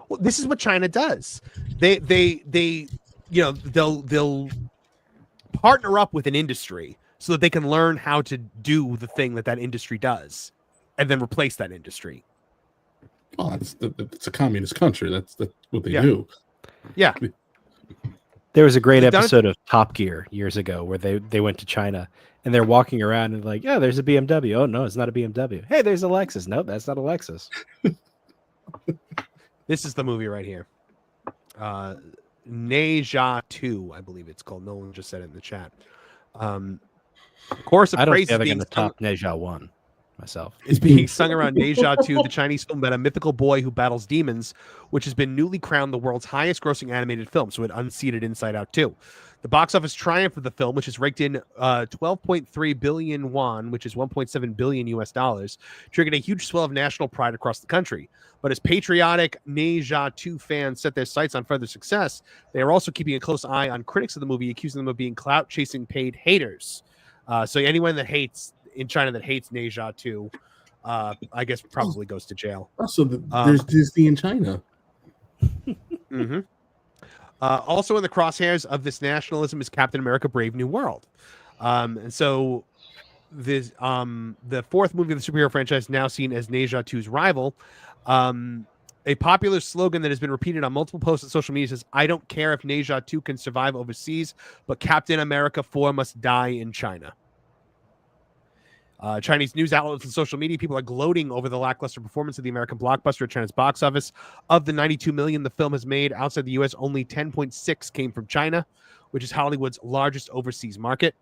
Well, this is what China does. They'll partner up with an industry so that they can learn how to do the thing that industry does, and then replace that industry. Oh, it's a communist country. That's what they do. Yeah. There was a great episode of Top Gear years ago where they went to China and they're walking around and like, yeah, there's a BMW. Oh no, it's not a BMW. Hey, there's a Lexus. Nope, that's not a Lexus. This is the movie right here. Neja 2, I believe it's called. No one just said it in the chat. Chorus of I don't praise think is I'm being the top Neja 1 myself. Is being sung around Neja 2, the Chinese film about a mythical boy who battles demons, which has been newly crowned the world's highest grossing animated film, so it unseated Inside Out 2. The box office triumph of the film, which has raked in 12.3 billion won, which is 1.7 billion US dollars, triggered a huge swell of national pride across the country. But as patriotic Neja 2 fans set their sights on further success, they are also keeping a close eye on critics of the movie, accusing them of being clout-chasing paid haters. So anyone that hates in China that hates Neja 2, I guess probably goes to jail. Also, there's Disney in China. Mm-hmm. Also in the crosshairs of this nationalism is Captain America: Brave New World. And so this the fourth movie of the superhero franchise, now seen as Neja 2's rival. A popular slogan that has been repeated on multiple posts on social media says, I don't care if Neja 2 can survive overseas, but Captain America 4 must die in China. Chinese news outlets and social media people are gloating over the lackluster performance of the American blockbuster at China's box office. Of the $92 million the film has made outside the U.S., only 10.6 came from China, which is Hollywood's largest overseas market.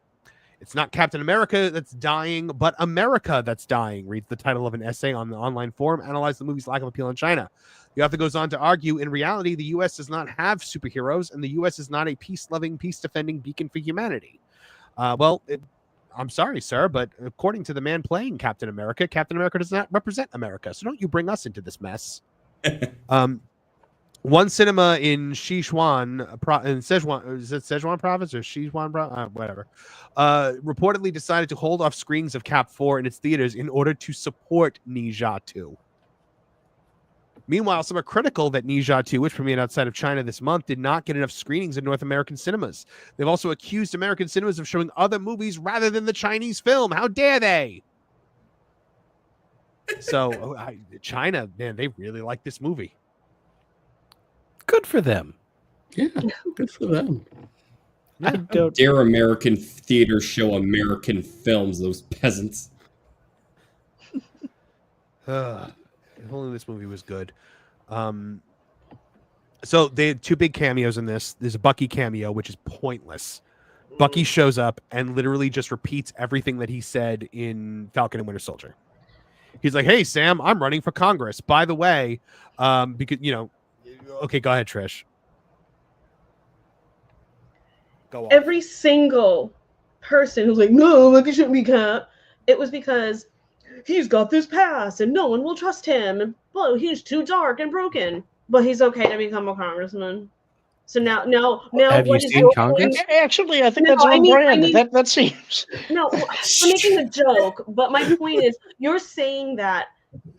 It's not Captain America that's dying, but America that's dying, reads the title of an essay on the online forum, analyzed the movie's lack of appeal in China. The author goes on to argue, in reality, the U.S. does not have superheroes, and the U.S. is not a peace-loving, peace-defending beacon for humanity. I'm sorry, sir, but according to the man playing Captain America does not represent America, so don't you bring us into this mess. One cinema in Sichuan, in Sichuan, is it Sichuan province or Sichuan province? Whatever. Reportedly decided to hold off screenings of Cap 4 in its theaters in order to support Ni Jia 2. Meanwhile, some are critical that Ni Jia 2, which premiered outside of China this month, did not get enough screenings in North American cinemas. They've also accused American cinemas of showing other movies rather than the Chinese film. How dare they? So, China, man, they really like this movie. Good for them. Yeah, good for them. How dare American theaters show American films, those peasants. If only this movie was good. So they had two big cameos in this. There's a Bucky cameo, which is pointless. Bucky shows up and literally just repeats everything that he said in Falcon and Winter Soldier. He's like, "Hey, Sam, I'm running for Congress. By the way, because okay, go ahead, Trish. Go on." Every single person who's like, "No, look, it shouldn't be Cap," it was because he's got this past and no one will trust him. And he's too dark and broken, but he's okay to become a congressman. So now, have you seen Congress? Actually, I think that's on brand. That seems. No, I'm making a joke, but my point is, you're saying that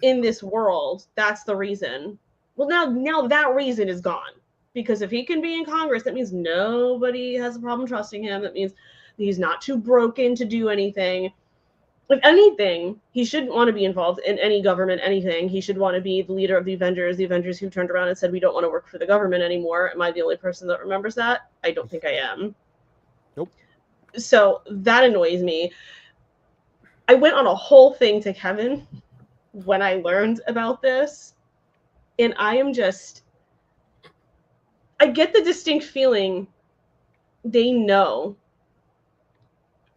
in this world, that's the reason. Well, now that reason is gone, because if he can be in Congress, that means nobody has a problem trusting him. That means he's not too broken to do anything. If anything, he shouldn't want to be involved in any government, anything. He should want to be the leader of the Avengers who turned around and said, "We don't want to work for the government anymore." Am I the only person that remembers that? I don't think I am. Nope. So that annoys me. I went on a whole thing to Kevin when I learned about this, and I get the distinct feeling they know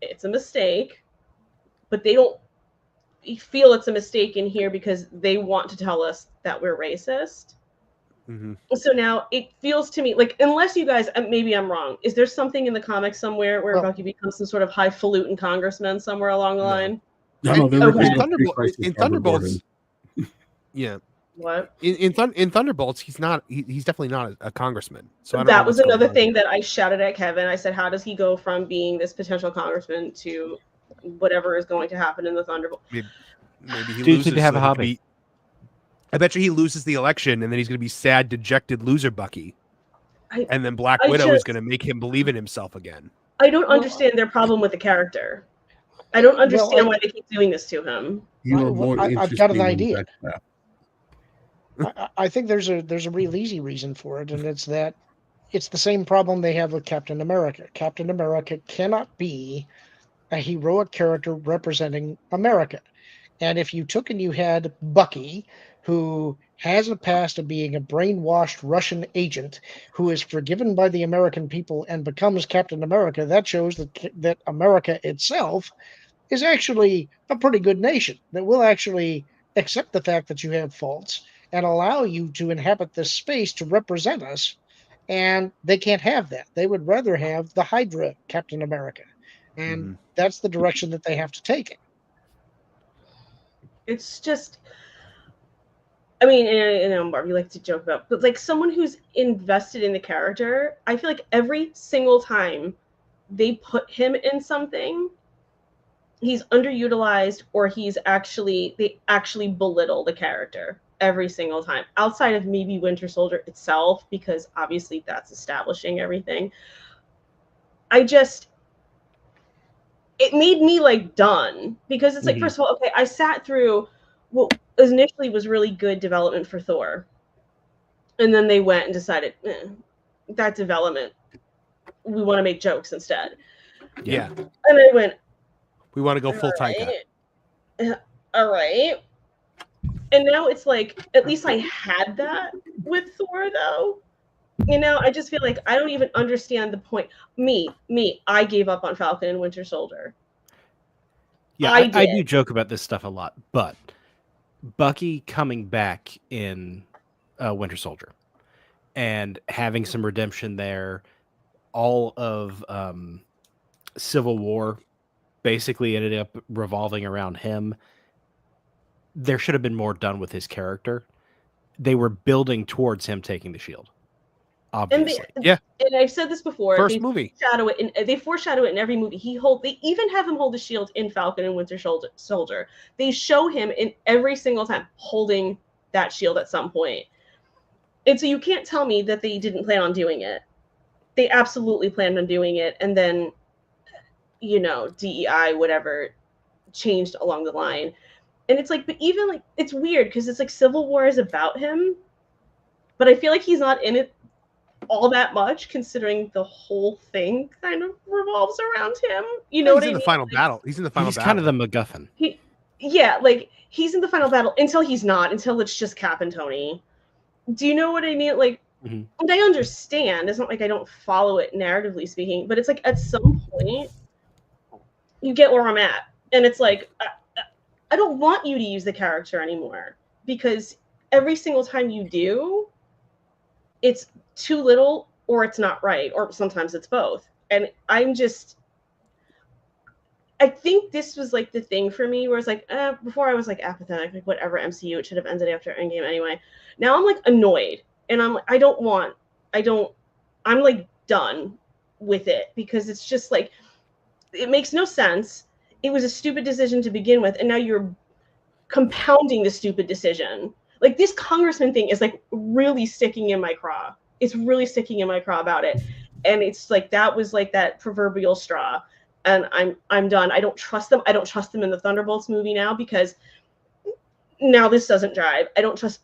it's a mistake, but they don't feel it's a mistake in here because they want to tell us that we're racist. Mm-hmm. So now it feels to me like, unless you guys, maybe I'm wrong, is there something in the comics somewhere where Bucky becomes some sort of highfalutin congressman somewhere along the line? No, in Thunderbolts. Yeah. What? In Thunderbolts, he's not. He's definitely not a congressman. So that was another thing that I shouted at Kevin. I said, "How does he go from being this potential congressman to whatever is going to happen in the Thunderbolts?" Maybe he Dudes loses. need to have a hobby. I bet you he loses the election, and then he's going to be sad, dejected loser Bucky, and then Black Widow is going to make him believe in himself again. I don't understand their problem with the character. I don't understand why they keep doing this to him. I've got an idea. I think there's a real easy reason for it, and it's that it's the same problem they have with Captain America. Captain America cannot be a heroic character representing America. And if you took and you had Bucky, who has a past of being a brainwashed Russian agent who is forgiven by the American people and becomes Captain America, that shows that America itself is actually a pretty good nation that will actually accept the fact that you have faults and allow you to inhabit this space to represent us. And they can't have that. They would rather have the Hydra Captain America. And that's the direction that they have to take it. It's just, I mean, Marv, you like to joke about, but like someone who's invested in the character, I feel like every single time they put him in something, he's underutilized or they actually belittle the character every single time, outside of maybe Winter Soldier itself, because obviously that's establishing everything. It made me like done, because it's like, first of all, okay, I sat through what initially was really good development for Thor, and then they went and decided that development, we want to make jokes instead. Yeah. And I went, we want to go full Taika. All right. And now it's like, at least I had that with Thor, though. You know, I just feel like I don't even understand the point. I gave up on Falcon and Winter Soldier. Yeah, I do joke about this stuff a lot, but Bucky coming back in Winter Soldier and having some redemption there, all of Civil War basically ended up revolving around him. There should have been more done with his character. They were building towards him taking the shield. Obviously. Yeah. And I've said this before. First movie. They foreshadow it in every movie. They even have him hold the shield in Falcon and Winter Soldier. They show him in every single time holding that shield at some point. And so you can't tell me that they didn't plan on doing it. They absolutely planned on doing it. And then, you know, DEI, whatever, changed along the line. And it's like, but even like, it's weird because it's like Civil War is about him, but I feel like he's not in it all that much, considering the whole thing kind of revolves around him. You know what I mean? He's in the final battle. He's in the final He's battle. kind of the MacGuffin. He's in the final battle until he's not, until it's just Cap and Tony. Do you know what I mean? Like, and I understand. It's not like I don't follow it narratively speaking, but it's like at some point you get where I'm at. And it's like, I don't want you to use the character anymore because every single time you do, it's too little or it's not right, or sometimes it's both. And I think this was like the thing for me where it's like, before I was like apathetic, like whatever, MCU, it should have ended after Endgame anyway. Now I'm like annoyed and I'm like, I'm like done with it because it's just like, it makes no sense. It was a stupid decision to begin with, and now you're compounding the stupid decision. Like this congressman thing is like really sticking in my craw. It's really sticking in my craw about it. And it's like, that was like that proverbial straw. And I'm done. I don't trust them. I don't trust them in the Thunderbolts movie now because now this doesn't drive. I don't trust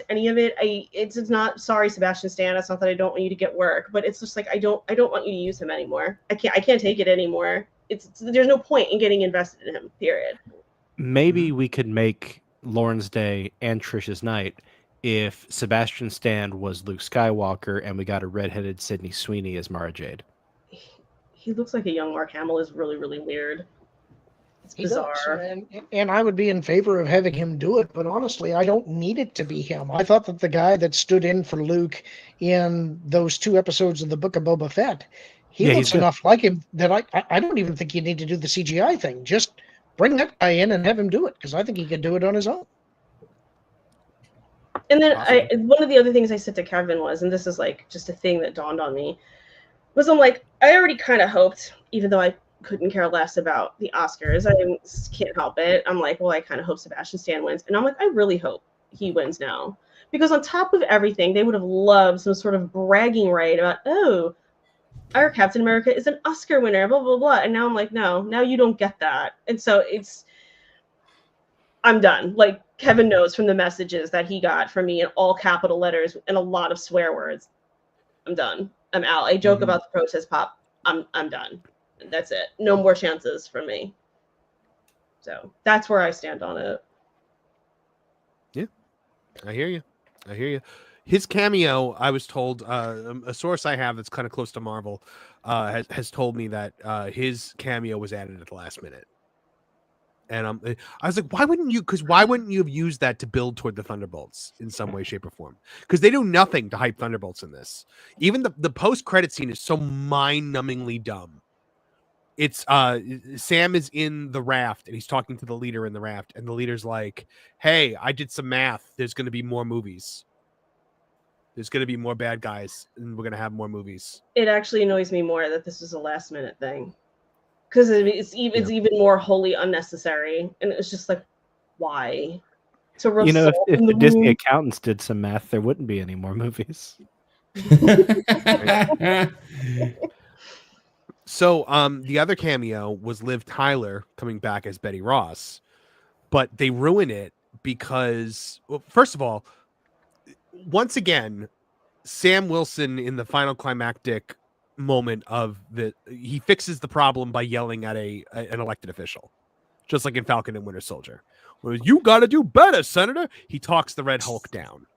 any of it. It's not, sorry, Sebastian Stan. It's not that I don't want you to get work, but it's just like, I don't want you to use him anymore. I can't take it anymore. There's no point in getting invested in him, period. Maybe we could make Lauren's Day and Trish's Night if Sebastian Stan was Luke Skywalker and we got a redheaded Sydney Sweeney as Mara Jade. He looks like a young Mark Hamill. Is really, really weird. It's bizarre. And I would be in favor of having him do it, but honestly, I don't need it to be him. I thought that the guy that stood in for Luke in those 2 episodes of the Book of Boba Fett, he looks enough like him that I don't even think you need to do the CGI thing. Just bring that guy in and have him do it, because I think he could do it on his own. And then one of the other things I said to Kevin was, and this is like just a thing that dawned on me, was I'm like, I already kind of hoped, even though I couldn't care less about the Oscars, I can't help it. I'm like, well, I kind of hope Sebastian Stan wins. And I'm like, I really hope he wins now. Because on top of everything, they would have loved some sort of bragging right about, oh, our Captain America is an Oscar winner, blah, blah, blah. And now I'm like, no, now you don't get that. And so I'm done. Like, Kevin knows from the messages that he got from me in all capital letters and a lot of swear words. I'm done. I'm out. I joke about the protest pop. I'm done. That's it. No more chances from me. So that's where I stand on it. Yeah, I hear you. His cameo, I was told, a source I have that's kind of close to Marvel has told me that his cameo was added at the last minute. And I was like, why wouldn't you have used that to build toward the Thunderbolts in some way, shape, or form? Because they do nothing to hype Thunderbolts in this. Even the post-credit scene is so mind-numbingly dumb. It's Sam is in the raft and he's talking to the leader in the raft, and the leader's like, hey, I did some math. There's going to be more movies. There's going to be more bad guys, and we're going to have more movies. It actually annoys me more that this was a last-minute thing. Because it's even more wholly unnecessary, and it's just like, why? If the Disney accountants did some math, there wouldn't be any more movies. So, the other cameo was Liv Tyler coming back as Betty Ross, but they ruin it because, well, first of all, once again, Sam Wilson in the final climactic moment of he fixes the problem by yelling at an elected official, just like in Falcon and Winter Soldier, where you got to do better, Senator. He talks the Red Hulk down.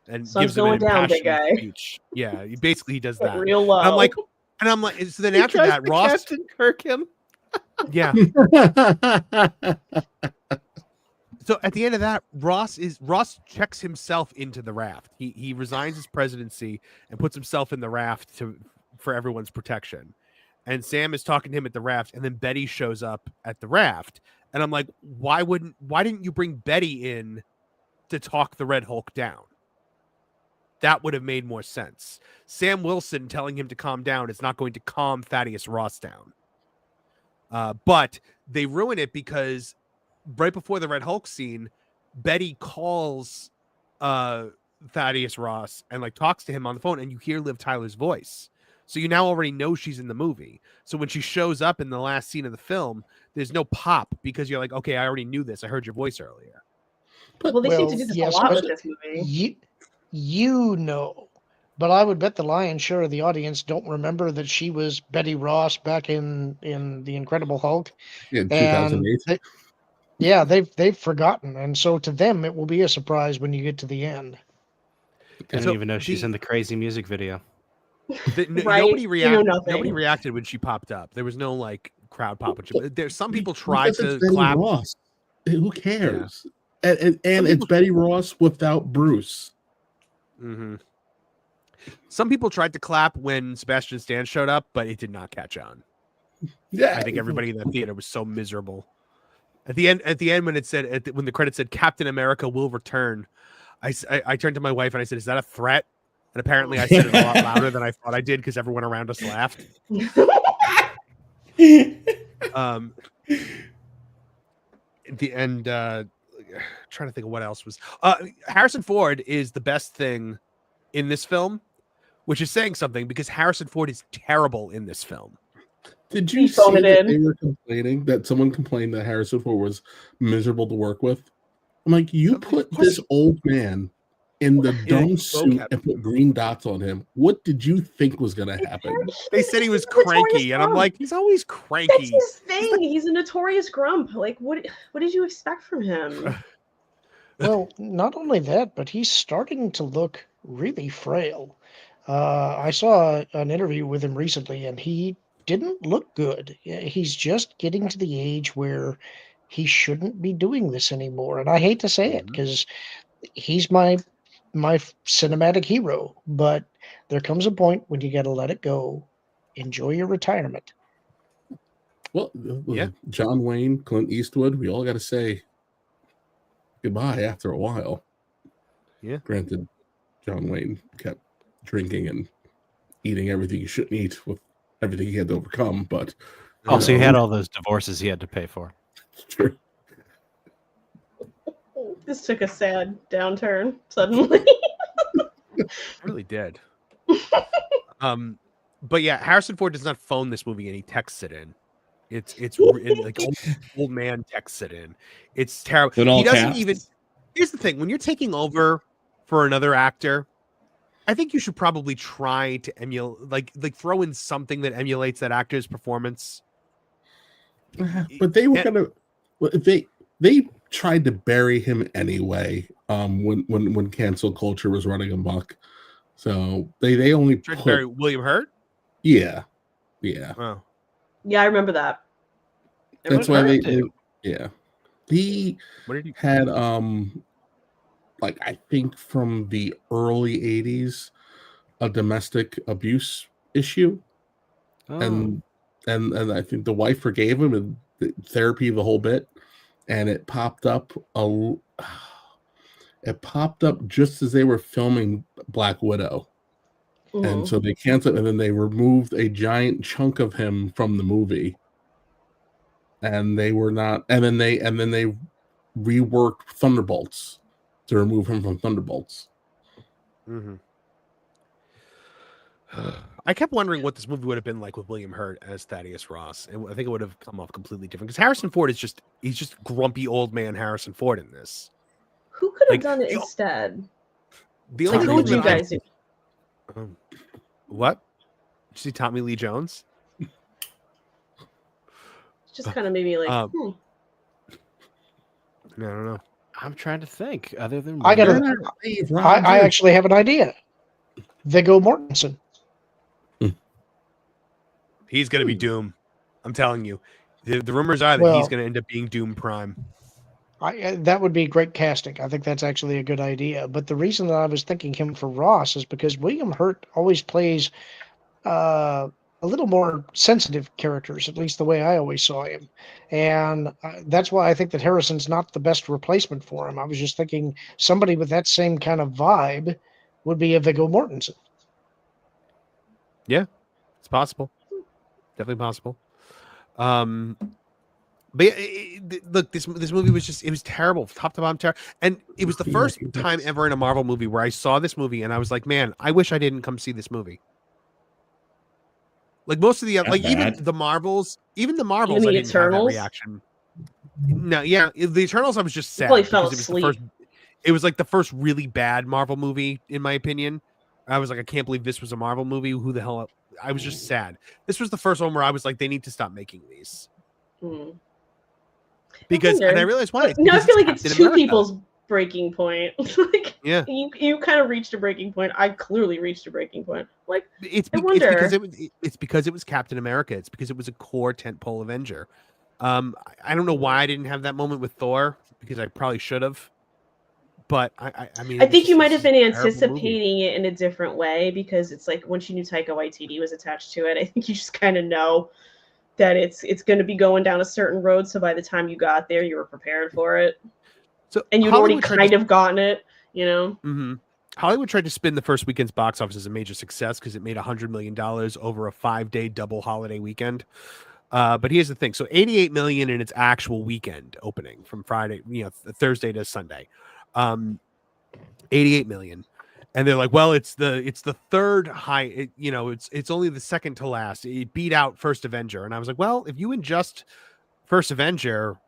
and Sun's gives him an going down, big impassioned guy. speech. Yeah, basically he does Get that. real low. And I'm like, so then He after tries that, to Ross, Captain Kirk him. yeah. So at the end of that, Ross checks himself into the raft. He resigns his presidency and puts himself in the raft for everyone's protection. And Sam is talking to him at the raft, and then Betty shows up at the raft. And I'm like, why didn't you bring Betty in to talk the Red Hulk down? That would have made more sense. Sam Wilson telling him to calm down is not going to calm Thaddeus Ross down. But they ruin it because right before the Red Hulk scene, Betty calls Thaddeus Ross and like talks to him on the phone, and you hear Liv Tyler's voice. So you now already know she's in the movie. So when she shows up in the last scene of the film, there's no pop because you're like, okay, I already knew this. I heard your voice earlier. Well, they seem to do this a lot with this movie. You know, but I would bet the lion's share of the audience don't remember that she was Betty Ross back in The Incredible Hulk. In 2008. They've forgotten, and so to them it will be a surprise when you get to the end. I didn't even know she's in the crazy music video. Right? Nobody reacted when she popped up. There was no like crowd pop. There's some people tried to clap. Ross. Who cares? Yeah. And it's Betty Ross without Bruce. Mm-hmm. Some people tried to clap when Sebastian Stan showed up, but it did not catch on. Yeah, I think everybody in the theater was so miserable. At the end, when it said when the credit said Captain America will return, I turned to my wife and I said, "Is that a threat?" And apparently, I said it a lot louder than I thought I did because everyone around us laughed. The end. Trying to think of what else was. Harrison Ford is the best thing in this film, which is saying something because Harrison Ford is terrible in this film. Did you see that they were complaining that someone complained that Harrison Ford was miserable to work with? I'm like, you put this old man in the dumb suit and put green dots on him. What did you think was going to happen? They said he was cranky, and I'm like, he's always cranky. That's his thing. He's a notorious grump. Like, what did you expect from him? Well, not only that, but he's starting to look really frail. I saw an interview with him recently, and he didn't look good. He's just getting to the age where he shouldn't be doing this anymore. And I hate to say it because he's my cinematic hero, but there comes a point when you got to let it go. Enjoy your retirement. Well, John Wayne, Clint Eastwood, we all got to say goodbye after a while. Yeah. Granted, John Wayne kept drinking and eating everything he shouldn't eat with everything he had to overcome, but also he had all those divorces he had to pay for. True. This took a sad downturn suddenly. It really did. But yeah, Harrison Ford does not phone this movie and he texts it in. It's like old man texts it in. It's terrible. He doesn't even. Here's the thing: when you're taking over for another actor, I think you should probably try to emulate, like throw in something that emulates that actor's performance. But they were gonna. They tried to bury him anyway. When cancel culture was running amok, so they only tried to bury William Hurt. Yeah. Oh. Yeah, I remember that. That's why they he had like I think from the early 80s a domestic abuse issue. And I think the wife forgave him and therapy the whole bit, and it popped up just as they were filming Black Widow. And so they canceled, and then they removed a giant chunk of him from the movie. And they were not, and then they reworked Thunderbolts to remove him from Thunderbolts. Mm-hmm. I kept wondering what this movie would have been like with William Hurt as Thaddeus Ross, and I think it would have come off completely different because Harrison Ford he's just grumpy old man Harrison Ford in this. Who could have done it instead? The only who would you guys do? What? Did you see Tommy Lee Jones? Just kind of made me like, I don't know. I'm trying to think. Other than I actually have an idea. Viggo Mortensen. He's going to be Doom. I'm telling you. The rumors are that he's going to end up being Doom Prime. That would be great casting. I think that's actually a good idea. But the reason that I was thinking him for Ross is because William Hurt always plays a little more sensitive characters, at least the way I always saw him. And that's why I think that Harrison's not the best replacement for him. I was just thinking somebody with that same kind of vibe would be a Viggo Mortensen. Yeah, it's possible. Definitely possible. But look, this movie was it was terrible, top to bottom terrible. And it was the first time ever in a Marvel movie where I saw this movie and I was like, man, I wish I didn't come see this movie. Like most of the other, even the Marvels, I didn't Eternals? have that reaction. No, yeah, the Eternals, I was just sad. Probably fell because asleep. It was like the first really bad Marvel movie, in my opinion. I was like, I can't believe this was a Marvel movie. Who the hell? I was just sad. This was the first one where I was like, they need to stop making these. Because, and I realized why. No, I feel like it's Captain two America. people's breaking point. Like, yeah, you kind of reached a breaking point. I clearly reached a breaking point. Like, it's I wonder. it's because it was Captain America. It's because it was a core tentpole Avenger. I don't know why I didn't have that moment with Thor, because I probably should have. But I mean, I think you might have been anticipating it in a different way, because it's like once you knew Taika Waititi was attached to it, I think you just kind of know that it's going to be going down a certain road. So by the time you got there, you were prepared for it. So and you'd already kind of gotten it, you know. Mm-hmm. Hollywood tried to spin the first weekend's box office as a major success because it made $100 million over a 5-day double holiday weekend. But here's the thing: so $88 million in its actual weekend opening from Friday, Thursday to Sunday. 88 million, and they're like, well, it's the third high, it's only the second to last. It beat out First Avenger. And I was like, well, if you adjust First Avenger,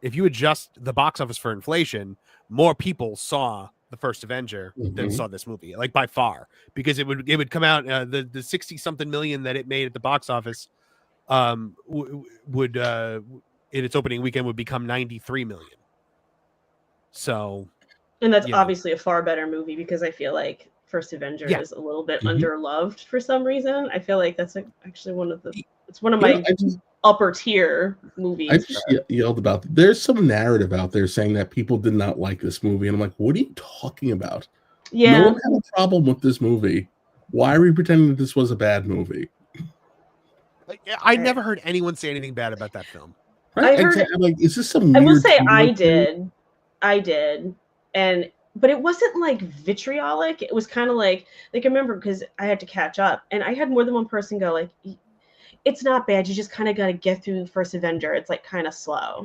if you adjust the box office for inflation, more people saw the First Avenger than saw this movie, like by far, because it would come out the 60 something million that it made at the box office would in its opening weekend would become 93 million. So, and that's obviously a far better movie, because I feel like First Avenger is a little bit underloved for some reason. I feel like that's actually one of my upper tier movies. I just yelled about there's some narrative out there saying that people did not like this movie, and I'm like, what are you talking about? Yeah, no one had a problem with this movie. Why are we pretending that this was a bad movie? I never heard anyone say anything bad about that film. Right? I'm like, is this some? I will weird say thing? I did, but it wasn't like vitriolic. It was kind of like I remember, because I had to catch up, and I had more than one person go like, "It's not bad. You just kind of got to get through First Avenger. It's like kind of slow."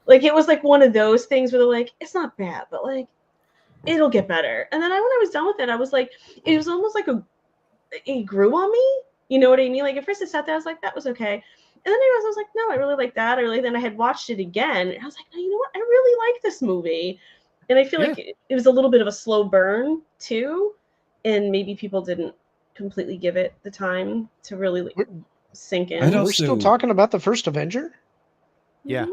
Like it was like one of those things where they're like, "It's not bad, but like it'll get better." And then when I was done with it, I was like, it was almost like it grew on me. You know what I mean? Like at first I sat there, I was like, that was okay. And then I was like, no, I really like that. Then I had watched it again. And I was like, no, you know what? I really like this movie. And I feel like it was a little bit of a slow burn too. And maybe people didn't completely give it the time to really sink in. We're still talking about the First Avenger? Yeah.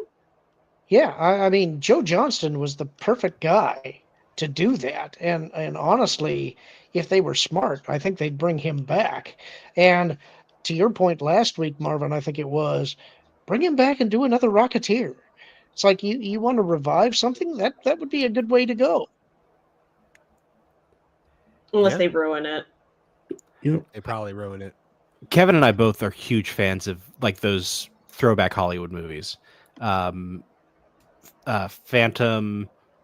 Yeah, I mean, Joe Johnston was the perfect guy to do that. And honestly, if they were smart, I think they'd bring him back. And to your point last week, Marvin, I think it was, bring him back and do another Rocketeer. It's like you want to revive something, that would be a good way to go. Unless they ruin it. They probably ruin it. Kevin and I both are huge fans of like those throwback Hollywood movies. Phantom,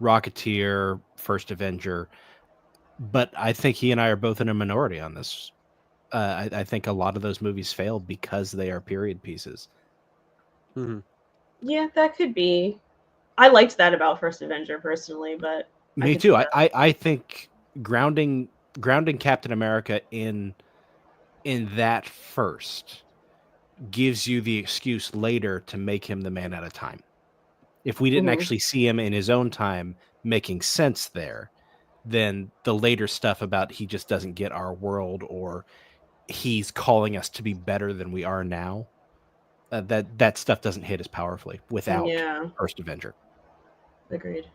Rocketeer, First Avenger. But I think he and I are both in a minority on this. I think a lot of those movies failed because they are period pieces. Mm-hmm. Yeah, that could be. I liked that about First Avenger personally, but me too. I think grounding Captain America in that first gives you the excuse later to make him the man at a time. If we didn't actually see him in his own time making sense there, then the later stuff about he just doesn't get our world or he's calling us to be better than we are now, that stuff doesn't hit as powerfully without First Avenger. Agreed.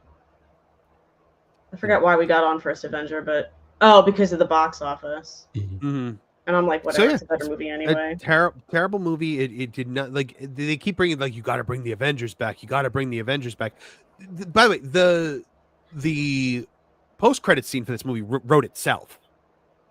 I forgot why we got on First Avenger, but because of the box office. Mm-hmm. And I'm like, whatever, it's a better movie anyway. Terrible movie. It did not, like, they keep bringing, like, you got to bring the Avengers back. You got to bring the Avengers back. By the way, the post-credit scene for this movie wrote itself.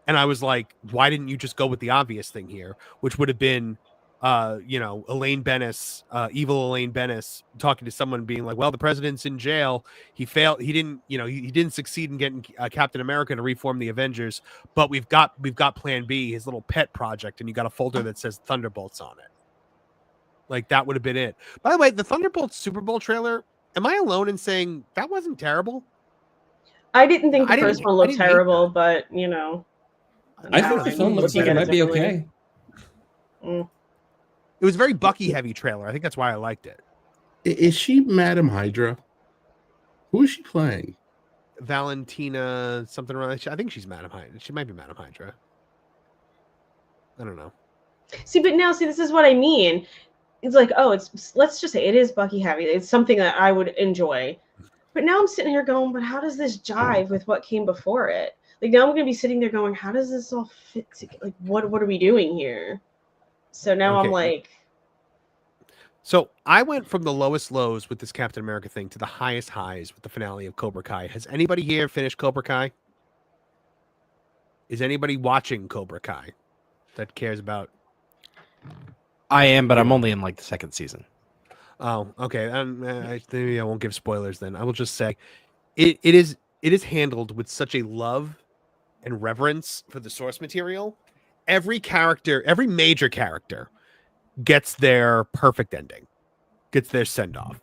And I was like, why didn't you just go with the obvious thing here, which would have been, Elaine Bennis, evil Elaine Bennis, talking to someone being like, well, the president's in jail. He failed. He didn't, he didn't succeed in getting Captain America to reform the Avengers, but we've got plan B, his little pet project. And you got a folder that says Thunderbolts on it. Like, that would have been it. By the way, the Thunderbolts Super Bowl trailer, am I alone in saying that wasn't terrible? I didn't think the first one looked terrible, but, I think the film looks like it might be okay. It was a very Bucky heavy trailer. I think that's why I liked it. Is she Madam Hydra? Who is she playing? Valentina something around. I think she's Madam Hydra. She might be Madam Hydra. I don't know. See, this is what I mean. It's like, let's just say it is Bucky heavy. It's something that I would enjoy. But now I'm sitting here going, but how does this jive with what came before it? Like, now I'm going to be sitting there going, how does this all fit together? Like, what are we doing here? So now I'm like... So I went from the lowest lows with this Captain America thing to the highest highs with the finale of Cobra Kai. Has anybody here finished Cobra Kai? Is anybody watching Cobra Kai that cares about... I am, but I'm only in, like, the second season. Oh, okay. Maybe I won't give spoilers then. I will just say it is handled with such a love and reverence for the source material. Every major character gets their perfect ending, gets their send-off.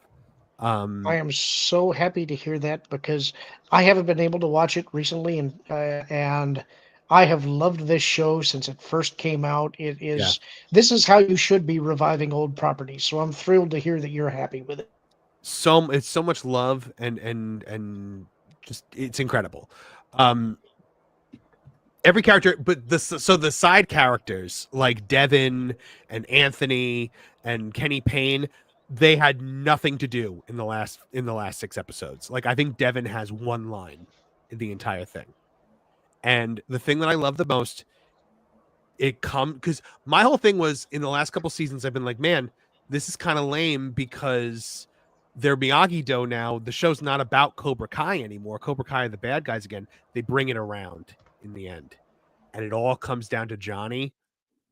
I am so happy to hear that because I haven't been able to watch it recently, and I have loved this show since it first came out. This is how you should be reviving old properties. So I'm thrilled to hear that you're happy with it. It's so much love and just it's incredible. Every character, but the side characters like Devin and Anthony and Kenny Payne, they had nothing to do in the last 6 episodes. Like, I think Devin has one line in the entire thing. And the thing that I love the most, because my whole thing was in the last couple seasons, I've been like, man, this is kind of lame because they're Miyagi-Do now. The show's not about Cobra Kai anymore. Cobra Kai are the bad guys again. They bring it around in the end. And it all comes down to Johnny.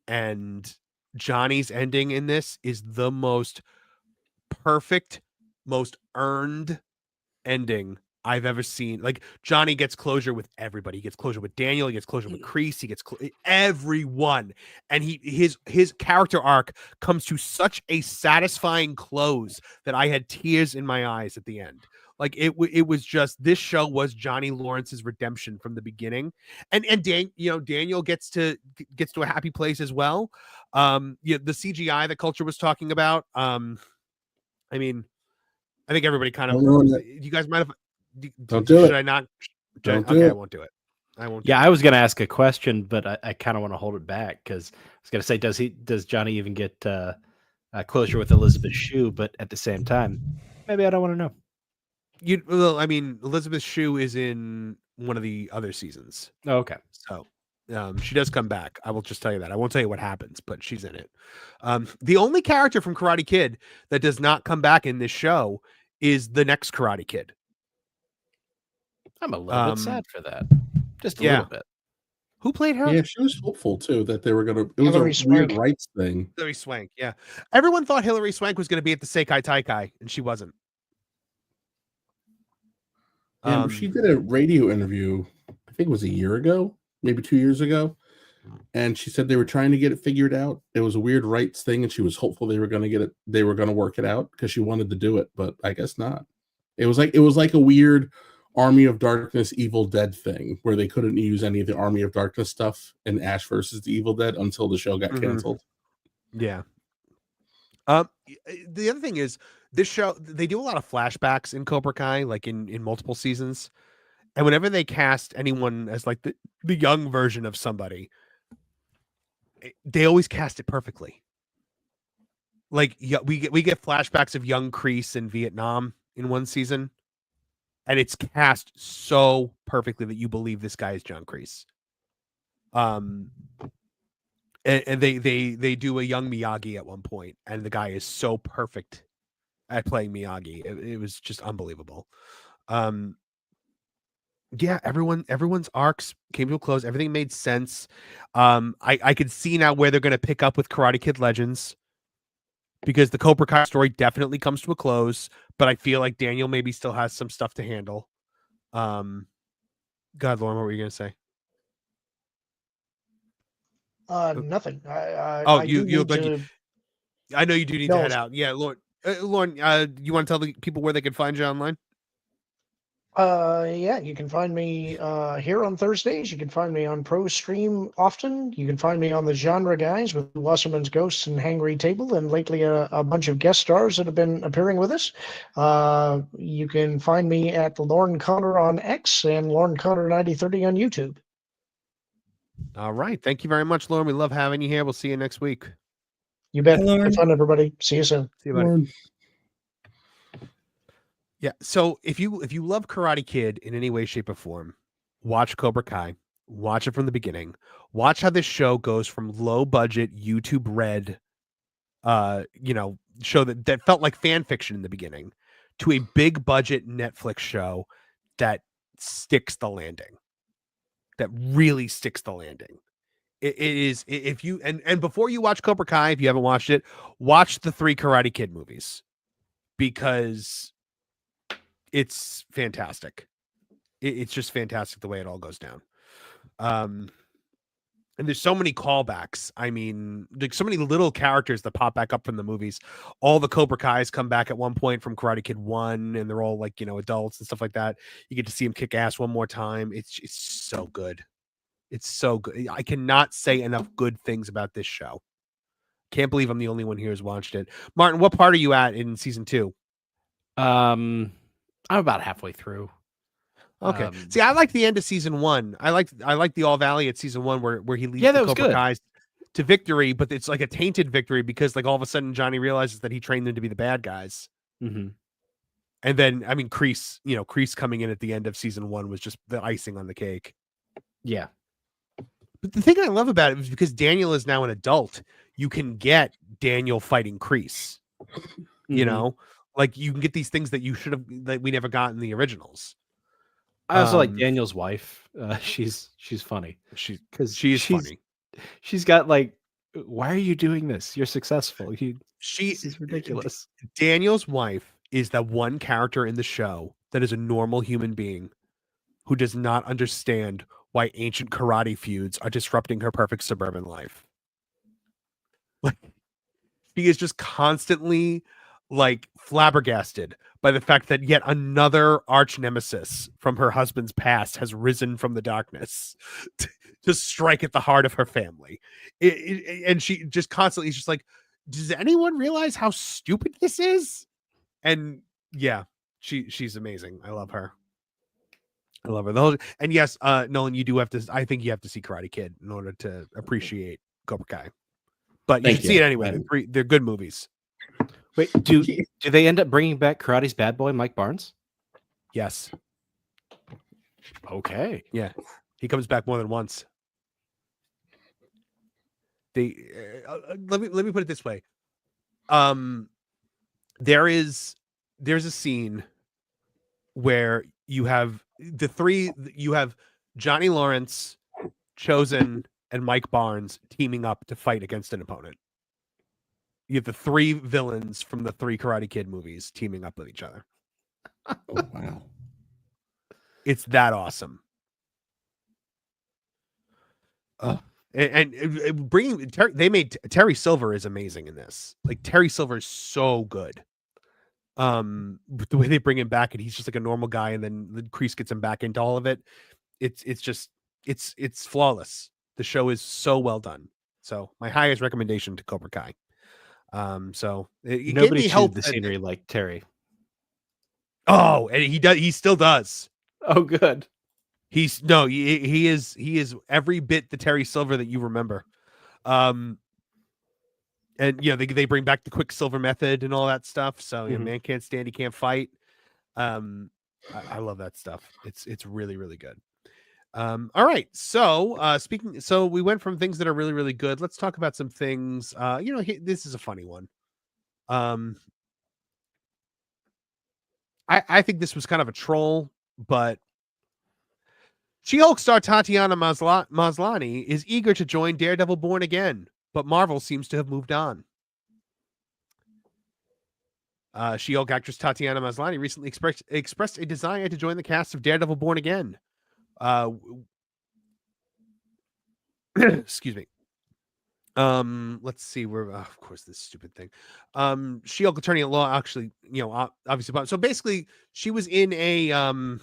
And Johnny's ending in this is the most perfect, most earned ending I've ever seen. Like, Johnny gets closure with everybody. He gets closure with Daniel. He gets closure with Kreese. He gets everyone. And his character arc comes to such a satisfying close that I had tears in my eyes at the end. Like, it was just, this show was Johnny Lawrence's redemption from the beginning. And Daniel gets to a happy place as well. The CGI that Culture was talking about. I mean, I think everybody kind of, you guys might have, don't do it. Should I not? Don't do okay, it. I won't do it. I was going to ask a question, but I kind of want to hold it back because I was going to say, does Johnny even get closure with Elizabeth Shue? But at the same time, maybe I don't want to know. I mean, Elizabeth Shue is in one of the other seasons. Oh, okay. So she does come back. I will just tell you that. I won't tell you what happens, but she's in it. The only character from Karate Kid that does not come back in this show is the next Karate Kid. I'm a little bit sad for that. Just a little bit. Who played her? Yeah, she was hopeful too that they were going to. It was Hilary a Swank. weird rights thing. Hilary Swank. Yeah, everyone thought Hilary Swank was going to be at the Seikai Taikai, and she wasn't. Yeah, she did a radio interview. I think it was a year ago, maybe 2 years ago, and she said they were trying to get it figured out. It was a weird rights thing, and she was hopeful they were going to get it. They were going to work it out because she wanted to do it, but I guess not. It was like a weird Army of Darkness Evil Dead thing where they couldn't use any of the Army of Darkness stuff in Ash versus the Evil Dead until the show got canceled. Yeah. The other thing is this show, they do a lot of flashbacks in Cobra Kai, like in multiple seasons. And whenever they cast anyone as like the young version of somebody, they always cast it perfectly. Like we get flashbacks of young Kreese in Vietnam in one season. and it's cast so perfectly that you believe this guy is John Kreese. And they do a young Miyagi at one point, and the guy is so perfect at playing Miyagi. It was just unbelievable. Yeah, everyone's arcs came to a close. Everything made sense. I could see now where they're going to pick up with Karate Kid Legends, because the Cobra Kai story definitely comes to a close, but I feel like Daniel maybe still has some stuff to handle. God, Lauren, what were you going to say? Nothing. I know you do need to head No. out. Yeah, Lauren, you want to tell the people where they can find you online? Yeah, you can find me here on Thursdays. You can find me on Pro Stream often. You can find me on the Genre Guys with Wasserman's Ghosts and Hangry Table, and lately a bunch of guest stars that have been appearing with us. You can find me at Lauren Connor on X and Lauren Connor 9030 on YouTube. All right. Thank you very much, Lauren. We love having you here. We'll see you next week. You bet. Have fun, everybody. See you soon. See you, buddy. Yeah. So if you love Karate Kid in any way, shape, or form, watch Cobra Kai. Watch it from the beginning. Watch how this show goes from low budget YouTube Red, show that felt like fan fiction in the beginning, to a big budget Netflix show that sticks the landing. That really sticks the landing. It is, if you and before you watch Cobra Kai, if you haven't watched it, watch the 3 Karate Kid movies, because it's fantastic. It's just fantastic the way it all goes down. And there's so many callbacks. I mean, like so many little characters that pop back up from the movies. All the Cobra Kais come back at one point from Karate Kid 1, and they're all like, adults and stuff like that. You get to see them kick ass one more time. It's so good. It's so good. I cannot say enough good things about this show. Can't believe I'm the only one here who's watched it. Martin, what part are you at in season 2? I'm about halfway through. Okay. See, I like the end of season 1. I like the All Valley at season 1 where he leads the Cobra Kai's to victory, but it's like a tainted victory, because like all of a sudden Johnny realizes that he trained them to be the bad guys. Mm-hmm. And then, I mean, Kreese coming in at the end of season 1 was just the icing on the cake. Yeah. But the thing I love about it is because Daniel is now an adult, you can get Daniel fighting Kreese. Like you can get these things that we never got in the originals. I also like Daniel's wife. She's funny. She's funny. She's got like, why are you doing this? You're successful. She's ridiculous. Daniel's wife is that one character in the show that is a normal human being who does not understand why ancient karate feuds are disrupting her perfect suburban life. Like, she is just constantly like flabbergasted by the fact that yet another arch nemesis from her husband's past has risen from the darkness to strike at the heart of her family. And she just constantly is just like, does anyone realize how stupid this is? And yeah, she's amazing. I love her. I love her. And yes, Nolan, I think you have to see Karate Kid in order to appreciate Cobra Kai. But you should see it anyway. They're good movies. Wait, do they end up bringing back Karate's bad boy, Mike Barnes? Yes. Okay. Yeah, he comes back more than once. Let me put it this way. There's a scene where you have Johnny Lawrence, Chosen, and Mike Barnes teaming up to fight against an opponent. You have the 3 villains from the 3 Karate Kid movies teaming up with each other. Oh, wow. It's that awesome. And bringing Terry Silver is amazing in this. Like, Terry Silver is so good. The way they bring him back, and he's just like a normal guy, and then the Kreese gets him back into all of it. It's flawless. The show is so well done. So my highest recommendation to Cobra Kai. Nobody chewed the scenery like Terry. Oh, and he still does. Oh, good. He is every bit the Terry Silver that you remember. And they bring back the Quicksilver method and all that stuff. So man can't stand, he can't fight. I love that stuff. It's really, really good. All right. So so we went from things that are really, really good. Let's talk about some things. This is a funny one. I think this was kind of a troll, but She-Hulk star Tatiana Maslany is eager to join Daredevil Born Again, but Marvel seems to have moved on. She-Hulk actress Tatiana Maslany recently expressed a desire to join the cast of Daredevil Born Again. Excuse me. Let's see where. Of course, this stupid thing. She-Hulk attorney at law actually, obviously. So basically, she was in a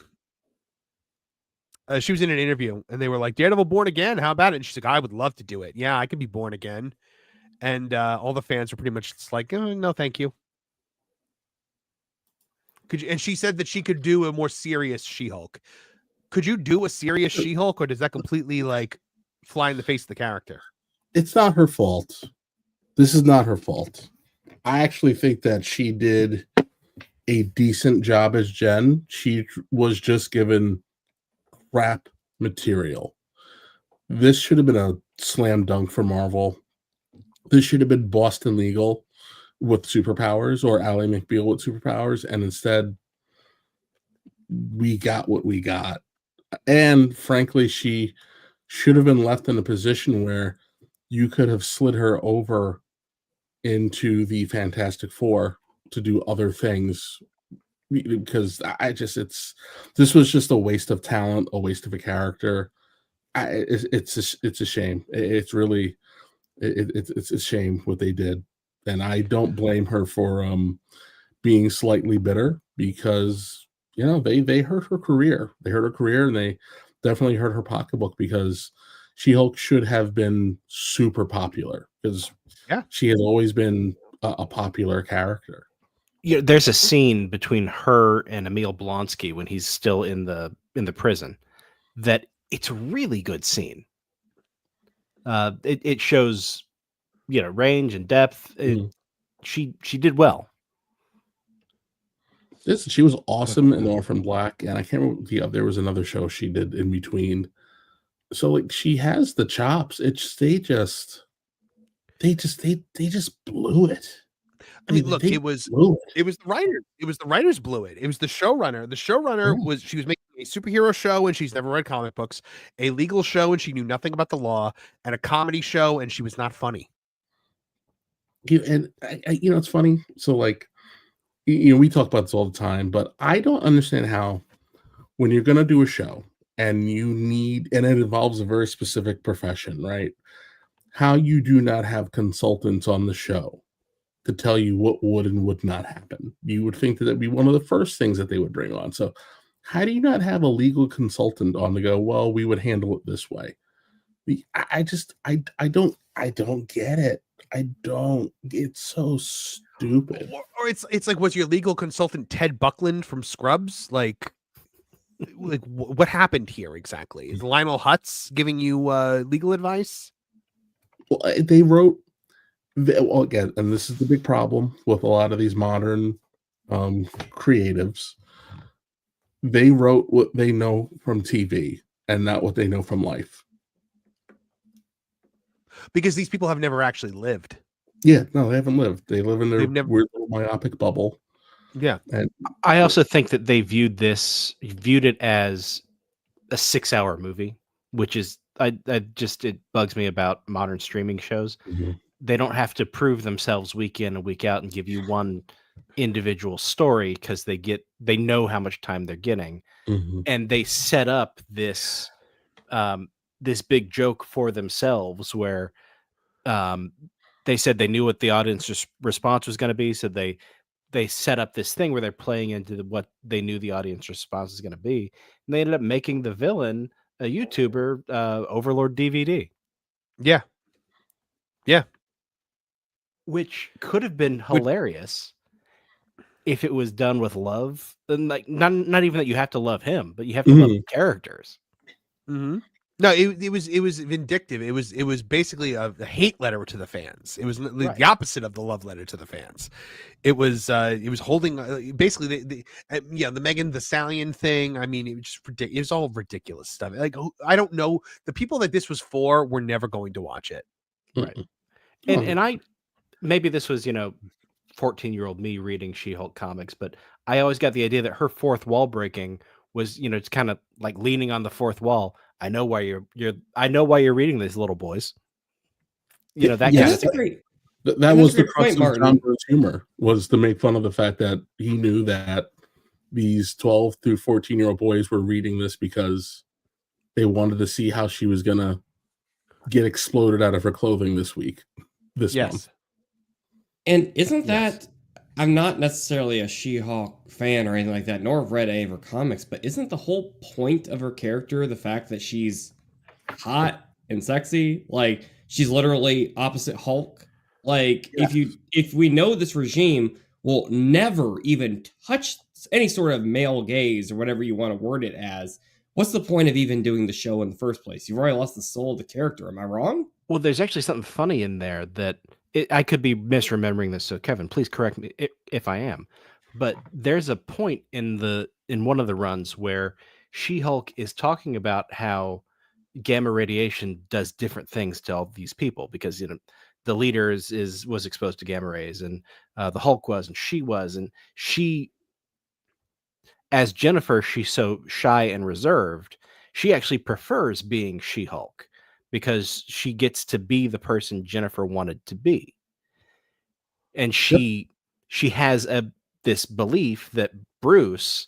she was in an interview, and they were like, "Daredevil Born Again, how about it?" And she's like, "I would love to do it. Yeah, I could be born again." And all the fans were pretty much just like, "Oh, no, thank you." And she said that she could do a more serious She-Hulk. Could you do a serious She-Hulk, or does that completely like fly in the face of the character? It's not her fault. This is not her fault. I actually think that she did a decent job as Jen. She was just given crap material. This should have been a slam dunk for Marvel. This should have been Boston Legal with superpowers or Ally McBeal with superpowers, and instead we got what we got. And frankly, she should have been left in a position where you could have slid her over into the Fantastic Four to do other things, because this was just a waste of talent, a waste of a character. It's a shame. It's really it's a shame what they did, and I don't blame her for being slightly bitter, because they hurt her career. They hurt her career, and they definitely hurt her pocketbook, because She-Hulk should have been super popular, because she has always been a popular character. Yeah, there's a scene between her and Emil Blonsky when he's still in the prison that it's a really good scene. It shows range and depth. She did well. She was awesome in Orphan Black, and I can't remember there was another show she did in between. So like she has the chops. They just blew it. I mean, look, it was the writer. It was the writers blew it. It was the showrunner. The showrunner she was making a superhero show, and she's never read comic books, a legal show, and she knew nothing about the law, and a comedy show, and she was not funny. And it's funny. So like, we talk about this all the time, but I don't understand how, when you're going to do a show and and it involves a very specific profession, right? How you do not have consultants on the show to tell you what would and would not happen. You would think that that'd be one of the first things that they would bring on. So how do you not have a legal consultant on to go, well, we would handle it this way? I don't get it. I don't. It's so stupid. Or it's like, was your legal consultant Ted Buckland from Scrubs? Like what happened here exactly? Is Lionel Hutz giving you legal advice? Well, they wrote. Well, again, and this is the big problem with a lot of these modern creatives. They wrote what they know from TV and not what they know from life. Because these people have never actually lived. Yeah, no, they haven't lived. They live in their weird little myopic bubble. Yeah. And I also think that they viewed it as a 6-hour movie, which is it bugs me about modern streaming shows. Mm-hmm. They don't have to prove themselves week in and week out and give you one individual story, because they know how much time they're getting. Mm-hmm. And they set up this big joke for themselves where they said they knew what the audience response was going to be. So they set up this thing where they're playing into what they knew the audience response was going to be. And they ended up making the villain a YouTuber, Overlord DVD. Yeah. Yeah. Which could have been hilarious if it was done with love. And like not even that you have to love him, but you have to love the characters. Mm-hmm. No, it was vindictive. It was basically a hate letter to the fans. It was the opposite of the love letter to the fans. It was holding basically the Megan Thee Stallion thing. I mean, it was just ridiculous. It was all ridiculous stuff. Like, I don't know, the people that this was for were never going to watch it. Right. And I maybe this was 14-year-old me reading She-Hulk comics, but I always got the idea that her fourth wall breaking was it's kind of like leaning on the fourth wall. I know why you're reading these, little boys. That kind of thing. That was the crux of John Burns' humor, was to make fun of the fact that he knew that these 12 through 14-year-old boys were reading this because they wanted to see how she was gonna get exploded out of her clothing this month. And isn't that, I'm not necessarily a She-Hulk fan or anything like that, nor have read any of her comics, but isn't the whole point of her character the fact that she's hot and sexy? Like, she's literally opposite Hulk. Like, if we know this regime will never even touch any sort of male gaze or whatever you want to word it as, what's the point of even doing the show in the first place? You've already lost the soul of the character. Am I wrong? Well, there's actually something funny in there that I could be misremembering this. So Kevin, please correct me if I am. But there's a point in one of the runs where She-Hulk is talking about how gamma radiation does different things to all these people, because the leader was exposed to gamma rays, and the Hulk was, and she, as Jennifer, she's so shy and reserved. She actually prefers being She-Hulk because she gets to be the person Jennifer wanted to be. And she has this belief that Bruce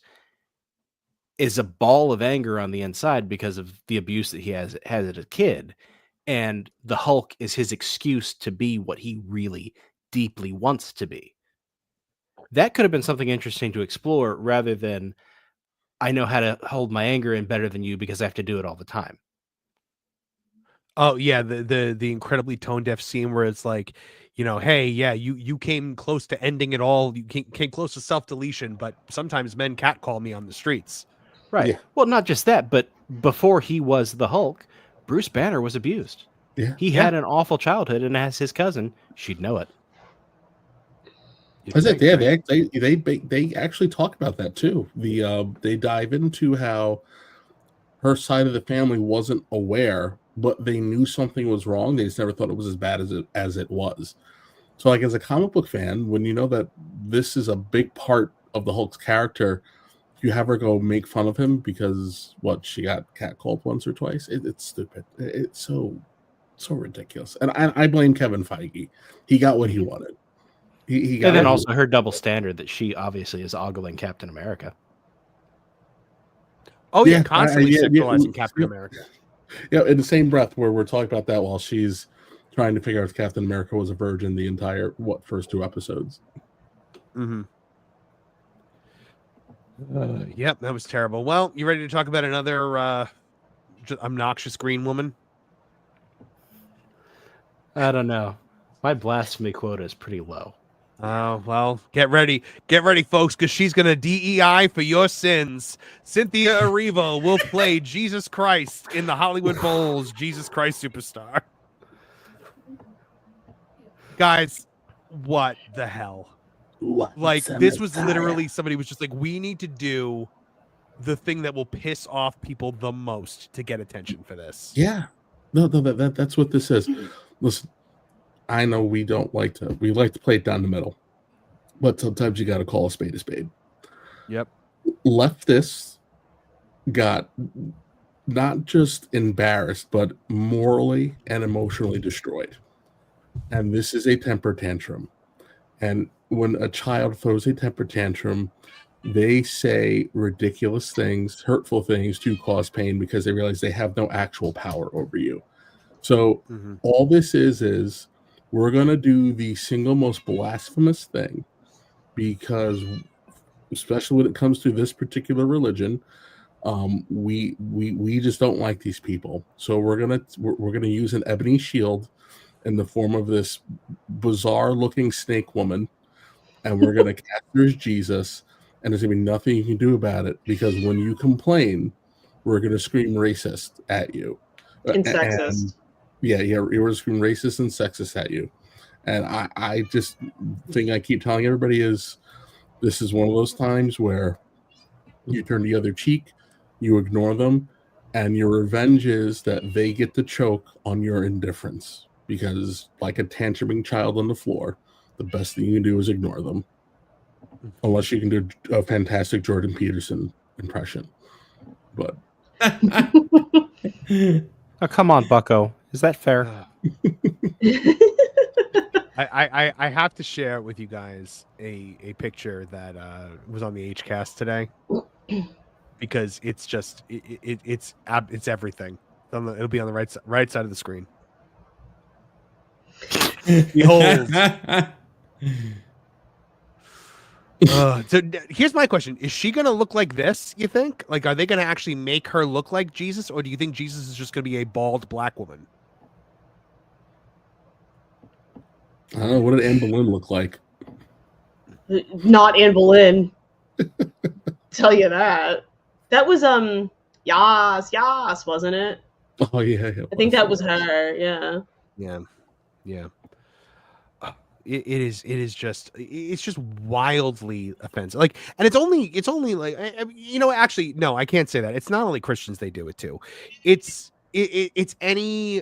is a ball of anger on the inside because of the abuse that he has as a kid. And the Hulk is his excuse to be what he really deeply wants to be. That could have been something interesting to explore, rather than, I know how to hold my anger in better than you because I have to do it all the time. Oh yeah, the incredibly tone deaf scene where it's like, hey, yeah, you came close to ending it all. You came close to self-deletion, but sometimes men catcall me on the streets. Right. Yeah. Well, not just that, but before he was the Hulk, Bruce Banner was abused. Yeah. He had an awful childhood, and as his cousin, she'd know it. They actually talk about that too. They dive into how her side of the family wasn't aware, but they knew something was wrong. They just never thought it was as bad as it was. So, like, as a comic book fan, when you know that this is a big part of the Hulk's character, you have her go make fun of him because she got catcalled once or twice. It's stupid. It's so ridiculous. And I blame Kevin Feige. He got what he wanted. He got, and then also her double standard that she obviously is ogling Captain America. Oh yeah, constantly sexualizing Captain America. Yeah, in the same breath where we're talking about that while she's trying to figure out if Captain America was a virgin the entire first 2 episodes. Mm-hmm. Yep, that was terrible. Well, you ready to talk about another obnoxious green woman? I don't know. My blasphemy quota is pretty low. Oh, well, get ready, folks, because she's going to DEI for your sins. Cynthia Erivo will play Jesus Christ in the Hollywood Bowl's Jesus Christ Superstar. Guys, what the hell? Like, this was literally, somebody was just like, we need to do the thing that will piss off people the most to get attention for this. Yeah. No, that's what this is. Listen, I know we like to play it down the middle, but sometimes you got to call a spade a spade. Yep. Leftists got not just embarrassed, but morally and emotionally destroyed. And this is a temper tantrum. And when a child throws a temper tantrum, they say ridiculous things, hurtful things to cause pain because they realize they have no actual power over you. So all this is we're going to do the single most blasphemous thing, because especially when it comes to this particular religion, we just don't like these people. So we're gonna use an ebony shield in the form of this bizarre looking snake woman, and we're gonna cast her as Jesus, and there's gonna be nothing you can do about it, because when you complain, we're gonna scream racist at you. And sexist. And, yeah, he was screaming racist and sexist at you. And I just think I keep telling everybody is this is one of those times where you turn the other cheek, you ignore them, and your revenge is that they get to choke on your indifference. Because like a tantruming child on the floor, the best thing you can do is ignore them. Unless you can do a fantastic Jordan Peterson impression. But oh, come on, Bucko. Is that fair? I have to share with you guys a picture that was on the HCast today because it's just it's everything. It'll be on the right side of the screen. Behold. So here's my question: is she gonna look like this? You think? Like, are they gonna actually make her look like Jesus, or do you think Jesus is just gonna be a bald black woman? I don't know. What did Anne Boleyn look like? Not Anne Boleyn. Tell you that. That was Yas, wasn't it? Oh yeah. I think that was her. Yeah. Yeah. It's just wildly offensive. Like, and it's only like, actually, no, I can't say that. It's not only Christians they do it to. It's any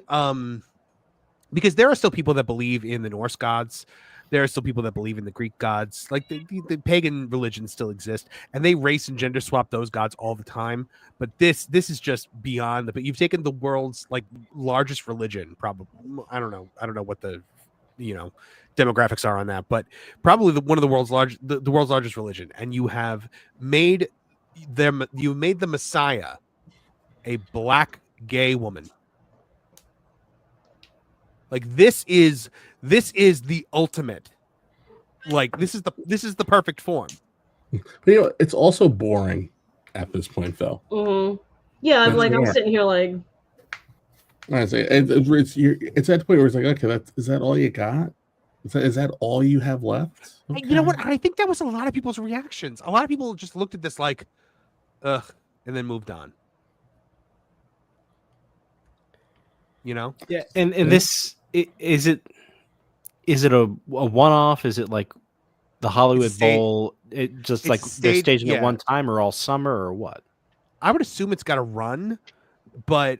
because there are still people that believe in the Norse gods. There are still people that believe in the Greek gods. Like the pagan religions still exist, and they race and gender swap those gods all the time. But this is just beyond the. But you've taken the world's like largest religion, probably. I don't know what the demographics are on that, but probably one of the world's largest religion, and you have made the Messiah a black gay woman. Like this is the ultimate. Like this is the perfect form. But it's also boring at this point, though. Mm-hmm. Yeah, I'm sitting here like. I say it's at the point where it's like, okay, is that all you got? Is that all you have left? Okay. You know what? I think that was a lot of people's reactions. A lot of people just looked at this like, ugh, and then moved on. Yeah, and this is it a one-off? Is it like the Hollywood Bowl? It just like they're staging it one time or all summer or what? I would assume it's got to run, but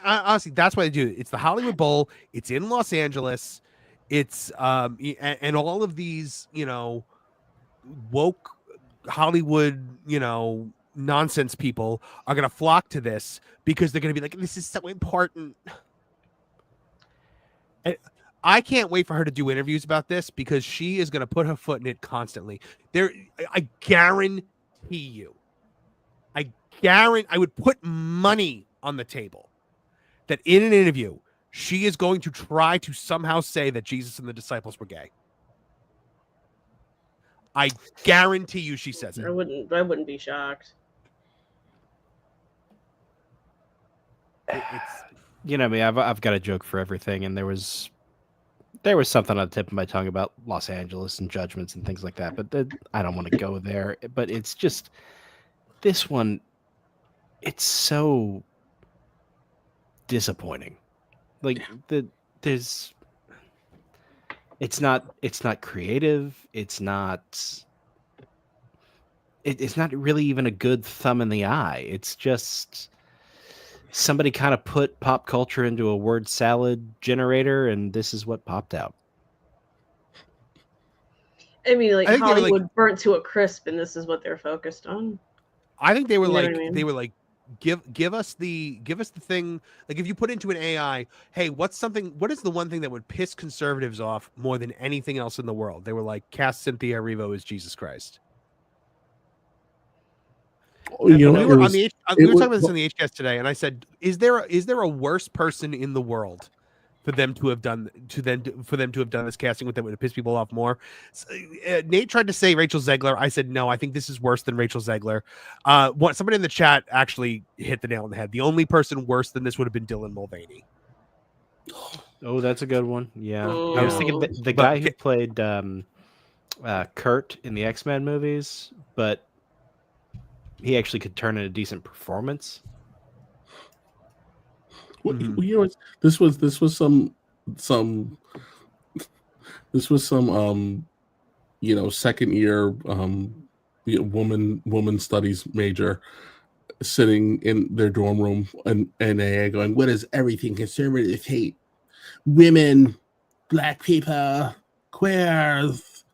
honestly, that's why they do it. It's the Hollywood Bowl. It's in Los Angeles. It's and all of these woke Hollywood nonsense people are gonna flock to this because they're gonna be like, this is so important. And I can't wait for her to do interviews about this because she is gonna put her foot in it constantly. I guarantee you, I would put money on the table that in an interview she is going to try to somehow say that Jesus and the disciples were gay. I guarantee you she says it. I wouldn't be shocked. Me, I've got a joke for everything, and there was something on the tip of my tongue about Los Angeles and judgments and things like that, but I don't want to go there. But it's just this one, it's so disappointing. Like it's not creative. It's not really even a good thumb in the eye. It's just somebody kind of put pop culture into a word salad generator, and this is what popped out. I mean, like Hollywood burnt to a crisp, and this is what they're focused on. I think they were they were like, give us the thing. Like if you put into an AI, hey, what is the one thing that would piss conservatives off more than anything else in the world? They were like, cast Cynthia Erivo as Jesus Christ. We were talking about this on the HCast today, and I said, is there a worse person in the world for them to have done this casting with that would have pissed people off more? Nate tried to say Rachel Zegler. I said no. I think this is worse than Rachel Zegler. Somebody in the chat actually hit the nail on the head. The only person worse than this would have been Dylan Mulvaney. Oh, that's a good one. Yeah, I was thinking the guy who played Kurt in the X-Men movies, but he actually could turn in a decent performance. You know, this was some second year woman studies major sitting in their dorm room and AA going, what does everything conservatives hate? Women, black people, queers,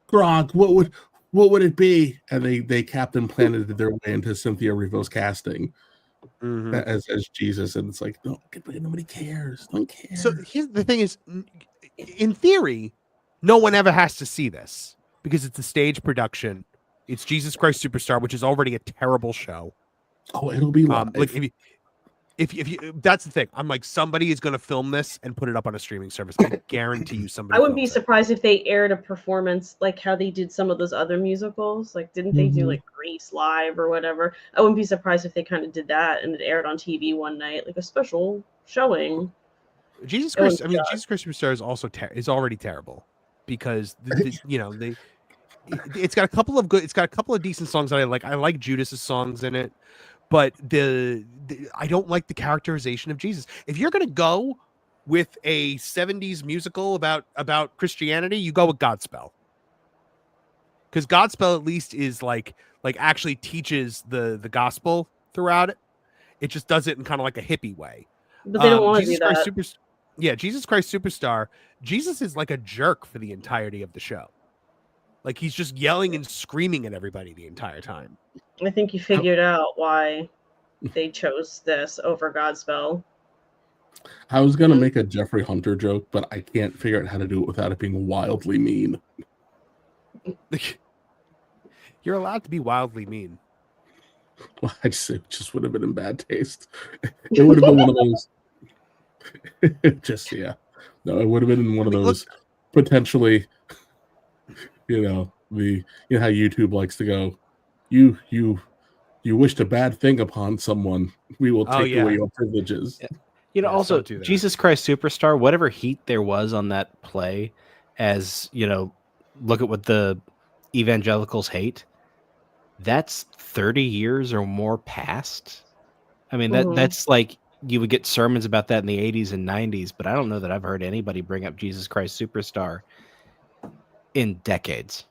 Gronk, what would it be? And they Captain Planeted their way into Cynthia Erivo's casting as Jesus, and it's like, no, nobody cares. Don't care. So here's the thing: is in theory, no one ever has to see this because it's a stage production. It's Jesus Christ Superstar, which is already a terrible show. Oh, it'll be live. Like if you that's the thing. I'm like, somebody is going to film this and put it up on a streaming service. I guarantee you, somebody. I wouldn't be surprised if they aired a performance like how they did some of those other musicals. Like, didn't they do like Grease live or whatever? I wouldn't be surprised if they kind of did that and it aired on TV one night, like a special showing. Jesus Christ. I mean, Jesus Christ Superstar is also is already terrible because it's got a couple of good. It's got a couple of decent songs that I like. I like Judas's songs in it. But I don't like the characterization of Jesus. If you're going to go with a 70s musical about Christianity, you go with Godspell. Because Godspell at least is like actually teaches the gospel throughout it. It just does it in kind of like a hippie way. But they don't want to do that. Jesus Christ Superstar. Jesus is like a jerk for the entirety of the show. Like, he's just yelling and screaming at everybody the entire time. I think you figured out why they chose this over Godspell. I was going to make a Jeffrey Hunter joke, but I can't figure out how to do it without it being wildly mean. You're allowed to be wildly mean. Well, it just would have been in bad taste. It would have been one of those. No, it would have been one of those potentially, how YouTube likes to go, you wished a bad thing upon someone, we will take away your privileges. Also, Jesus Christ Superstar, whatever heat there was on that play, as look at what the evangelicals hate, that's 30 years or more past. I mean, that's like, you would get sermons about that in the 80s and 90s, but I don't know that I've heard anybody bring up Jesus Christ Superstar in decades.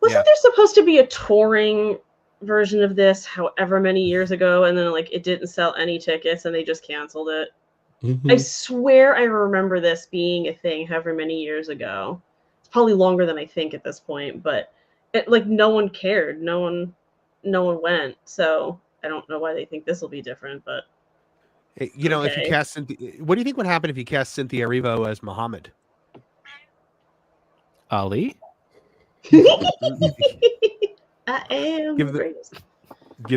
Wasn't there supposed to be a touring version of this however many years ago, and then it didn't sell any tickets and they just canceled it? I swear I remember this being a thing however many years ago. It's probably longer than I think at this point, but no one cared. No one went. So I don't know why they think this will be different, but if you cast Cynthia, what do you think would happen if you cast Cynthia Erivo as Muhammad? Ali? I am give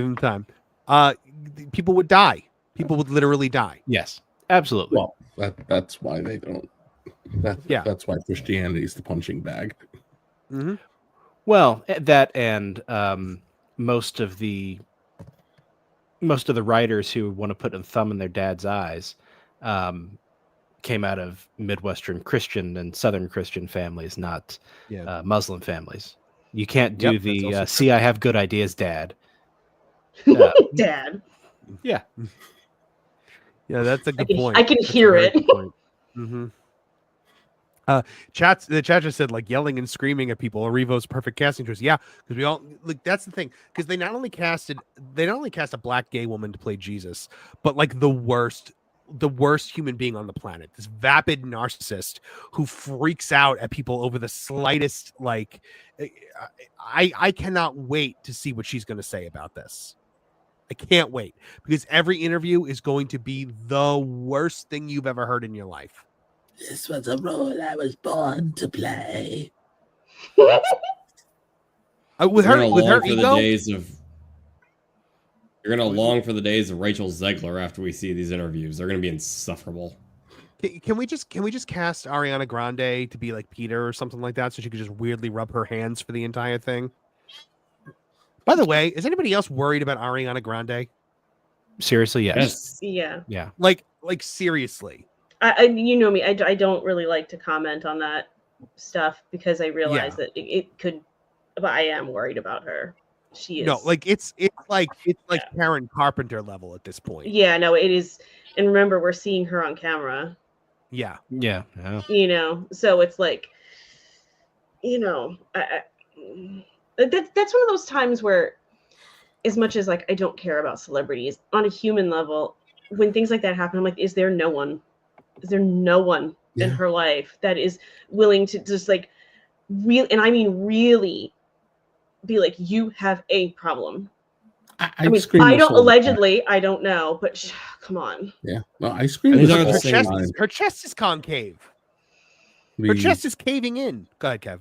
them time. People would die. People would literally die. Yes, absolutely. Well, that's why they don't. That's why Christianity is the punching bag. Mm-hmm. Well, that and most of the writers who want to put a thumb in their dad's eyes came out of Midwestern Christian and Southern Christian families, not Muslim families. You can't do the see, I have good ideas, Dad. Dad. Yeah. Yeah, that's a good point. I can hear it. Mm-hmm. The chat just said yelling and screaming at people. Erivo's perfect casting choice. Yeah, because we all that's the thing. Because they not only cast a black gay woman to play Jesus, but the worst human being on the planet. This vapid narcissist who freaks out at people over the slightest. I cannot wait to see what she's going to say about this. I can't wait because every interview is going to be the worst thing you've ever heard in your life. This was a role I was born to play. With her ego, you're gonna long for the days of Rachel Zegler after we see these interviews. They're gonna be insufferable. Can we just cast Ariana Grande to be like Peter or something like that, so she could just weirdly rub her hands for the entire thing? By the way, is anybody else worried about Ariana Grande? Seriously, yes. Yeah. Yeah. Like seriously. You know me. I don't really like to comment on that stuff because I realize that it could. But I am worried about her. She is. No, like it's like Karen Carpenter level at this point. Yeah, no, it is. And remember, we're seeing her on camera. Yeah. Yeah. You know, so it's like, you know, that's one of those times where, as much as like I don't care about celebrities on a human level, when things like that happen, I'm like, is there no one in her life that is willing to just like and I mean really be like, you have a problem? I mean, I don't allegedly, I don't know, but come on. Yeah, well, I scream. Her chest is concave. Her chest is caving in. Go ahead, Kev.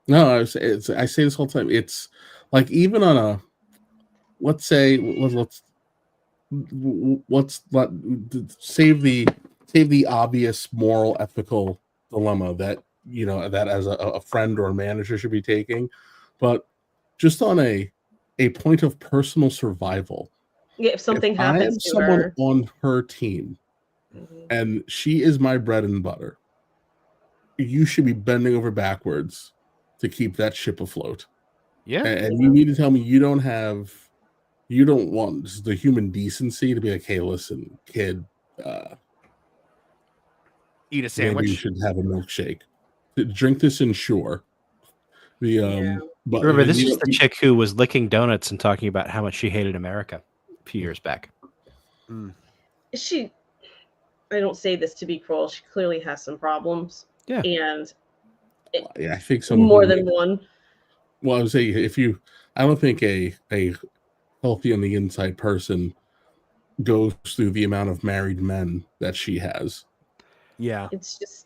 No, I say this all the time. It's like even on a, let's say, let's save the obvious moral ethical dilemma that that as a friend or a manager should be taking, but just on a point of personal survival. Yeah, if something happens I am to someone her on her team, and she is my bread and butter, you should be bending over backwards to keep that ship afloat. Yeah. And you need to tell me you don't want the human decency to be like, hey, listen, kid, eat a sandwich. Maybe you should have a milkshake. Drink this and sure. But remember, this is the chick who was licking donuts and talking about how much she hated America a few years back. I don't say this to be cruel. She clearly has some problems. Yeah. And I think so. More than one. Well, I would say I don't think a healthy on the inside person goes through the amount of married men that she has. Yeah. It's just,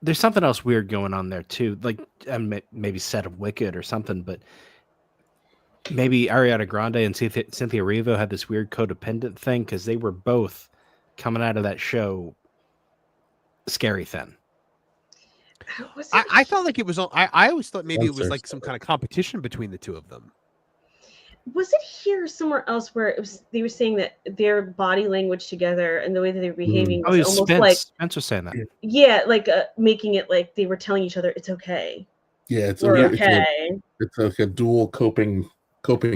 there's something else weird going on there too. Like maybe set of Wicked or something, but maybe Ariana Grande and Cynthia Erivo had this weird codependent thing because they were both coming out of that show scary thin. I felt like it was. I always thought maybe it was like some kind of competition between the two of them. Was it here or somewhere else where they were saying that their body language together and the way that they were behaving was almost like Spence was saying that. Yeah, like making it like they were telling each other it's okay. Yeah, it's okay. It's like a dual coping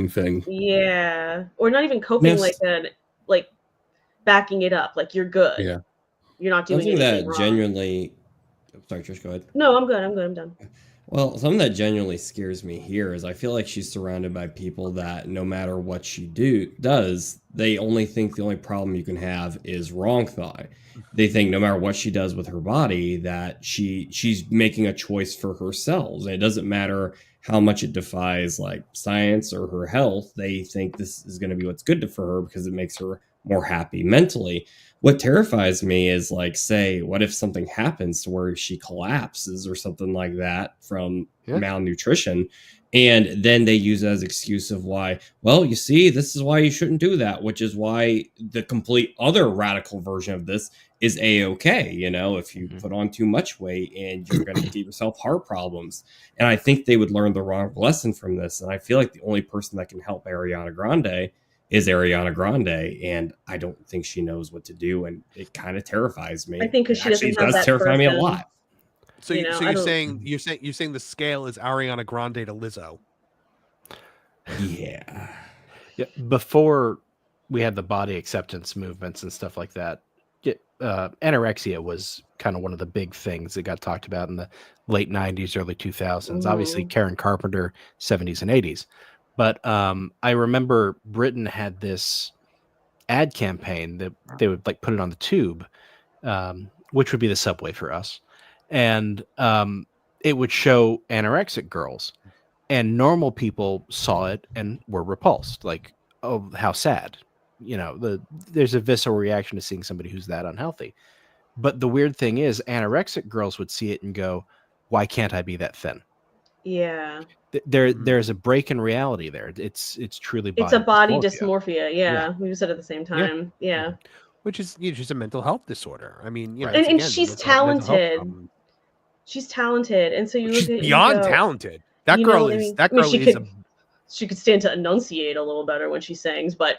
thing. Yeah, or not even coping, like backing it up, like you're good. Yeah, you're not doing anything that wrong. Genuinely. Sorry, Trish, go ahead. No, I'm good. I'm done. Well, something that genuinely scares me here is I feel like she's surrounded by people that no matter what she does, they only think the only problem you can have is wrong thought. They think no matter what she does with her body, that she's making a choice for herself. And it doesn't matter how much it defies like science or her health. They think this is going to be what's good for her because it makes her more happy mentally. What terrifies me is like, say, what if something happens to where she collapses or something like that from malnutrition? And then they use it as excuse of why, well, you see, this is why you shouldn't do that, which is why the complete other radical version of this is A-okay. You know, if you put on too much weight and you're going to give yourself heart problems. And I think they would learn the wrong lesson from this. And I feel like the only person that can help Ariana Grande is Ariana Grande, and I don't think she knows what to do, and it kind of terrifies me. I think because she doesn't have that terrify me a lot. So you're saying the scale is Ariana Grande to Lizzo. Yeah. Before we had the body acceptance movements and stuff like that, anorexia was kind of one of the big things that got talked about in the late 90s, early 2000s. Obviously, Karen Carpenter, 70s and 80s. But I remember Britain had this ad campaign that they would like put it on the tube, which would be the subway for us. And it would show anorexic girls, and normal people saw it and were repulsed. Like, oh, how sad. You know, there's a visceral reaction to seeing somebody who's that unhealthy. But the weird thing is anorexic girls would see it and go, why can't I be that thin? Yeah. There's a break in reality there. It's truly it's a body dysmorphia. Yeah, we said at the same time. Yeah. Which is just a mental health disorder. I mean, and she's talented. She's talented, and so she's beyond talented. That girl is. She could stand to enunciate a little better when she sings, but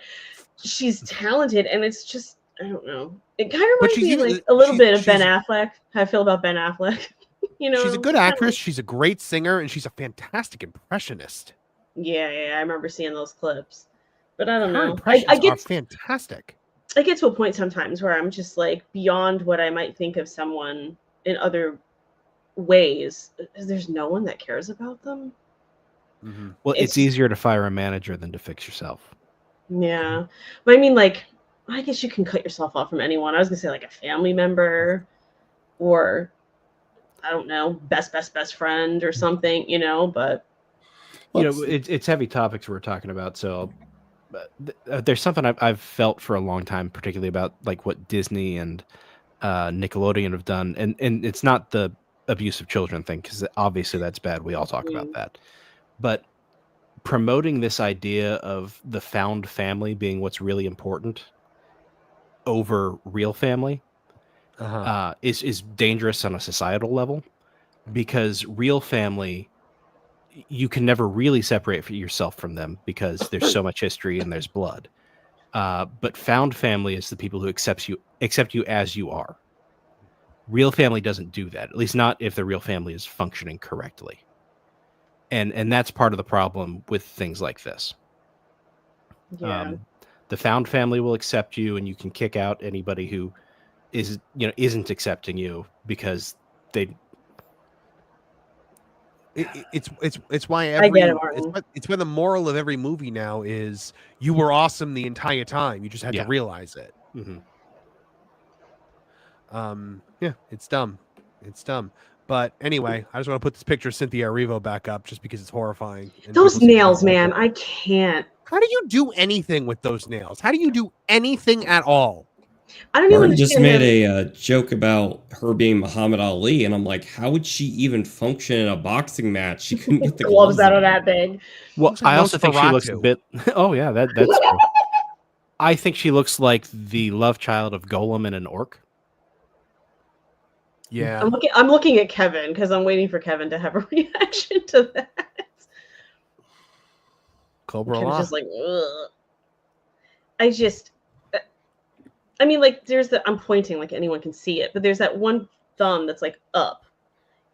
she's talented, and it's just I don't know. It kind of reminds me like a little bit of Ben Affleck. How I feel about Ben Affleck. You know, she's a good actress. She's a great singer, and she's a fantastic impressionist. Yeah, I remember seeing those clips, but I don't Her know. impressions I get are fantastic. I get to a point sometimes where I'm just like beyond what I might think of someone in other ways. There's no one that cares about them. Mm-hmm. Well, it's easier to fire a manager than to fix yourself. Yeah, but I mean, like, I guess you can cut yourself off from anyone. I was gonna say like a family member, or I don't know, best friend or something, you know. But you know, it's heavy topics we're talking about. So there's something I've felt for a long time, particularly about like what Disney and Nickelodeon have done, and it's not the abuse of children thing, because obviously that's bad. We all talk about that, but promoting this idea of the found family being what's really important over real family is dangerous on a societal level, because real family, you can never really separate yourself from them because there's so much history and there's blood. But found family is the people who accept you as you are. Real family doesn't do that, at least not if the real family is functioning correctly. And that's part of the problem with things like this. yeah, The found family will accept you, and you can kick out anybody who isn't accepting you because they. It's why I get it, it's why the moral of every movie now is you were awesome the entire time. You just had to realize it. Mm-hmm. Yeah, it's dumb. It's dumb. But anyway, I just want to put this picture of Cynthia Erivo back up just because it's horrifying. And those nails, man, I can't. How do you do anything with those nails? How do you do anything at all? I don't even Martin just understand made a joke about her being Muhammad Ali, and I'm like, how would she even function in a boxing match? She couldn't get the gloves out on. of that big. Well, I also think she looks a bit. Oh yeah, that's true. I think she looks like the love child of Golem and an orc. Yeah, I'm looking at Kevin because I'm waiting for Kevin to have a reaction to that. Cobra Kevin's Kai. just like, ugh. I mean, like, there's I'm pointing like anyone can see it, but there's that one thumb that's like up,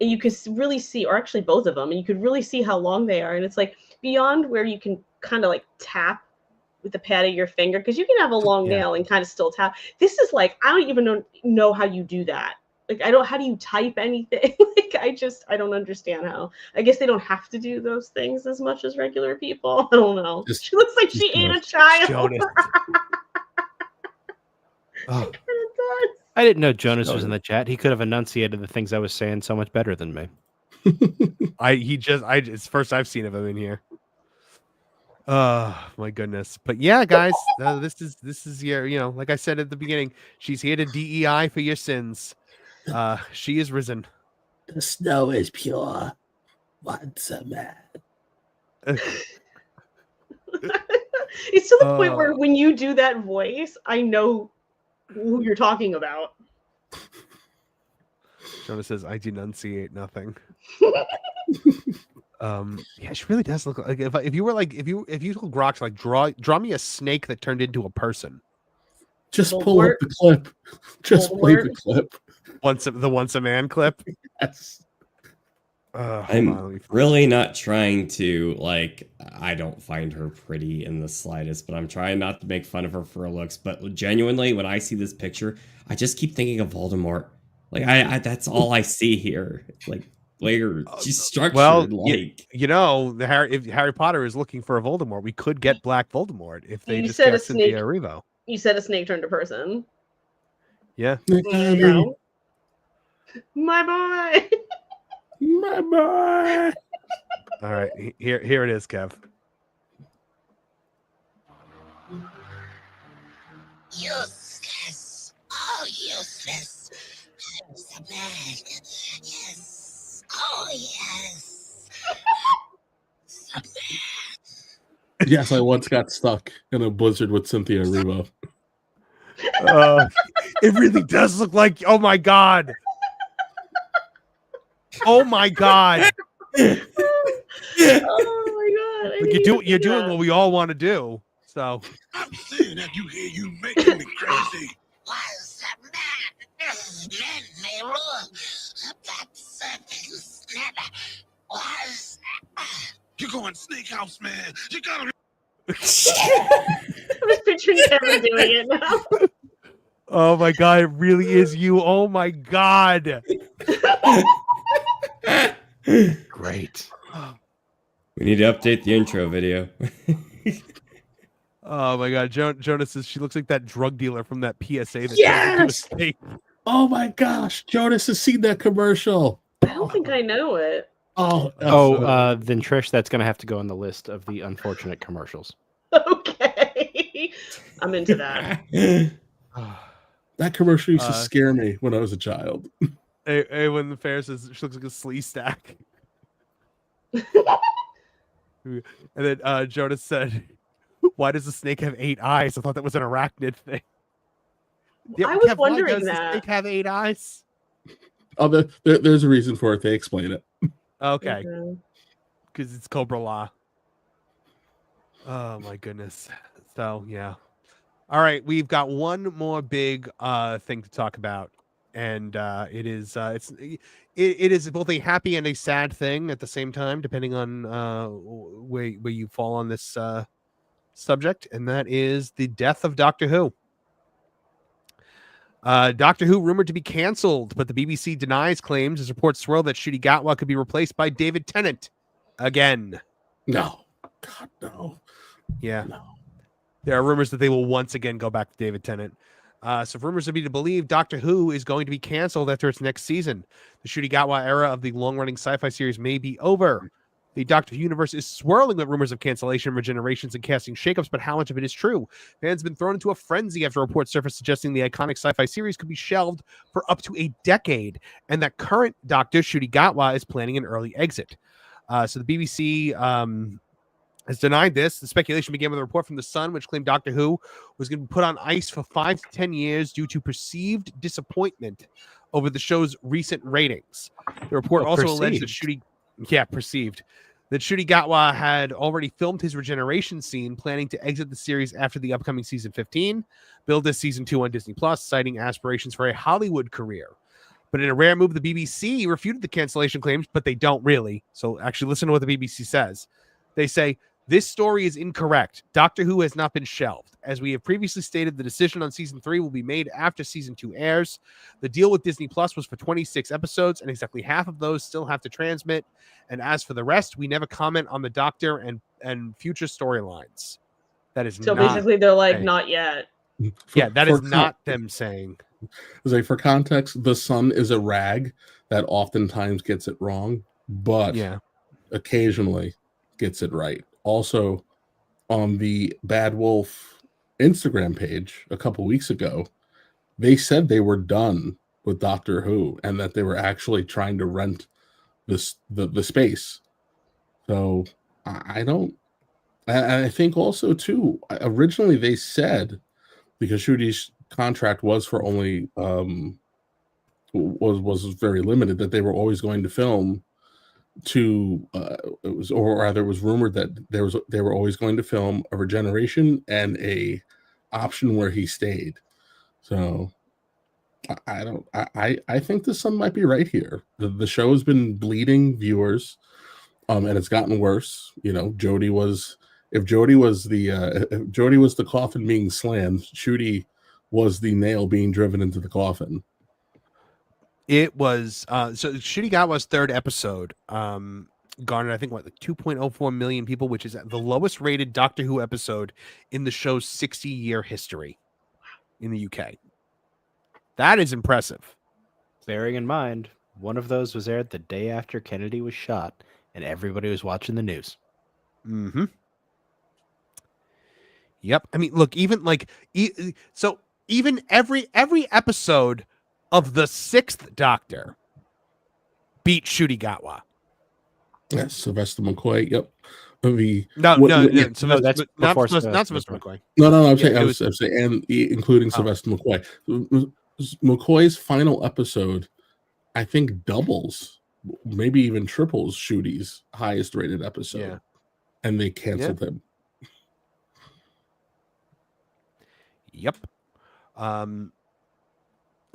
and you can really see, or actually both of them, and you could really see how long they are, and it's like beyond where you can kind of like tap with the pad of your finger, because you can have a long nail and kind of still tap. This is like, I don't even know how you do that. Like, how do you type anything? Like, I don't understand how. I guess they don't have to do those things as much as regular people. I don't know. She looks like she ate a child. Oh. I didn't know Jonas was in the chat. He could have enunciated the things I was saying so much better than me. It's first I've seen of him in here. Oh my goodness. But yeah, guys, this is your, like I said at the beginning, she's here to DEI for your sins. She is risen. The snow is pure once a man. It's to the point where when you do that voice, I know who you're talking about. Jonas says, I denunciate nothing. Yeah, she really does look like if you told Grox, like, draw me a snake that turned into a person. Just pull up the clip. Just play the clip. The once a man clip. Yes. I'm really not trying to, like, I don't find her pretty in the slightest, but I'm trying not to make fun of her for her looks. But genuinely, when I see this picture, I just keep thinking of Voldemort. Like, I that's all I see here. Like, where she's structured. Well, like, if Harry Potter is looking for a Voldemort, we could get Black Voldemort if they just said cast Cynthia Erivo. You said a snake turned a person. Yeah. No. My boy. My boy. All right, here it is, Kev. Useless. Oh, useless. Yes. Oh, yes. Yes, I once got stuck in a blizzard with Cynthia Erivo. It really does look like. Oh my god. Oh my god. Oh my god. Like you're doing what we all want to do. So I'm saying that you making me crazy. What's the matter? Men may rule, but certain never was. You going Snake House, man. You gotta. I'm just picturing Kevin doing it now. Oh my god, it really is you. Oh my god. Great. We need to update the intro video. Oh my god, Jonas says she looks like that drug dealer from that PSA that Yes! Oh my gosh, Jonas has seen that commercial. I don't think I know it. Then Trish, that's going to have to go on the list of the unfortunate commercials. Okay. I'm into that. That commercial used to scare me when I was a child. Hey, when the fair says she looks like a slee stack. And then Jonas said, "Why does the snake have 8 eyes?" I thought that was an arachnid thing. Yeah, I was Kev, why wondering does that. the snake have 8 eyes? Oh, there's a reason for it. They explain it. Okay, because it's Cobra Law. Oh my goodness. So yeah. All right, we've got one more big thing to talk about, and it is it is both a happy and a sad thing at the same time, depending on where you fall on this subject, and that is the death of Doctor Who. Doctor Who rumored to be canceled, but the BBC denies claims as reports swirl that Ncuti Gatwa could be replaced by David Tennant again. No. God, no. Yeah. No. There are rumors that they will once again go back to David Tennant. So rumors would be to believe Doctor Who is going to be canceled after its next season. The Ncuti Gatwa era of the long-running sci-fi series may be over. The Doctor Who universe is swirling with rumors of cancellation, regenerations, and casting shakeups, but how much of it is true? Fans have been thrown into a frenzy after reports surfaced suggesting the iconic sci-fi series could be shelved for up to a decade, and that current Doctor, Ncuti Gatwa, is planning an early exit. So the BBC has denied this. The speculation began with a report from The Sun, which claimed Doctor Who was going to be put on ice for 5 to 10 years due to perceived disappointment over the show's recent ratings. The report also alleged that Ncuti Gatwa had already filmed his regeneration scene, planning to exit the series after the upcoming season 15, billed as season 2 on Disney Plus, citing aspirations for a Hollywood career. But in a rare move, the BBC refuted the cancellation claims, but they don't really. So actually listen to what the BBC says. They say, "This story is incorrect. Doctor Who has not been shelved. As we have previously stated, the decision on season 3 will be made after season 2 airs. The deal with Disney Plus was for 26 episodes, and exactly half of those still have to transmit. And as for the rest, we never comment on the Doctor and future storylines." That is So not basically, they're like, saying. not yet. Yeah, that is not them saying. Like, for context, The Sun is a rag that oftentimes gets it wrong, but occasionally gets it right. Also, on the Bad Wolf Instagram page a couple weeks ago, they said they were done with Doctor Who and that they were actually trying to rent the space. So I think also too, originally they said, because Ncuti's contract was for only was very limited, that they were always going to film to it was, or rather it was rumored that they were always going to film a regeneration and a option where he stayed. So I think the Sun might be right here. The show has been bleeding viewers, and it's gotten worse. You know, if Jodie was the coffin being slammed, Ncuti was the nail being driven into the coffin. It was so Ncuti Gatwa's third episode garnered, I think, like 2.04 million people, which is the lowest rated Doctor Who episode in the show's 60-year history in the UK. That is impressive. Bearing in mind, one of those was aired the day after Kennedy was shot, and everybody was watching the news. Mm-hmm. Yep. I mean, look, even like even every episode of the 6th Doctor beat Ncuti Gatwa. Yes, Sylvester McCoy. Yep. Not Sylvester McCoy. No. I'm saying, and including Sylvester McCoy. McCoy's final episode, I think, doubles, maybe even triples Ncuti's highest rated episode, and they canceled him. Yep.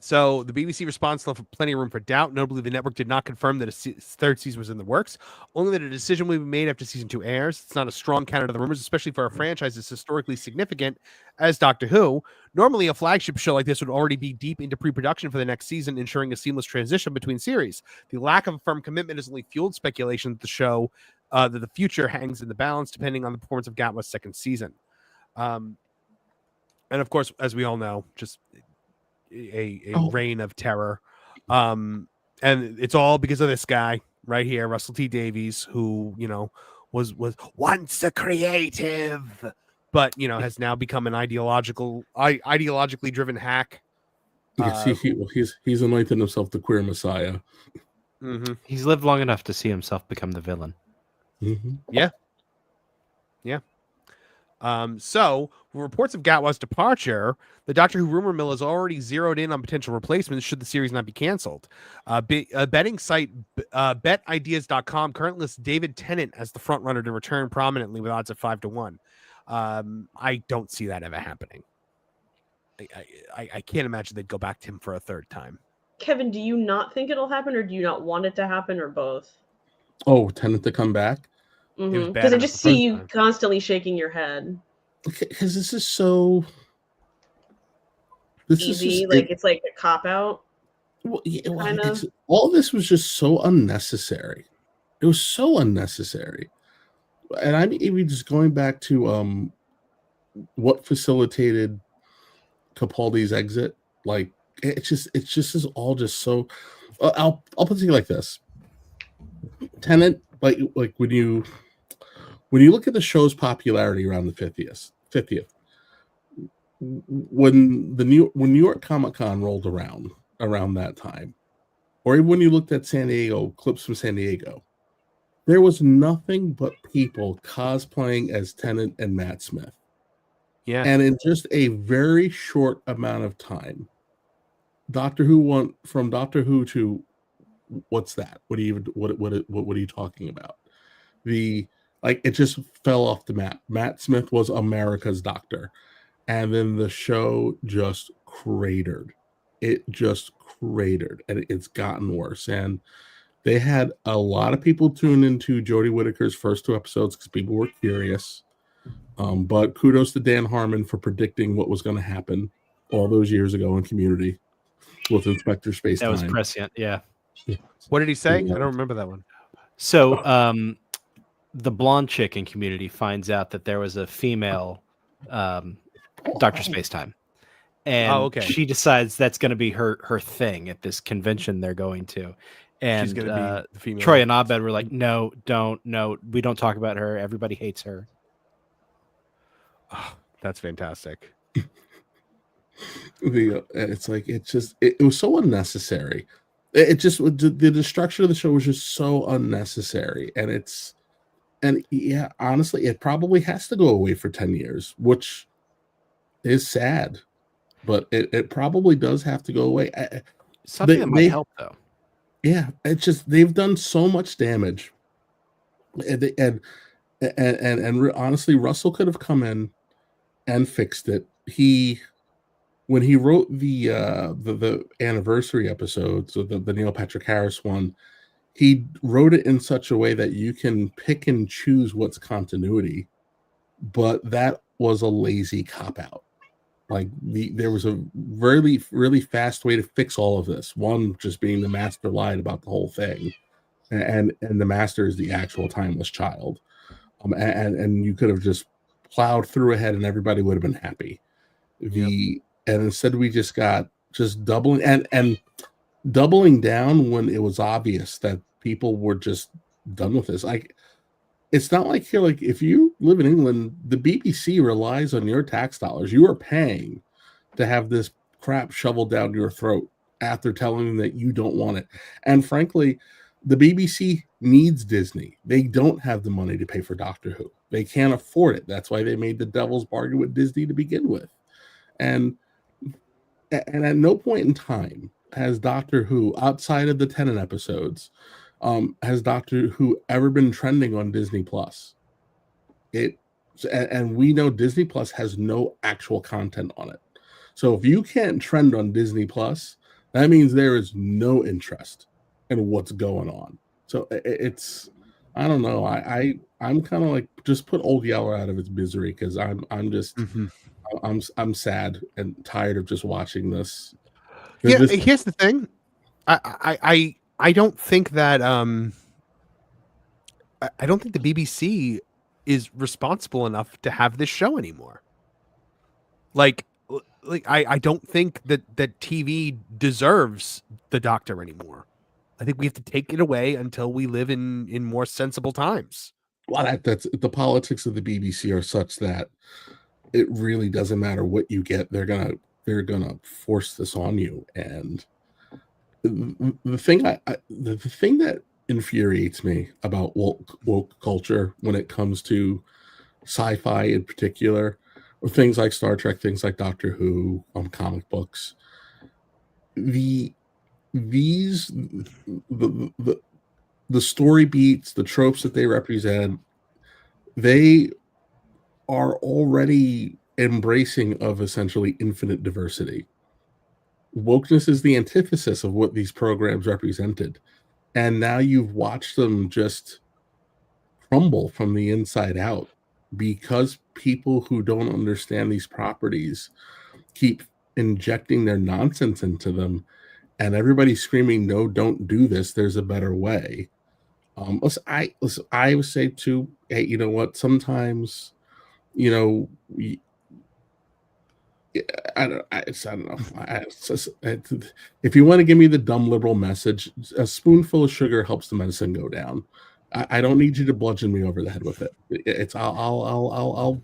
So the BBC response left plenty of room for doubt. Notably, the network did not confirm that a third season was in the works, only that a decision will be made after season 2 airs. It's not a strong counter to the rumors, especially for a franchise as historically significant as Doctor Who. Normally, a flagship show like this would already be deep into pre-production for the next season, ensuring a seamless transition between series. The lack of a firm commitment has only fueled speculation that the show, that the future hangs in the balance, depending on the performance of Gatwa's second season. And of course, as we all know, just a reign of terror, and it's all because of this guy right here, Russell T Davies, who was once a creative, but has now become an ideologically driven hack. Yes, he's anointed himself the queer messiah. Mm-hmm. He's lived long enough to see himself become the villain. Mm-hmm. Yeah. So, with reports of Gatwa's departure, the Doctor Who rumor mill has already zeroed in on potential replacements should the series not be canceled. Betting site betideas.com currently lists David Tennant as the frontrunner to return prominently with odds of 5-1. I don't see that ever happening. I can't imagine they'd go back to him for a third time. Kevin, do you not think it'll happen, or do you not want it to happen, or both? Oh, Tennant to come back? Because I just see you constantly shaking your head. Because this is so... Easy, it's like a cop-out. Well, yeah, all this was just so unnecessary. It was so unnecessary. And I'm even just going back to what facilitated Capaldi's exit. Like, it's just is all just so... I'll put it to you like this. Tennant, like when you look at the show's popularity around the 50th, when New York Comic-Con rolled around that time, or even when you looked at San Diego, clips from San Diego, there was nothing but people cosplaying as Tennant and Matt Smith. Yeah. And in just a very short amount of time, Doctor Who went from Doctor Who to what's that? What are you talking about? It just fell off the map. Matt Smith was America's Doctor, and then the show just cratered. It just cratered, and it's gotten worse. And they had a lot of people tune into Jodie Whittaker's first 2 episodes because people were curious. But kudos to Dan Harmon for predicting what was going to happen all those years ago in Community with Inspector Space. That was prescient, yeah. What did he say? I don't remember that one. So, the blonde chick in Community finds out that there was a female Dr. Spacetime. And she decides that's going to be her thing at this convention they're going to. And she's going to be the female. Troy and Abed were like, no, we don't talk about her. Everybody hates her. Oh, that's fantastic. It was so unnecessary. The destruction of the show was just so unnecessary, and honestly, it probably has to go away for 10 years, which is sad, but it probably does have to go away. Something that might help, though. Yeah, it's just they've done so much damage, and honestly, Russell could have come in and fixed it. When he wrote the anniversary episodes, so the Neil Patrick Harris one, he wrote it in such a way that you can pick and choose what's continuity, but that was a lazy cop-out. Like there was a really, really fast way to fix all of this. One just being the Master lied about the whole thing, and the Master is the actual timeless child, and you could have just plowed through ahead and everybody would have been happy. And instead we just got doubling and doubling down when it was obvious that people were just done with this. Like, it's not like you're like, if you live in England, the BBC relies on your tax dollars. You are paying to have this crap shoveled down your throat after telling them that you don't want it. And frankly, the BBC needs Disney. They don't have the money to pay for Doctor Who. They can't afford it. That's why they made the devil's bargain with Disney to begin with. And at no point in time has Doctor Who, outside of the Tennant episodes, has Doctor Who ever been trending on Disney Plus. And we know Disney Plus has no actual content on it. So if you can't trend on Disney Plus, That means there is no interest in what's going on. So it's, I don't know. I'm kind of like, just put Old Yeller out of its misery, because I'm just I'm sad and tired of just watching this. Yeah, here's the thing. I don't think that I don't think the BBC is responsible enough to have this show anymore. Like I don't think that TV deserves the Doctor anymore. I think we have to take it away until we live in more sensible times. Well, that's the politics of the BBC are such that it really doesn't matter what you get. They're gonna force this on you. And the thing the thing that infuriates me about woke culture when it comes to sci-fi in particular, or things like Star Trek, things like Doctor Who, comic books, the story beats, the tropes that they represent, they are already embracing of essentially infinite diversity. Wokeness is the antithesis of what these programs represented. And now you've watched them just crumble from the inside out because people who don't understand these properties keep injecting their nonsense into them, and everybody's screaming, "No, don't do this. There's a better way." I would say too, hey, you know what? Sometimes, you know, I don't know. If you want to give me the dumb liberal message, a spoonful of sugar helps the medicine go down. I don't need you to bludgeon me over the head with it. I'll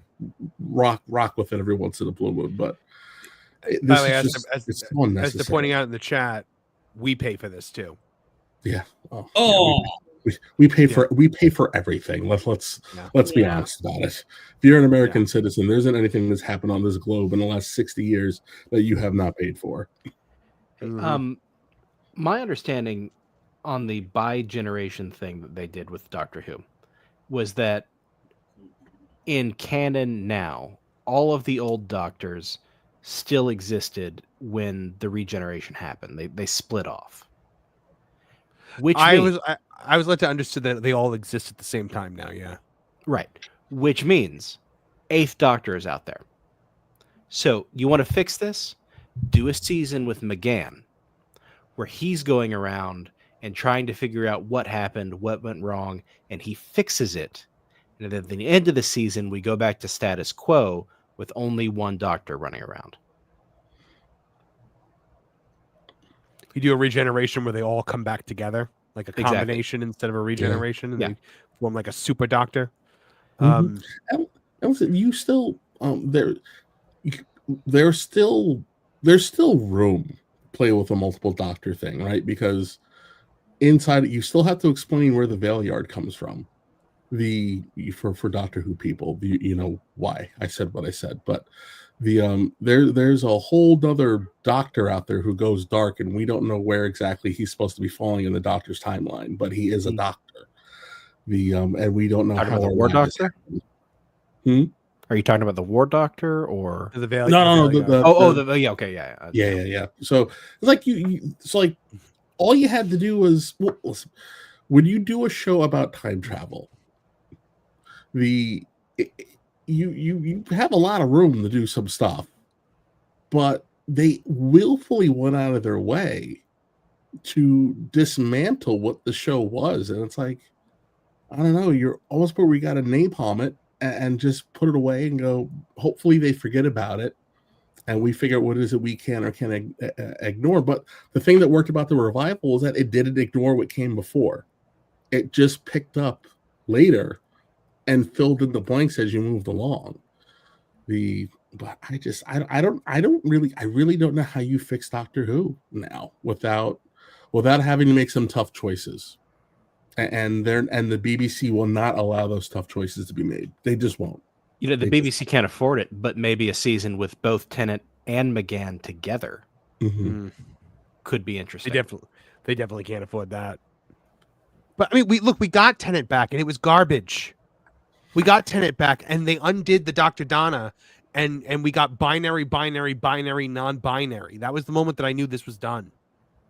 rock with it every once in a blue moon, but by the way, as they're pointing out in the chat, we pay for this too. Yeah. We pay for everything. Let's be honest about it. If you're an American citizen, there isn't anything that's happened on this globe in the last 60 years that you have not paid for. My understanding on the bi-generation thing that they did with Doctor Who was that in canon now, all of the old Doctors still existed when the regeneration happened. They split off. Which I was led to understand that they all exist at the same time now. Yeah, right. Which means 8th Doctor is out there. So you want to fix this? Do a season with McGann, where he's going around and trying to figure out what happened, what went wrong, and he fixes it. And at the end of the season, we go back to status quo with only one Doctor running around. You do a regeneration where they all come back together, like a combination instead of a regeneration, and they form like a super Doctor. You still there's still room to play with a multiple Doctor thing, right? Because inside it, you still have to explain where the Veil Yard comes from. For Doctor Who people, you know why I said what I said, but there's a whole other Doctor out there who goes dark, and we don't know where exactly he's supposed to be falling in the Doctor's timeline, but he is a Doctor. And we don't know how. The War Doctor? Are you talking about the War Doctor or the Veil? No. Yeah. So it's like so like all you had to do was, listen, when you do a show about time travel, you have a lot of room to do some stuff, but they willfully went out of their way to dismantle what the show was. And it's like, I don't know, you're almost where we got to napalm it and just put it away and go, hopefully they forget about it and we figure out what it is that we can or can't ignore. But the thing that worked about the revival is that it didn't ignore what came before. It just picked later and filled in the blanks as you moved along. But I really don't know how you fix Doctor Who now without having to make some tough choices. And the BBC will not allow those tough choices to be made. They just won't. You know, the BBC can't afford it, but maybe a season with both Tennant and McGann together could be interesting. They definitely can't afford that. But I mean, we got Tennant back, and it was garbage. We got Tennant back, and they undid the Dr. Donna, and we got binary, non-binary. That was the moment that I knew this was done.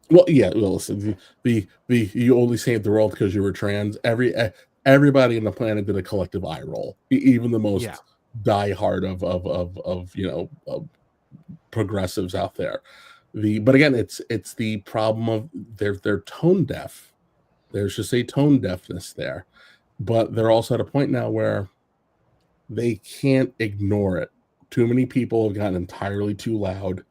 Well, yeah. Well, listen, the you only saved the world because you were trans. Everybody on the planet did a collective eye roll. Even the most diehard of progressives out there. But again, it's the problem of they're tone deaf. There's just a tone deafness there, but they're also at a point now where they can't ignore it. Too many people have gotten entirely too loud.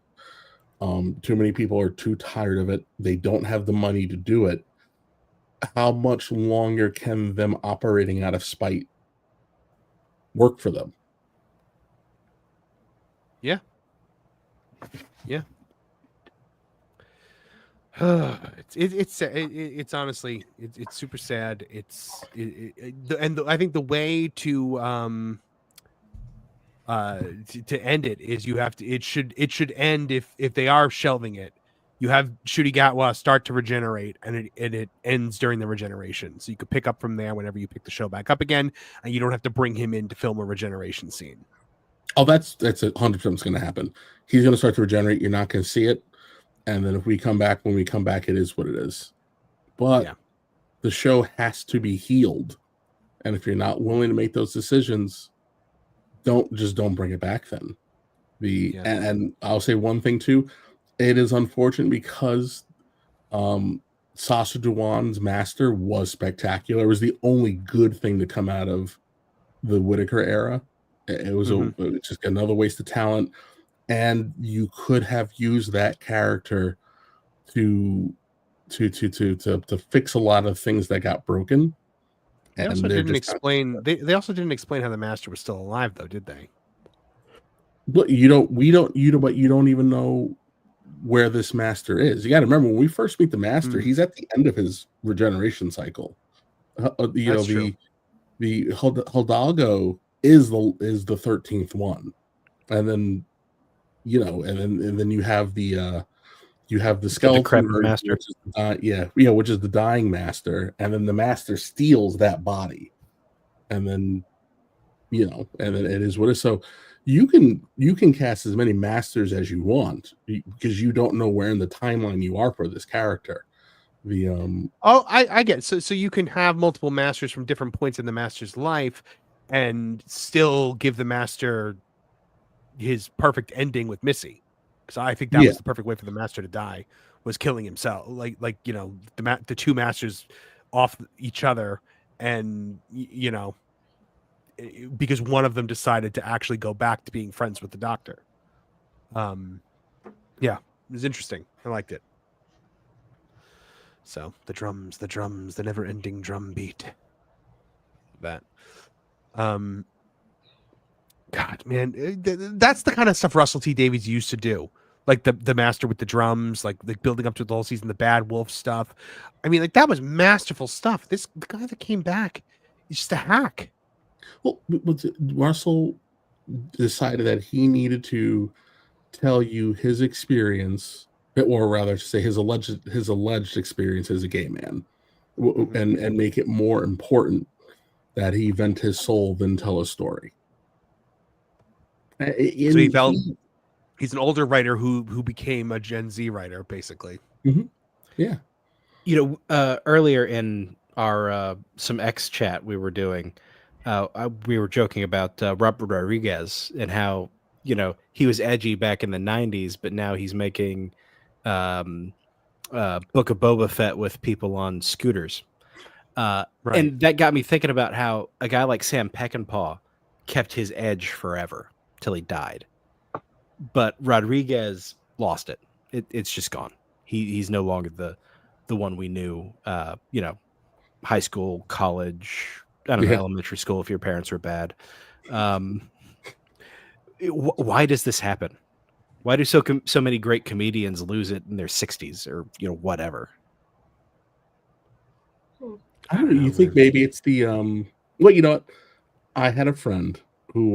Too many people are too tired of it. They don't have the money to do it. How much longer can them operating out of spite work for them? Yeah. It's honestly it's super sad. I think the way to end it is it should end if they are shelving it. You have Ncuti Gatwa start to regenerate, and it ends during the regeneration. So you could pick up from there whenever you pick the show back up again, and you don't have to bring him in to film a regeneration scene. Oh, that's 100% going to happen. He's going to start to regenerate. You're not going to see it, and then when we come back, it is what it is. But the show has to be healed, and if you're not willing to make those decisions, don't bring it back. Then and I'll say one thing too. It is unfortunate because Sasha Dewan's Master was spectacular. It was the only good thing to come out of the Whitaker era. It was just another waste of talent, and you could have used that character to fix a lot of things that got broken. They also didn't explain. They also didn't explain how the Master was still alive, though, did they? But you don't even know where this Master is. You got to remember, when we first meet the Master, he's at the end of his regeneration cycle. The Hidalgo is the 13th one, and then and then you have the skeleton Master, which is the dying Master, and then the Master steals that body, and then and then it is what it is. So you can cast as many Masters as you want because you don't know where in the timeline you are for this character. I get it. So you can have multiple Masters from different points in the Master's life and still give the Master his perfect ending with Missy, because I think that was the perfect way for the Master to die, was killing himself, like the two Masters off each other, and because one of them decided to actually go back to being friends with the Doctor. It was interesting. I liked it. So the drums, the never-ending drum beat. That. God, man, that's the kind of stuff Russell T Davies used to do. Like the Master with the drums, like building up to the whole season, the Bad Wolf stuff. I mean, like, that was masterful stuff. The guy that came back is just a hack. Well, Russell decided that he needed to tell you his experience, or rather to say his alleged experience as a gay man, and make it more important that he vent his soul than tell a story. So he felt he's an older writer who became a Gen Z writer, basically. Yeah. Earlier in our some X chat we were doing, we were joking about Robert Rodriguez and how he was edgy back in the 90s, but now he's making Book of Boba Fett with people on scooters. And that got me thinking about how a guy like Sam Peckinpah kept his edge forever till he died, but Rodriguez lost it. It's just gone. He's no longer the one we knew. High school, college, I don't know, elementary school if your parents were bad. Why does this happen? Why do so many great comedians lose it in their 60s or whatever? I don't know. You think maybe it's the well, you know what? I had a friend who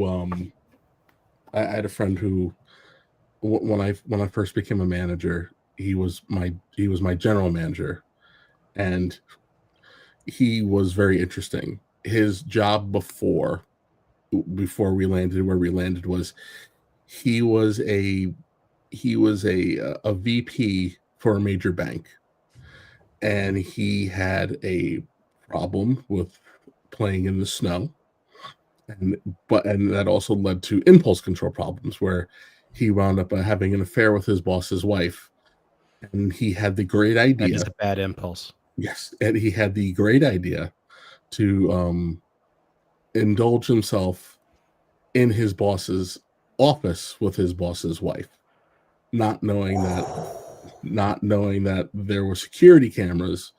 when I first became a manager, he was my general manager, and he was very interesting. His job before we landed where we landed was he was a VP for a major bank, and he had a problem with playing in the snow, and that also led to impulse control problems where he wound up having an affair with his boss's wife, and he had the great idea. That is a bad impulse. Yes, and he had the great idea to indulge himself in his boss's office with his boss's wife, not knowing that there were security cameras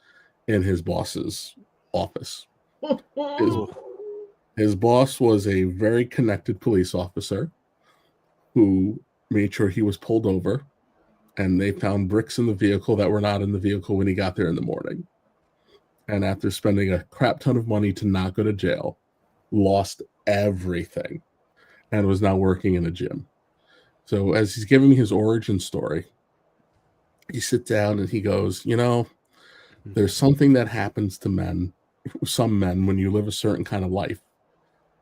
in his boss's office. His boss was a very connected police officer who made sure he was pulled over, and they found bricks in the vehicle that were not in the vehicle when he got there in the morning. And after spending a crap ton of money to not go to jail, lost everything and was now working in a gym. So as he's giving me his origin story, he sits down and he goes, there's something that happens to some men, when you live a certain kind of life.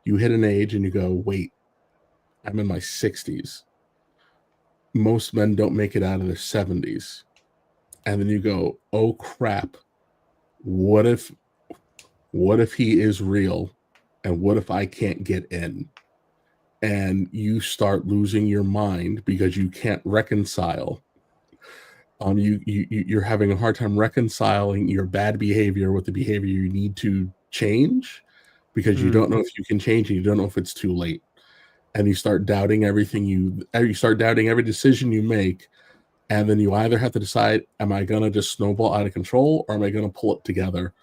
You hit an age and you go, wait, I'm in my 60s. Most men don't make it out of their 70s. And then you go, oh crap, what if he is real, and what if I can't get in? And you start losing your mind because you can't reconcile. You're having a hard time reconciling your bad behavior with the behavior you need to change, because you don't know if you can change, and you don't know if it's too late. And you start doubting everything you start doubting every decision you make. And then you either have to decide, am I going to just snowball out of control, or am I going to pull it together?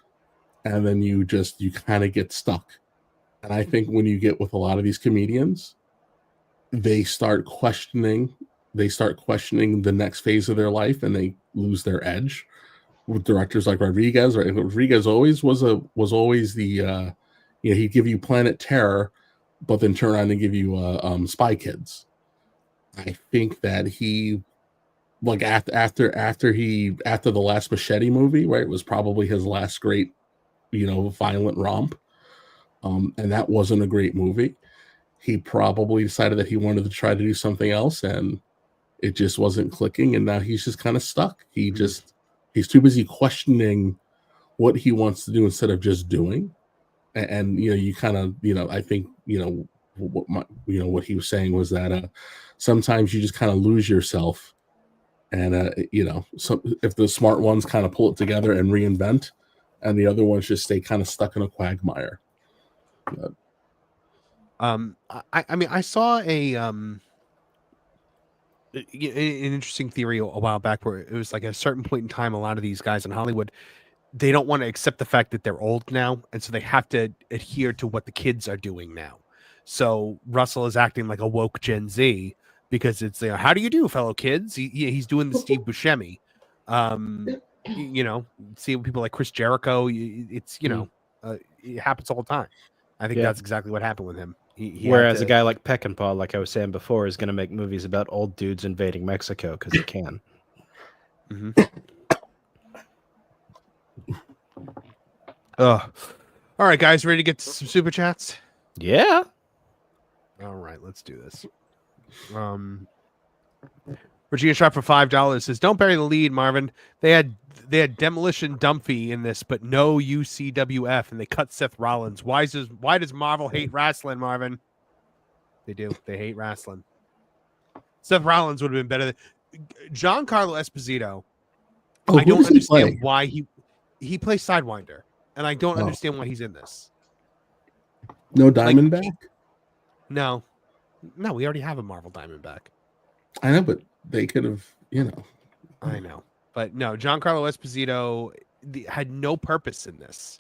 And then you kind of get stuck. And I think when you get with a lot of these comedians, they start questioning the next phase of their life, and they lose their edge. With directors like Rodriguez, right? Rodriguez always was always the he'd give you Planet Terror, but then turn around and give you Spy Kids. I think that he, like after the last Machete movie, right, was probably his last great, violent romp. And that wasn't a great movie. He probably decided that he wanted to try to do something else, and it just wasn't clicking. And now he's just kind of stuck. He's too busy questioning what he wants to do instead of just doing. And you kind of, I think, what he was saying was that sometimes you just kind of lose yourself, and if the smart ones kind of pull it together and reinvent, and the other ones just stay kind of stuck in a quagmire. But, I saw an interesting theory a while back where it was like at a certain point in time, a lot of these guys in Hollywood, they don't want to accept the fact that they're old now, and so they have to adhere to what the kids are doing now. So Russell is acting like a woke Gen Z because it's how do you do, fellow kids? He's doing the Steve Buscemi. See people like Chris Jericho. It's it happens all the time. I think that's exactly what happened with him. Whereas a guy like Peckinpah, like I was saying before, is going to make movies about old dudes invading Mexico because he can. All right, guys, ready to get to some super chats? Yeah. All right, let's do this. Virginia Shop for $5 says, "Don't bury the lead, Marvin. They had Demolition Dumphy in this, but no UCWF, and they cut Seth Rollins. Why does Marvel hate wrestling, Marvin? They do. They hate wrestling. Seth Rollins would have been better than Giancarlo Esposito. I don't understand why he plays Sidewinder, and I don't understand why he's in this. No Diamondback? No, we already have a Marvel Diamondback. I know, but they could have, I know. But no, Giancarlo Esposito had no purpose in this.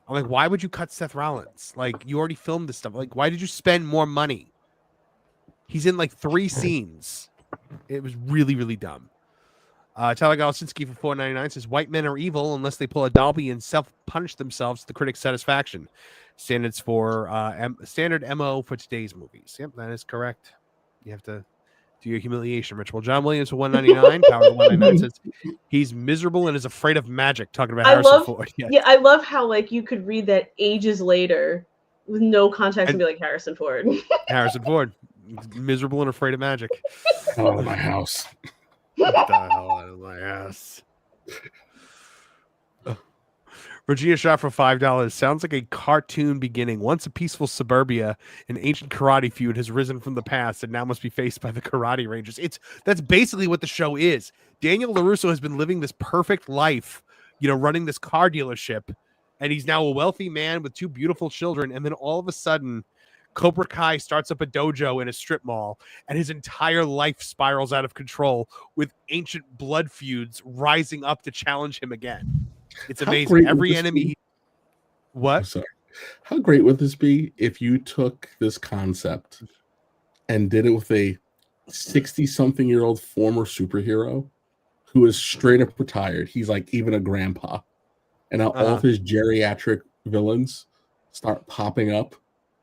I'm like, why would you cut Seth Rollins? Like, you already filmed this stuff. Like, why did you spend more money? He's in like 3 scenes. It was really, really dumb. Tyler Galasinski for $4.99 says, "White men are evil unless they pull a Dolby and self-punish themselves to the critic's satisfaction. Standard MO for today's movies." Yep, that is correct. You have to do your humiliation ritual. John Williams for $1.99. Power 199 says, "He's miserable and is afraid of magic." Talking about Harrison Ford. Yes. Yeah, I love how you could read that ages later with no context and be like Harrison Ford. Harrison Ford, miserable and afraid of magic. Oh, my house. What the hell out of my ass? Regina shot for $5. Sounds like a cartoon beginning. Once a peaceful suburbia, an ancient karate feud has risen from the past and now must be faced by the Karate Rangers. That's basically what the show is. Daniel LaRusso has been living this perfect life, running this car dealership, and he's now a wealthy man with 2 beautiful children. And then all of a sudden, Cobra Kai starts up a dojo in a strip mall, and his entire life spirals out of control with ancient blood feuds rising up to challenge him again. It's amazing. Every enemy. What? I'm sorry. How great would this be if you took this concept and did it with a 60-something-year-old former superhero who is straight up retired? He's like even a grandpa. And now all of his geriatric villains start popping up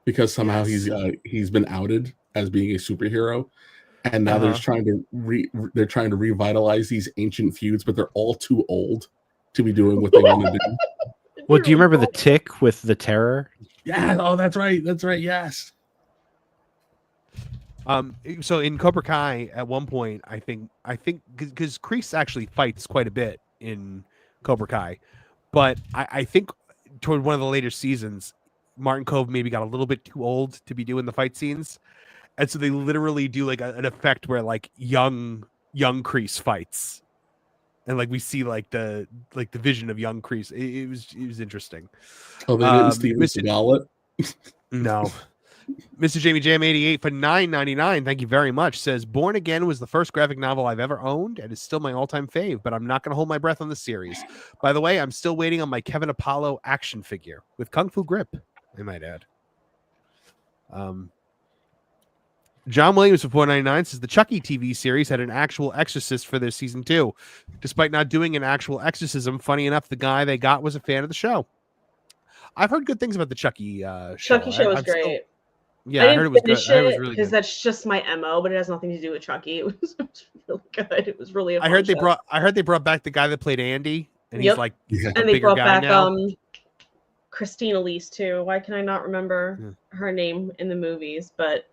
because somehow he's been outed as being a superhero. And now they're trying to revitalize these ancient feuds, but they're all too old to be doing what they want to do. Well, do you remember the Tick with the Terror? Yeah. Oh, that's right. That's right. Yes. So in Cobra Kai, at one point, I think because Kreese actually fights quite a bit in Cobra Kai, but I think toward one of the later seasons, Martin Kove maybe got a little bit too old to be doing the fight scenes, and so they literally do like an effect where like young Kreese fights. And like we see like the vision of young Kreese. It was interesting. Oh, they didn't Steven Seagal it? No. Mr. Jamie Jam 88 for $9.99. Thank you very much. Says Born Again was the first graphic novel I've ever owned and is still my all-time fave, but I'm not going to hold my breath on the series. By the way, I'm still waiting on my Kevin Apollo action figure with Kung Fu grip, I might add. John Williams for $4.99 says the Chucky TV series had an actual exorcist for their season 2. Despite not doing an actual exorcism, funny enough, the guy they got was a fan of the show. I've heard good things about the Chucky show. Chucky show was great. I heard it was good. I heard it was really because good. that's just my MO, but it has nothing to do with Chucky. It was really good. It was really. I heard they brought back the guy that played Andy, and he's like and a they bigger brought guy back now. Christine Elise too. Why can I not remember her name in the movies? But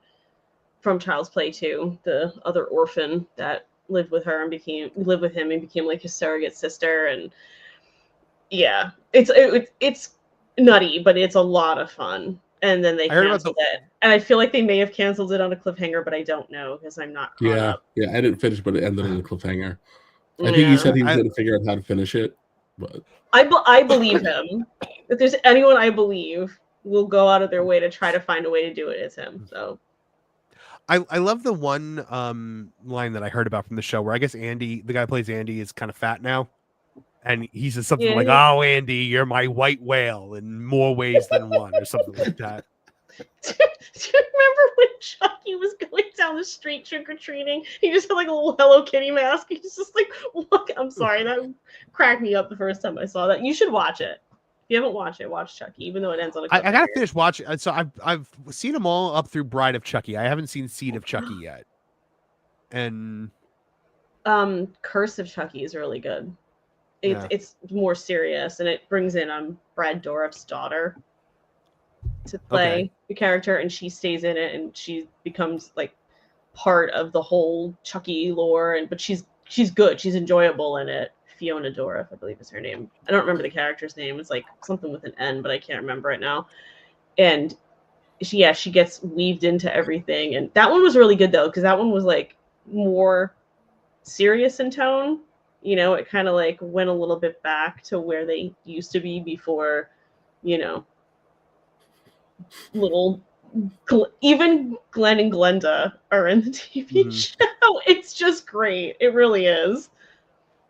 from Child's Play 2, the other orphan that lived with her and became like his surrogate sister, and yeah, it's nutty, but it's a lot of fun. And then they canceled it, and I feel like they may have canceled it on a cliffhanger, but I don't know because I'm not caught up. Yeah, I didn't finish, but it ended on a cliffhanger. I think he said he was going to figure out how to finish it, but I believe him. If there's anyone I believe will go out of their way to try to find a way to do it, it's him. So. I love the one line that I heard about from the show where I guess Andy, the guy who plays Andy, is kind of fat now. And he says something like, "Oh, Andy, you're my white whale in more ways than one," or something like that. Do you remember when Chucky was going down the street trick-or-treating? He just had like a little Hello Kitty mask. He's just like, look, I'm sorry, that cracked me up the first time I saw that. You should watch it. If you haven't watched it, watch Chucky, even though it ends on a cliffhanger. I gotta finish watching. So I've seen them all up through Bride of Chucky. I haven't seen Seed of Chucky yet. And Curse of Chucky is really good. It's more serious, and it brings in Brad Dourif's daughter to play the character, and she stays in it, and she becomes like part of the whole Chucky lore. But she's good. She's enjoyable in it. Fiona Dourif, I believe is her name. I don't remember the character's name. It's like something with an N, but I can't remember it now. And she gets weaved into everything. And that one was really good though, because that one was like more serious in tone. You know, it kind of like went a little bit back to where they used to be before, you know, even Glenn and Glenda are in the TV show. It's just great. It really is.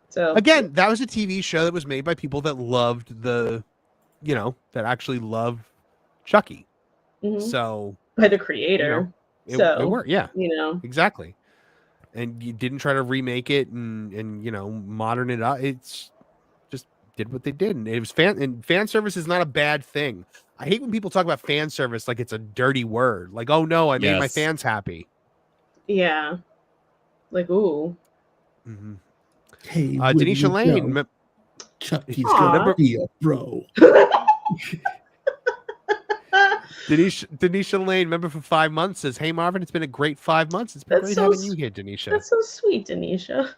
So again, that was a TV show that was made by people that loved that actually loved Chucky. So by the creator. It worked, yeah. You know, exactly. And you didn't try to remake it and modern it up. It's just did what they did, and it was fan service is not a bad thing. I hate when people talk about fan service like it's a dirty word. Like, oh no, I made my fans happy. Yeah. Like, ooh. Mm-hmm. Hey, Denisha Lane. Chucky's gonna be a bro. Denisha Lane, member for 5 months, says, "Hey Marvin, it's been a great 5 months. It's been great having you here, Denisha." That's so sweet, Denisha.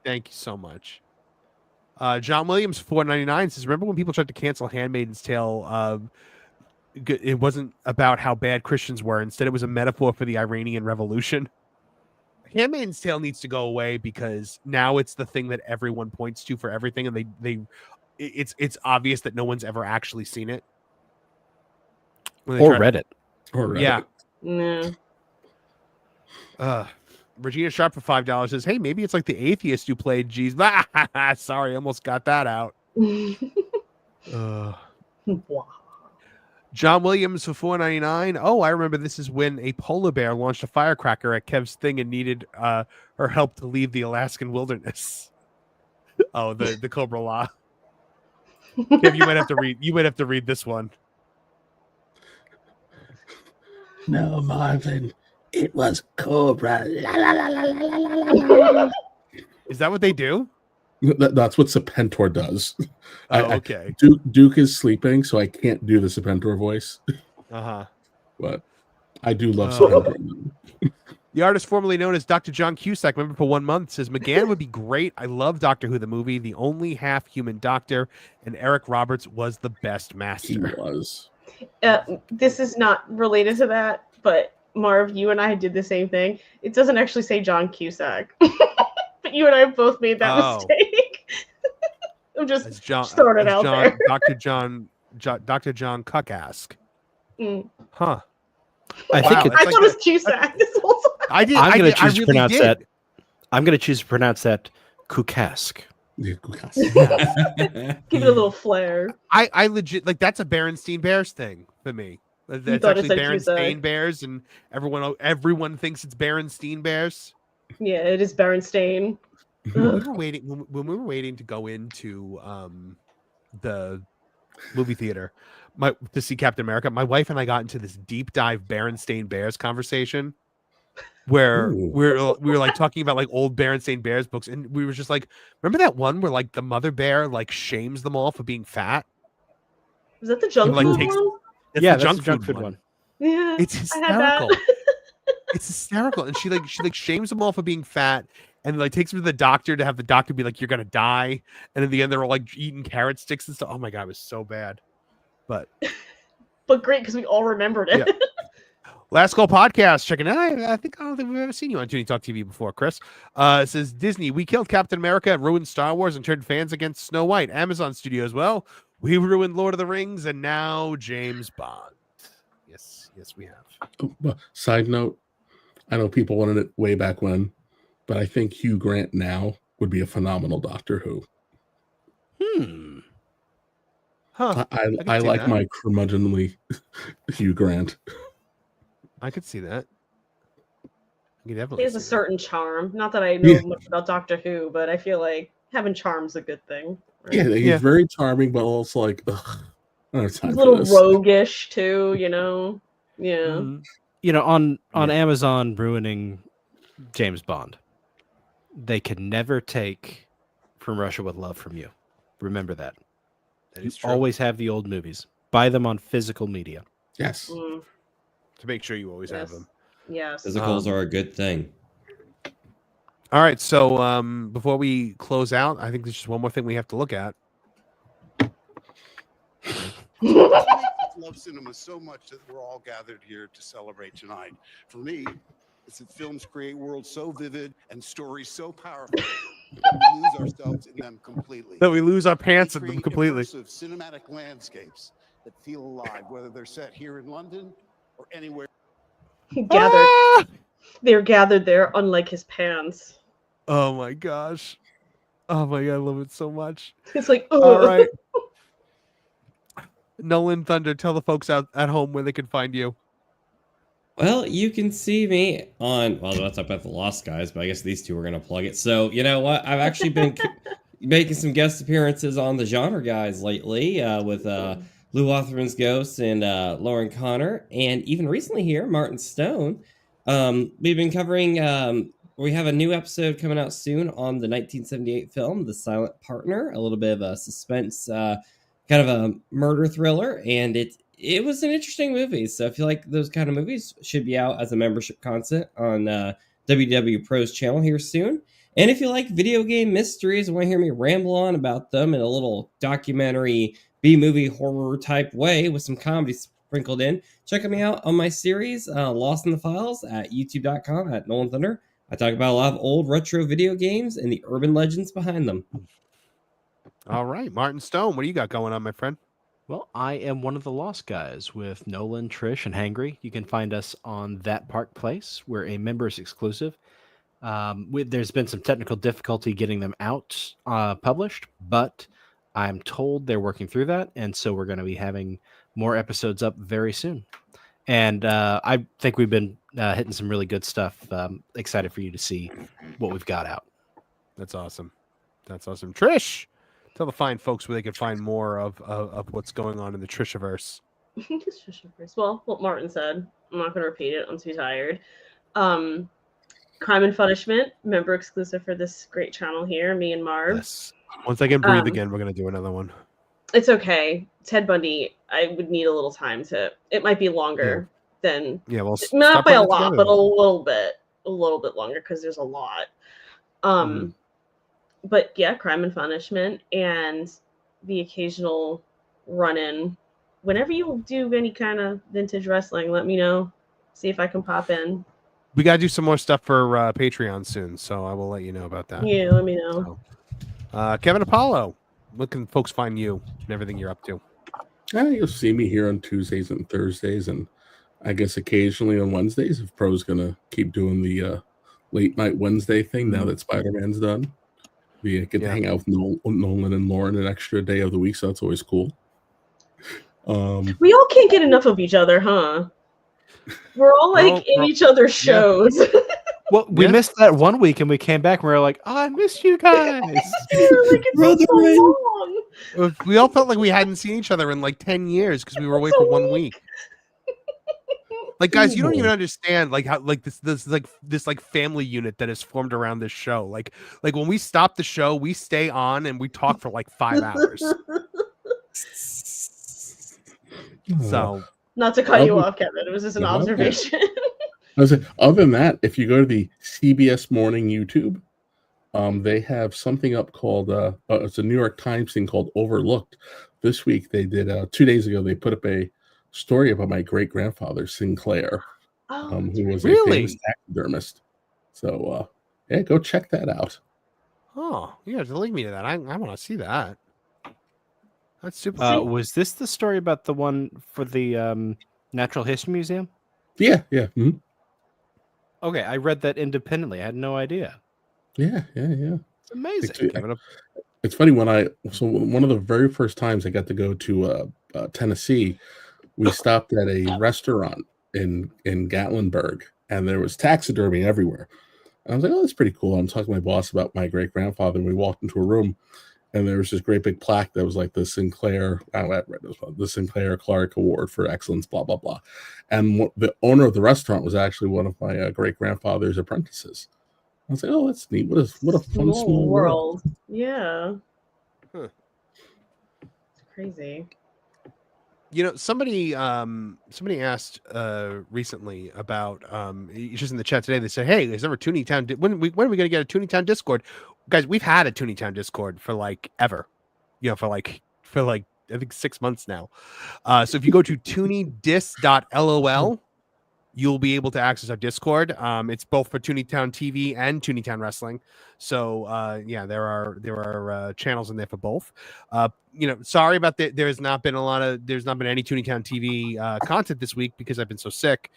Thank you so much. John Williams, $4.99 says, remember when people tried to cancel Handmaid's Tale? It wasn't about how bad Christians were. Instead, it was a metaphor for the Iranian Revolution. Handmaid's Tale needs to go away because now it's the thing that everyone points to for everything, and it's obvious that no one's ever actually seen it. Or read it. Yeah. No. Regina Sharp for $5 says, hey, maybe it's like the atheist who played Jesus. Sorry, almost got that out. John Williams for $4.99. Oh, I remember this is when a polar bear launched a firecracker at Kev's thing and needed her help to leave the Alaskan wilderness. Oh, the Cobra Law. Kev, you might have to read this one. No, Marvin. It was Cobra. La, la, la, la, la, la, la, la. Is that what they do? That's what Serpentor does. Okay. Duke is sleeping, so I can't do the Serpentor voice. But I do love Serpentor. The artist formerly known as Dr. John Cusack, member for 1 month, says McGann would be great. I love Doctor Who the movie, the only half-human doctor, and Eric Roberts was the best master. He was. This is not related to that, but Marv, you and I did the same thing. It doesn't actually say John Cusack. But you and I both made that mistake. I'm just throwing it out there. Dr. John Cuckask. Huh. I think I thought it was Cusack this whole time. I'm going to choose to pronounce that. I'm going to choose to pronounce that Kukask. Give it a little flair. I legit that's a Berenstein Bears thing for me. That's actually Berenstain Bears, and everyone thinks it's Berenstein Bears. Yeah, it is Berenstain. When we were waiting to go into the movie theater to see Captain America, my wife and I got into this deep dive Berenstain Bears conversation where we were like talking about like old Berenstain Bears books, and we were just like, remember that one where like the mother bear like shames them all for being fat? Was that the junk food one? That's the junk food one. Yeah, it's hysterical. It's hysterical, and she shames them all for being fat, and like takes them to the doctor to have the doctor be like, "You're gonna die," and in the end, they're all like eating carrot sticks and stuff. Oh my god, it was so bad, but great because we all remembered it. Yeah. Last Call Podcast, checking out. I don't think we've ever seen you on Tooney Talk TV before, Chris. It says Disney, we killed Captain America, ruined Star Wars, and turned fans against Snow White. Amazon Studios, well, we ruined Lord of the Rings, and now James Bond. Yes, we have. Side note, I know people wanted it way back when, but I think Hugh Grant now would be a phenomenal Doctor Who. Huh. I like my curmudgeonly Hugh Grant. I could see that. He has a certain charm. Not that I know much about Doctor Who, but I feel like having charm's a good thing. Right? Yeah, he's very charming, but also like, I don't have time he's a little roguish too, you know. Yeah. Mm-hmm. You know, on Amazon ruining James Bond, they can never take From Russia with Love from you. Remember that. That is you true. Always have the old movies. Buy them on physical media. Yes. To make sure you always have them. Yes. Physicals are a good thing. All right, so before we close out, I think there's just one more thing we have to look at. Love cinema so much that we're all gathered here to celebrate tonight. For me, it's that films create worlds so vivid and stories so powerful that we lose ourselves in them completely. That we lose our pants in them completely. Of cinematic landscapes that feel alive, whether they're set here in London or anywhere. They're gathered there, unlike his pants. Oh my gosh. Oh my god, I love it so much. It's like, all right. Nolan Thunder, tell the folks out at home where they can find you. Well, you can see me on, that's up at the Lost Guys, but I guess these two are going to plug it. So, you know what? I've actually been making some guest appearances on the Genre Guys lately with Lou Offerman's Ghost and Lauren Connor. And even recently here, Martin Stone. We've been covering, we have a new episode coming out soon on the 1978 film, The Silent Partner, a little bit of a suspense, kind of a murder thriller. And it was an interesting movie. So if you like those kind of movies, should be out as a membership content on WW Pro's channel here soon. And if you like video game mysteries and want to hear me ramble on about them in a little documentary B-movie horror type way with some comedy sprinkled in, check me out on my series, Lost in the Files, at youtube.com at Nolan Thunder. I talk about a lot of old retro video games and the urban legends behind them. All right, Martin Stone, what do you got going on, my friend? Well, I am one of the Lost Guys with Nolan, Trish, and Hangry. You can find us on That Park Place. We're a members exclusive. There's been some technical difficulty getting them out published, but I'm told they're working through that, and so we're going to be having more episodes up very soon. And I think we've been hitting some really good stuff. Excited for you to see what we've got out. That's awesome. That's awesome. Trish, tell the fine folks where they can find more of what's going on in the Trishaverse. Trishaverse. Well, what Martin said. I'm not going to repeat it. I'm too tired. Crime and Punishment, member exclusive for this great channel here, me and Marv. Yes. Once I can breathe again, we're going to do another one. It's okay. Ted Bundy, I would need a little time to. It might be longer than. Yeah, well, not by a lot, but a little bit longer because there's a lot. But yeah, Crime and Punishment and the occasional run-in. Whenever you do any kind of vintage wrestling, let me know. See if I can pop in. We got to do some more stuff for Patreon soon, so I will let you know about that. Yeah, let me know. So, Kevin Apollo, what can folks find you and everything you're up to? You'll see me here on Tuesdays and Thursdays, and I guess occasionally on Wednesdays if Pro's going to keep doing the late night Wednesday thing now that Spider-Man's done. We get to hang out with Nolan and Lauren an extra day of the week, so that's always cool. We all can't get enough of each other, huh? We're all like in each other's shows. Yeah. Well, we missed that one week, and we came back, and we were like, "Oh, I missed you guys." We all felt like we hadn't seen each other in like 10 years because we were away for 1 week. Like, guys, you don't even understand like how like this family unit that is formed around this show. Like when we stop the show, we stay on and we talk for like 5 hours. So. Not to cut you off, Kevin. It was just an observation. Other than that, if you go to the CBS Morning YouTube, they have something up called it's a New York Times thing called Overlooked. This week they did 2 days ago they put up a story about my great grandfather Sinclair, who was a famous taxidermist. So yeah, go check that out. Oh, yeah, link me to that. I want to see that. That's super cool. Was this the story about the one for the Natural History Museum? Yeah. Mm-hmm. Okay, I read that independently. I had no idea. Yeah. It's amazing. It's funny one of the very first times I got to go to Tennessee, we stopped at a restaurant in Gatlinburg, and there was taxidermy everywhere. And I was like, "Oh, that's pretty cool." I'm talking to my boss about my great grandfather, and we walked into a room. And there was this great big plaque that was like the Sinclair, the Sinclair Clark Award for Excellence, blah, blah, blah. And the owner of the restaurant was actually one of my great-grandfather's apprentices. I was like, oh, that's neat. What a fun, small world. Yeah. Huh. It's crazy. You know, somebody asked recently about just in the chat today. They said, "Hey, is there a Tooney Town? When are we going to get a Tooney Town Discord?" Guys, we've had a Tooney Town Discord for like ever, for like I think 6 months now. So if you go to tooney.dis.lol, you'll be able to access our Discord. It's both for Tooney Town TV and Tooney Town Wrestling. So yeah, there are channels in there for both. Sorry about that. There's not been any Tooney Town TV content this week because I've been so sick.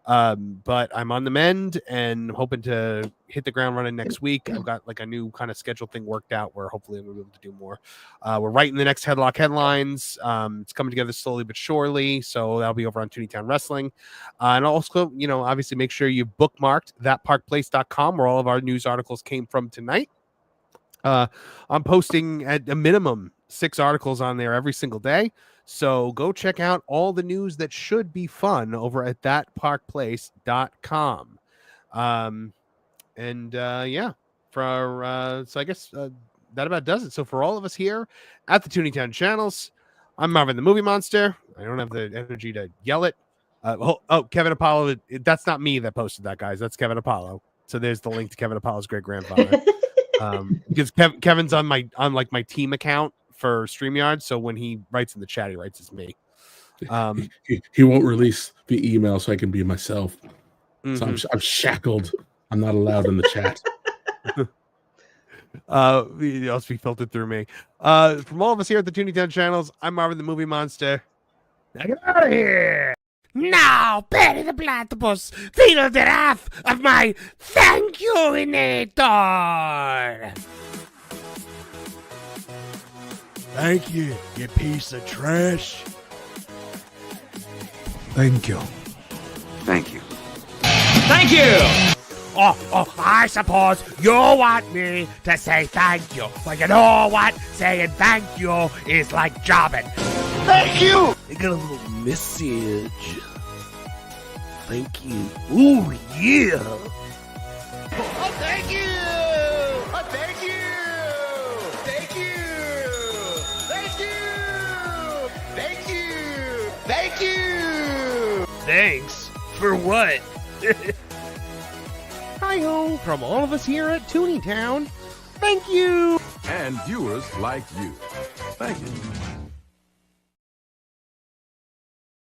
But I'm on the mend and hoping to hit the ground running next week. I've got like a new kind of schedule thing worked out where hopefully I'm gonna be able to do more. We're writing the next Headlock headlines. It's coming together slowly but surely. So that'll be over on Tooney Town Wrestling. And also, obviously make sure you bookmarked thatparkplace.com where all of our news articles came from tonight. I'm posting at a minimum 6 articles on there every single day. So go check out all the news that should be fun over at thatparkplace.com. So I guess that about does it. So for all of us here at the Tooney Town channels, I'm Marvin the Movie Monster. I don't have the energy to yell it. Kevin Apollo. That's not me that posted that, guys. That's Kevin Apollo. So there's the link to Kevin Apollo's great grandfather. Because Kevin's on my team account for StreamYard, so when he writes in the chat, he writes as me. He won't release the email, so I can be myself. So I'm shackled. I'm not allowed in the chat. It also be filtered through me. From all of us here at the Tooney Town channels, I'm Marvin the Movie Monster. Now get out of here! Now, Perry the Platypus, feel the wrath of my thank you-inator! Thank you, you piece of trash. Thank you. Thank you. Thank you! Oh, I suppose you want me to say thank you. Well, you know what? Saying thank you is like jobbing. Thank you! I got a little message. Thank you. Ooh, yeah. Oh, thank you! Oh, thank you! Thank you! Thank you! Thank you! Thank you! Thanks? For what? Hi-ho, from all of us here at Tooney Town, thank you! And viewers like you. Thank you.